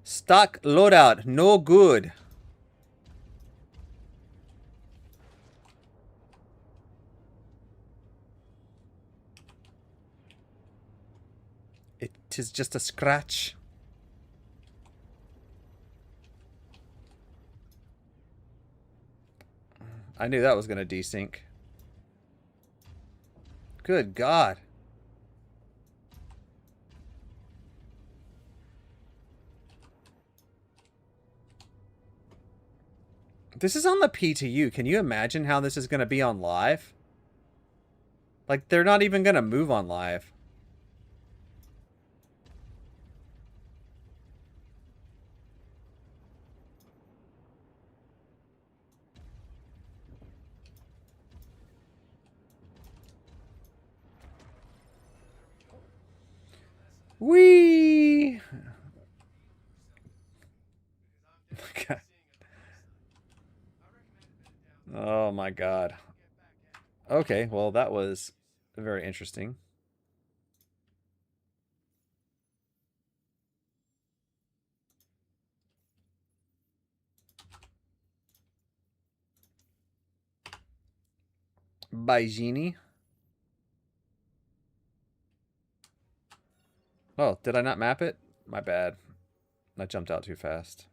Stock loadout, no good. It is just a scratch. I knew that was going to desync. Good God. This is on the PTU. Can you imagine how this is going to be on live? Like, they're not even going to move on live. Whee! Okay. Oh my God. Okay, well, that was very interesting. By Genie. Oh, did I not map it? My bad. I jumped out too fast.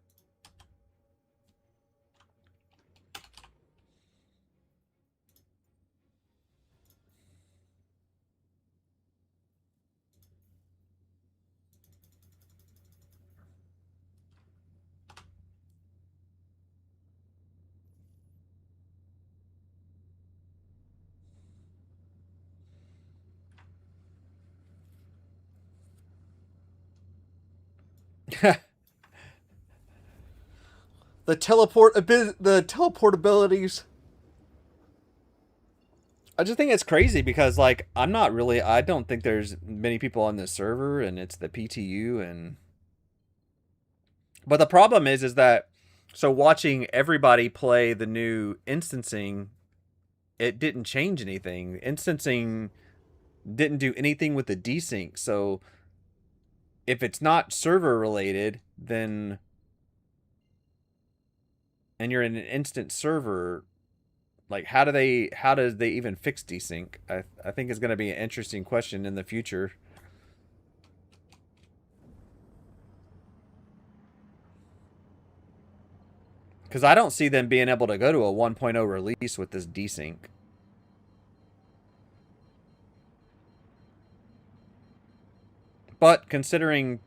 The teleportabilities. I just think it's crazy because like I don't think there's many people on this server and it's the PTU and but the problem is that so watching everybody play the new instancing, it didn't change anything. Instancing didn't do anything with the desync. So if it's not server related, then and you're in an instant server, like how does they even fix desync? I think it's going to be an interesting question in the future. Because I don't see them being able to go to a 1.0 release with this desync. But considering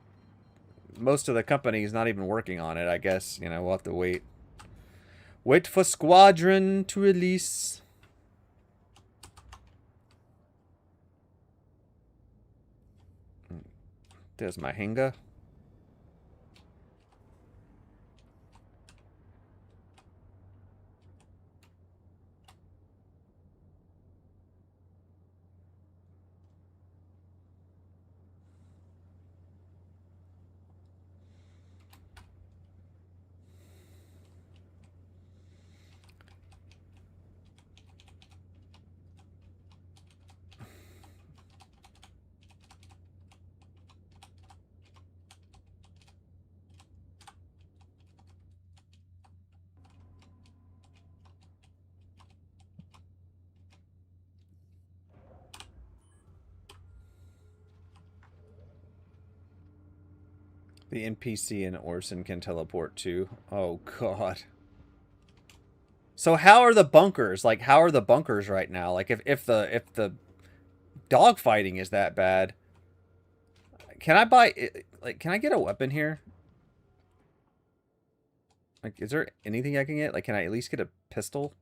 most of the company is not even working on it, I guess, you know, we'll have to wait. Wait for Squadron to release. There's my Hinga. The NPC in Orson can teleport too. Oh god. So how are the bunkers? Like how are the bunkers right now? Like if the dog fighting is that bad, can I buy like can I get a weapon here? Like is there anything I can get? Like can I at least get a pistol?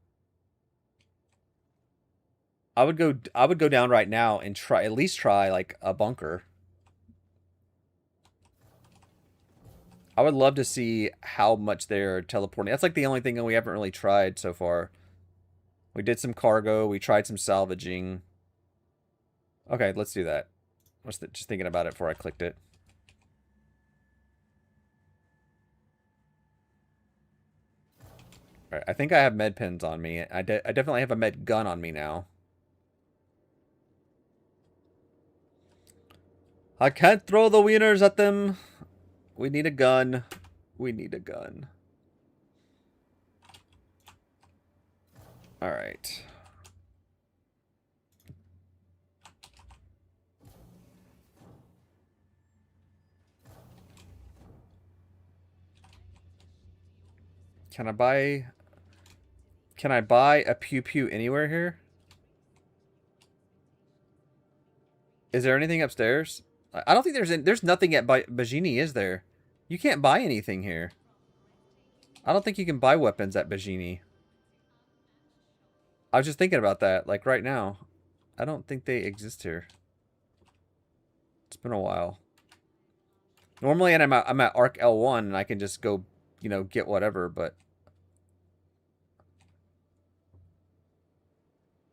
I would go down right now and at least try like a bunker. I would love to see how much they're teleporting. That's like the only thing that we haven't really tried so far. We did some cargo. We tried some salvaging. Okay, let's do that. I was just thinking about it before I clicked it. All right, I think I have med pens on me. I definitely have a med gun on me now. I can't throw the wieners at them. We need a gun. We need a gun. All right. Can I buy a pew pew anywhere here? Is there anything upstairs? I don't think there's nothing at Bajini, is there? You can't buy anything here. I don't think you can buy weapons at Bajini. I was just thinking about that, like right now. I don't think they exist here. It's been a while. Normally, and I'm at Arc L1, and I can just go, you know, get whatever, but...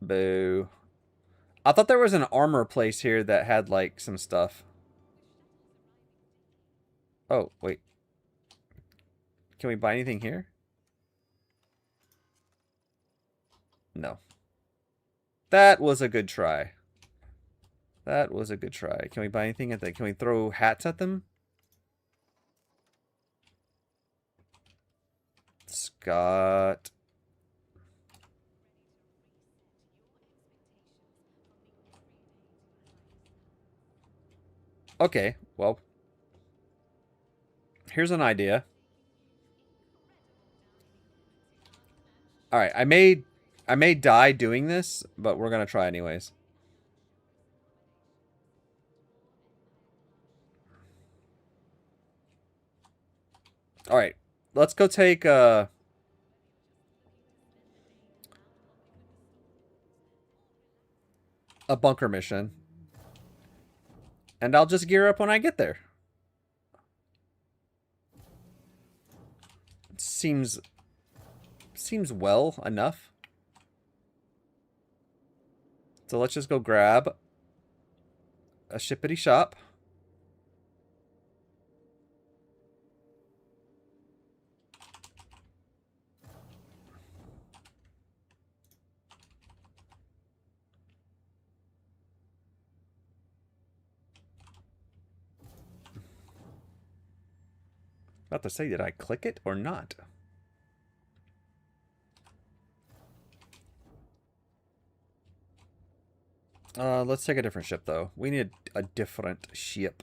Boo. I thought there was an armor place here that had, like, some stuff. Oh, wait. Can we buy anything here? No. That was a good try. That was a good try. Can we buy anything at that? Can we throw hats at them? Scott. Okay, well. Here's an idea. Alright, I may die doing this, but we're gonna try anyways. Alright, let's go take a bunker mission. And I'll just gear up when I get there. seems well enough. So let's just go grab a shippity shop. About to say, did I click it or not? Let's take a different ship, though. We need a different ship.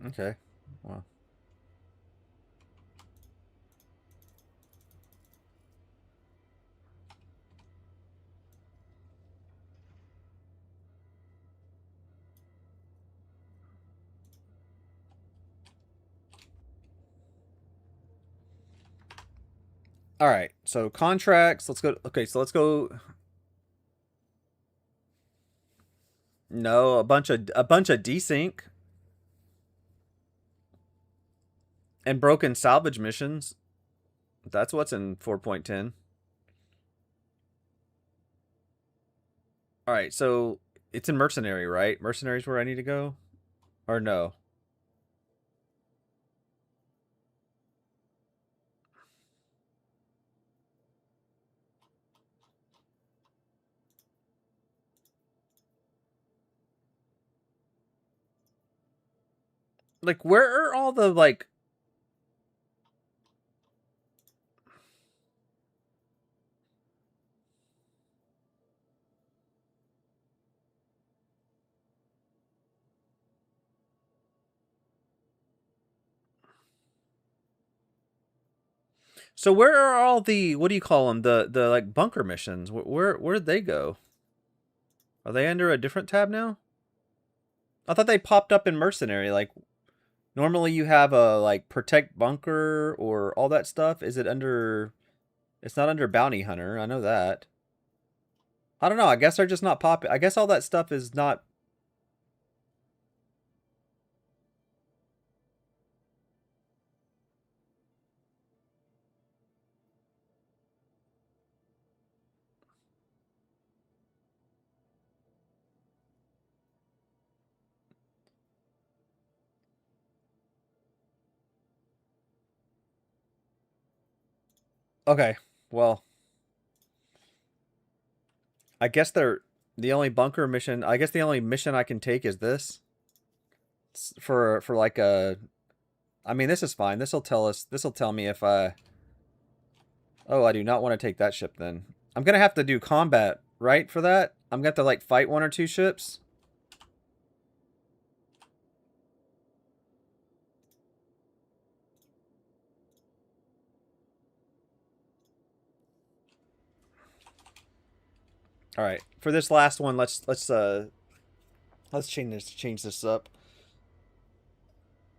Okay. Wow. All right. So contracts. Let's go. Okay. So let's go. No, a bunch of desync and broken salvage missions. That's what's in 4.10. All right. So it's in mercenary, right? Mercenary's where I need to go, or no? Like, where are all the like? So where are all the, what do you call them? The like bunker missions. Where'd they go? Are they under a different tab now? I thought they popped up in mercenary. Like normally you have a like protect bunker or all that stuff. Is it under? It's not under bounty hunter. I know that. I don't know. I guess they're just not popping. I guess all that stuff is not. Okay. Well, I guess they're the only bunker mission. I guess the only mission I can take is this. For like a. I mean, this is fine. This will tell us. This will tell me if I. Oh, I do not want to take that ship then. I'm gonna have to do combat, right, for that? I'm gonna have to like fight one or two ships. All right, for this last one, let's change this up.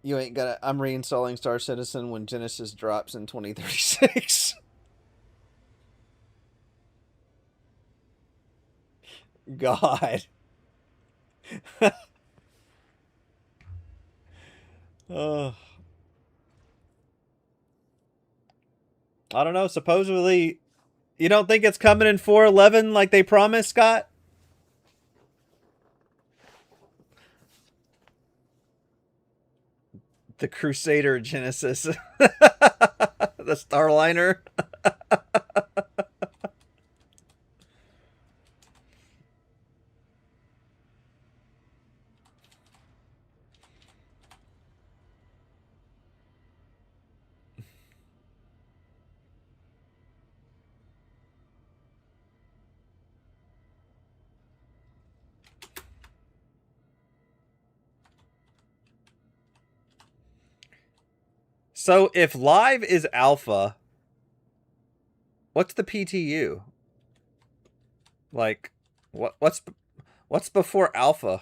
You ain't gonna. I'm reinstalling Star Citizen when Genesis drops in 2036. God. Oh. I don't know. Supposedly, you don't think it's coming in 4.11 like they promised, Scott? The Crusader Genesis. The Starliner. So if live is alpha, what's the PTU? Like, what's before alpha?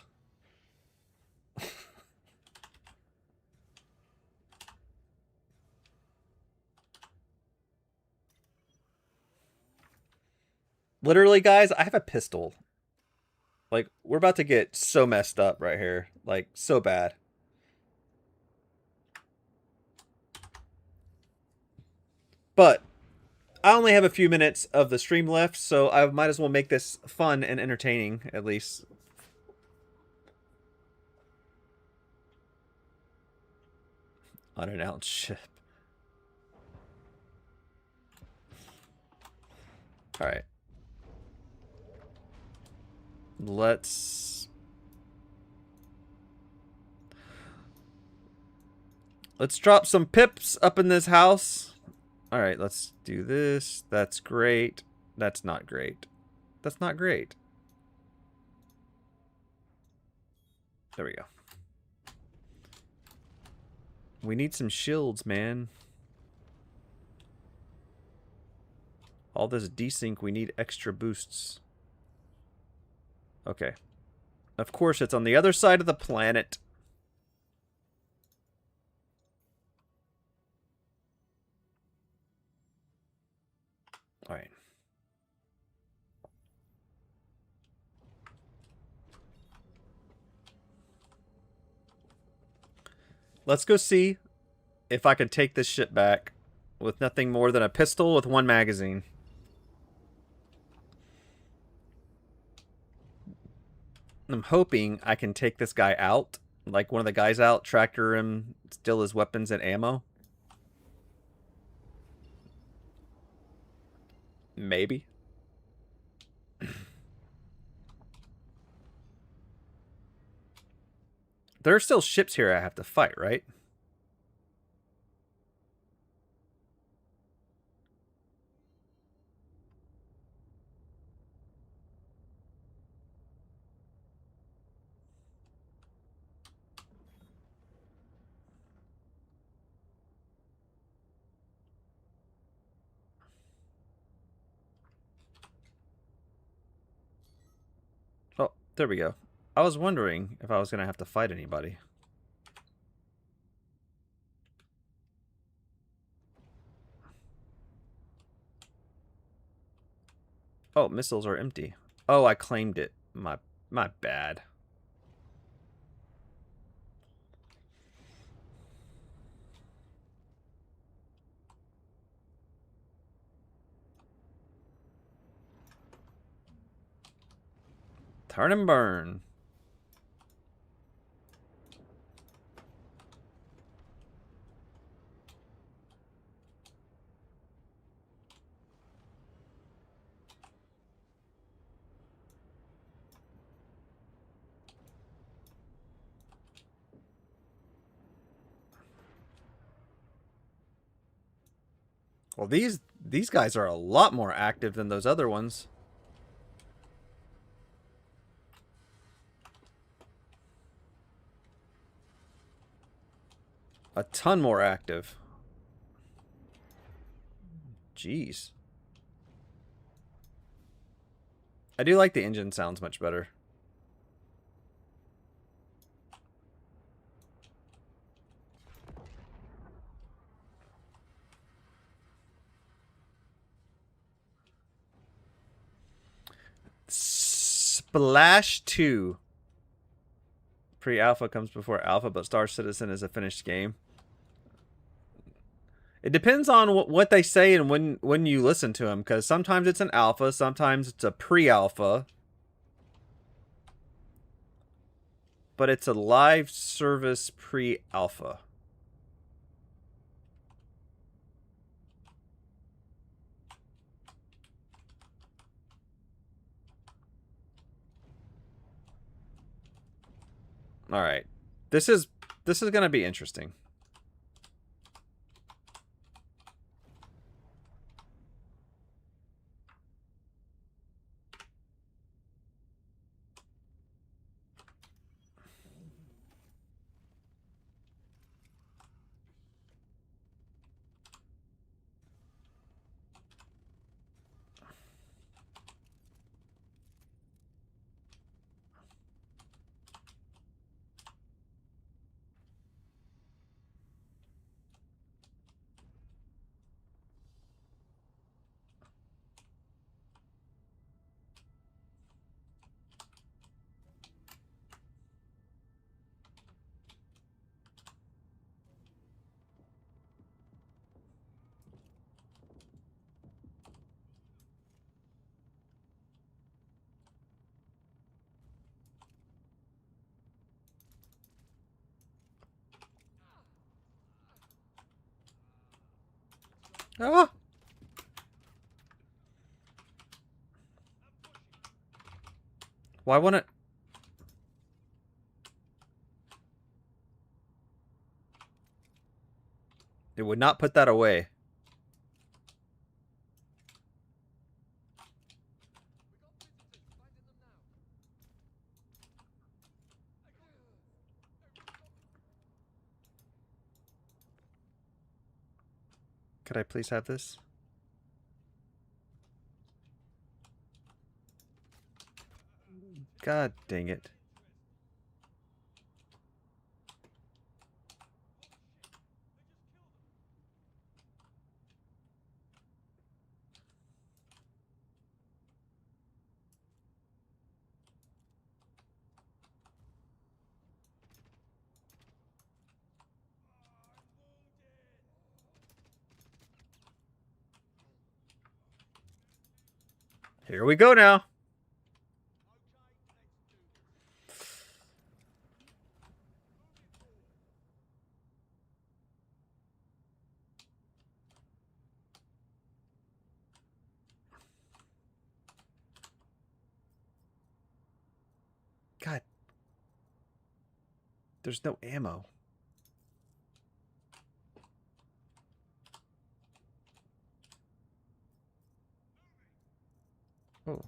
Literally, guys, I have a pistol. Like, we're about to get so messed up right here. Like, so bad. But I only have a few minutes of the stream left, so I might as well make this fun and entertaining, at least. Unannounced ship. Alright. Let's drop some pips up in this house. Alright, let's do this. That's great. That's not great. That's not great. There we go. We need some shields, man. All this desync, we need extra boosts. Okay. Of course, it's on the other side of the planet. Alright. Let's go see if I can take this ship back with nothing more than a pistol with one magazine. I'm hoping I can take this guy out. Like one of the guys out, tractor him, steal his weapons and ammo. Maybe. There are still ships here I have to fight, right? Oh, there we go. I was wondering if I was going to have to fight anybody. Oh, missiles are empty. Oh, I claimed it. My bad. Turn and burn. Well, these guys are a lot more active than those other ones. A ton more active. Jeez. I do like the engine sounds much better. Splash 2. Pre-alpha comes before alpha, but Star Citizen is a finished game. It depends on what they say and when you listen to them, because sometimes it's an alpha, sometimes it's a pre-alpha. But it's a live service pre-alpha. All right. This is going to be interesting. Ah! Why wouldn't it? It would not put that away. Could I please have this? God dang it. Here we go now. God. There's no ammo. Oh.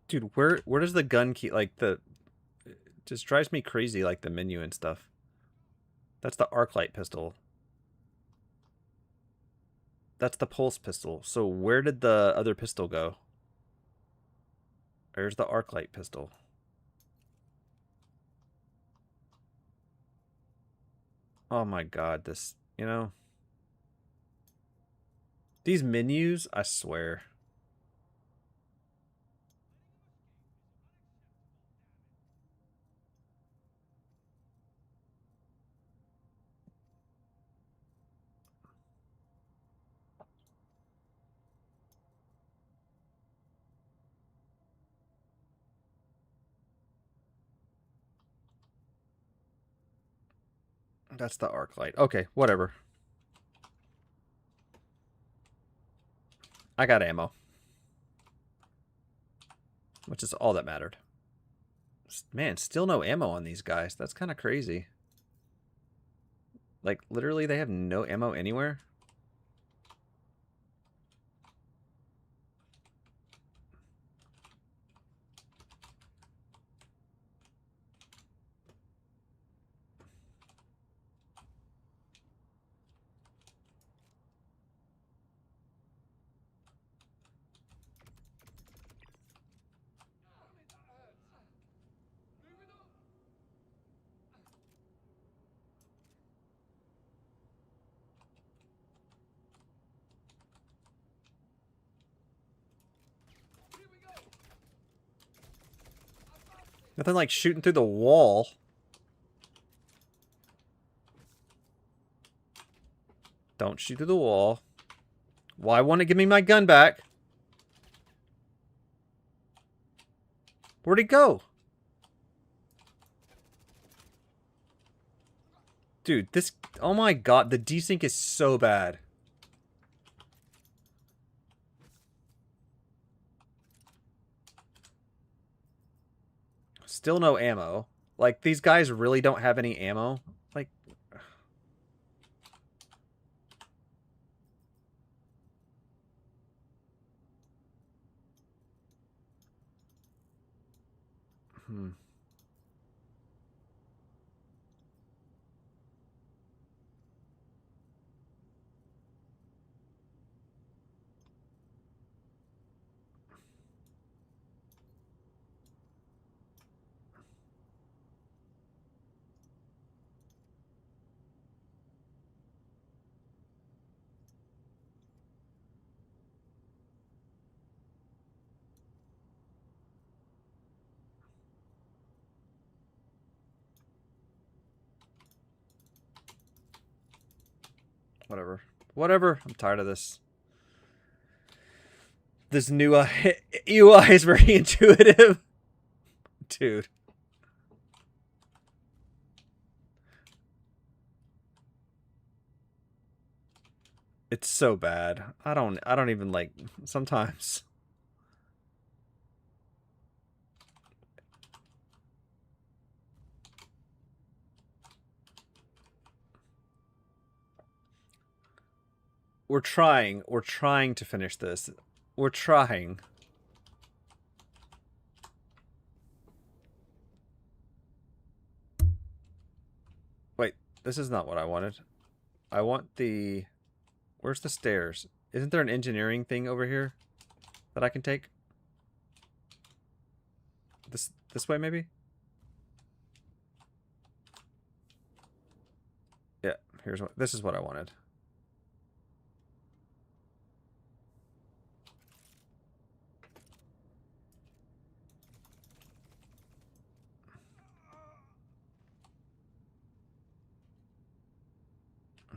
Dude, where does the gun key, like, the... It just drives me crazy, like, the menu and stuff. That's the arc light pistol. That's the pulse pistol. So where did the other pistol go? There's the arc light pistol. Oh my god, this, you know... These menus, I swear. That's the arc light. Okay, whatever. I got ammo. Which is all that mattered. Man, still no ammo on these guys. That's kind of crazy. Like, literally, they have no ammo anywhere? Nothing like shooting through the wall. Don't shoot through the wall. Why won't it give me my gun back? Where'd he go? Dude, this... Oh my god, the desync is so bad. Still no ammo. Like, these guys really don't have any ammo. Like... Whatever. Whatever. I'm tired of this. This new UI is very intuitive. Dude. It's so bad. I don't even like sometimes. We're trying to finish this. We're trying. Wait, this is not what I wanted. I want the... Where's the stairs? Isn't there an engineering thing over here that I can take? This way, maybe? Yeah, here's what... This is what I wanted.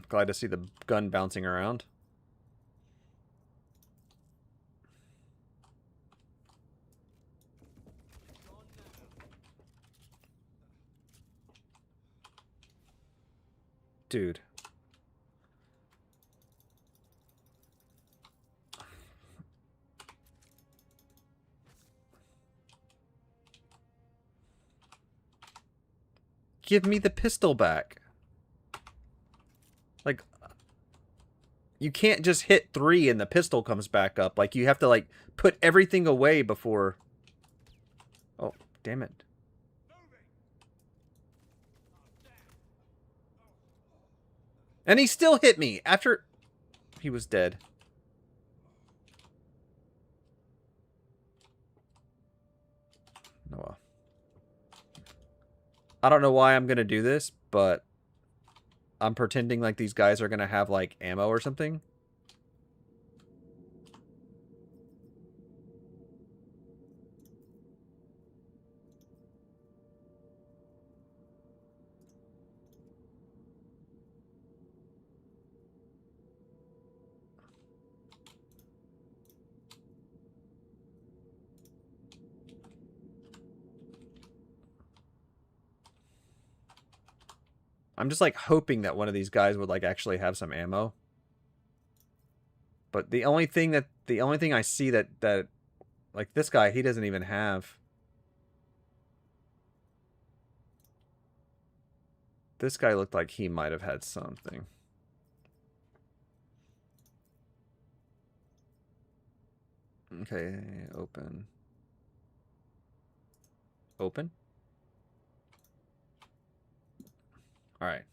Glad to see the gun bouncing around. Dude. Give me the pistol back. Like, you can't just hit 3 and the pistol comes back up. Like, you have to, like, put everything away before... Oh, damn it. And he still hit me after he was dead. Oh, well. I don't know why I'm going to do this, but... I'm pretending like these guys are going to have, like, ammo or something. I'm just, like, hoping that one of these guys would, like, actually have some ammo. But the only thing I see that, like, this guy, he doesn't even have... This guy looked like he might have had something. Okay, open. Open? Alright.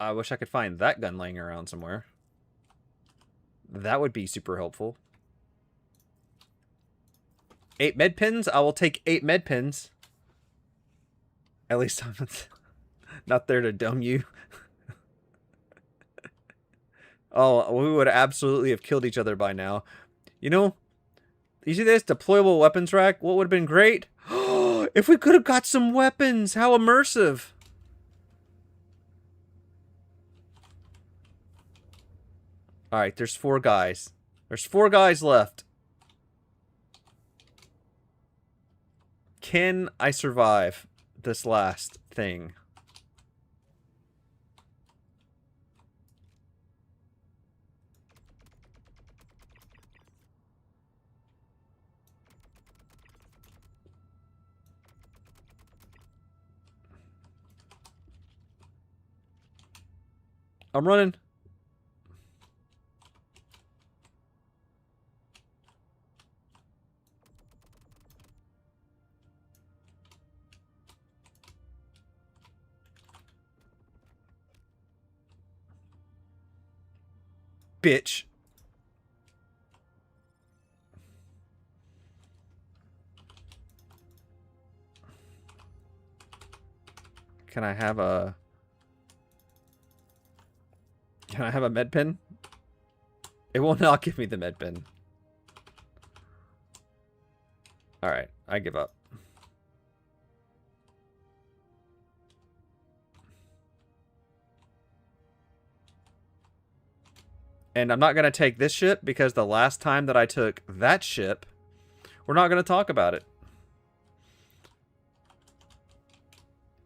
I wish I could find that gun laying around somewhere. That would be super helpful. 8 med pins? I will take 8 med pins. At least I'm not there to dome you. Oh, we would absolutely have killed each other by now. You know, you see this deployable weapons rack? What would have been great? If we could have got some weapons, how immersive. All right, there's 4 guys. There's 4 guys left. Can I survive this last thing? I'm running. Bitch. Can I have a med pen? It will not give me the med pen. Alright, I give up. And I'm not going to take this ship because the last time that I took that ship, we're not going to talk about it.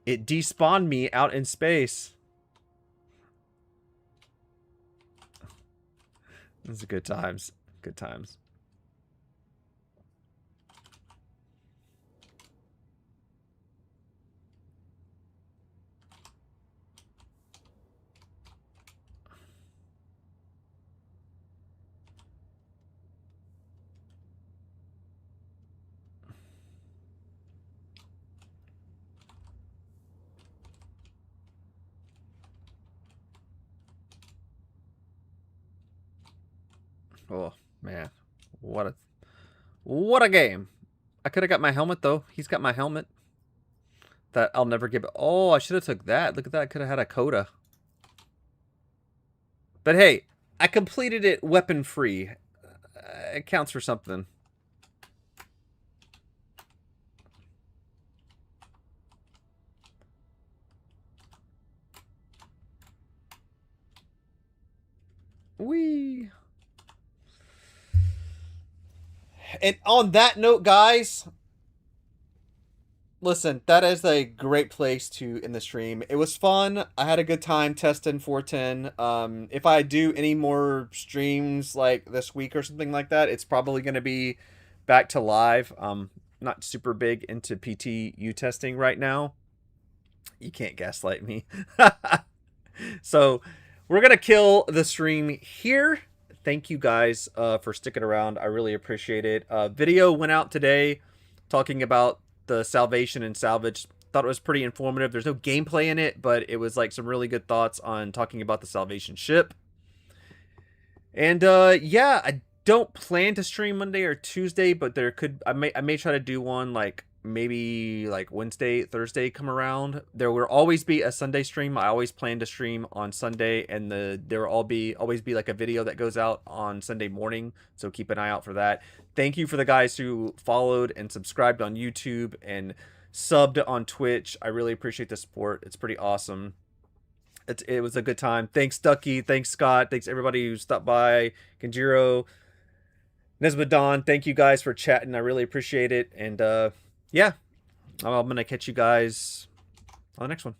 It despawned me out in space. This is good times. Good times. Oh, man. What a game. I could have got my helmet, though. He's got my helmet. That I'll never give it. Oh, I should have took that. Look at that. I could have had a coda. But hey, I completed it weapon-free. It counts for something. Whee! And on that note, guys, listen, that is a great place to end the stream. It was fun. I had a good time testing 410. If I do any more streams like this week or something like that, it's probably going to be back to live. Not super big into PTU testing right now. You can't gaslight me. So we're going to kill the stream here. Thank you guys for sticking around. I really appreciate it. Video went out today talking about the salvation and salvage. Thought it was pretty informative. There's no gameplay in it, but it was like some really good thoughts on talking about the salvation ship. And yeah, I don't plan to stream Monday or Tuesday, but there could I may try to do one like maybe like Wednesday, Thursday come around. There will always be a Sunday stream. I always plan to stream on Sunday, and there will always be like a video that goes out on Sunday morning, so keep an eye out for that. Thank you for the guys who followed and subscribed on YouTube and subbed on Twitch. I really appreciate the support. It's pretty awesome. It was a good time. Thanks Ducky, thanks Scott, thanks everybody who stopped by, Kenjiro, Nesbadon, thank you guys for chatting. I really appreciate it. And yeah, I'm going to catch you guys on the next one.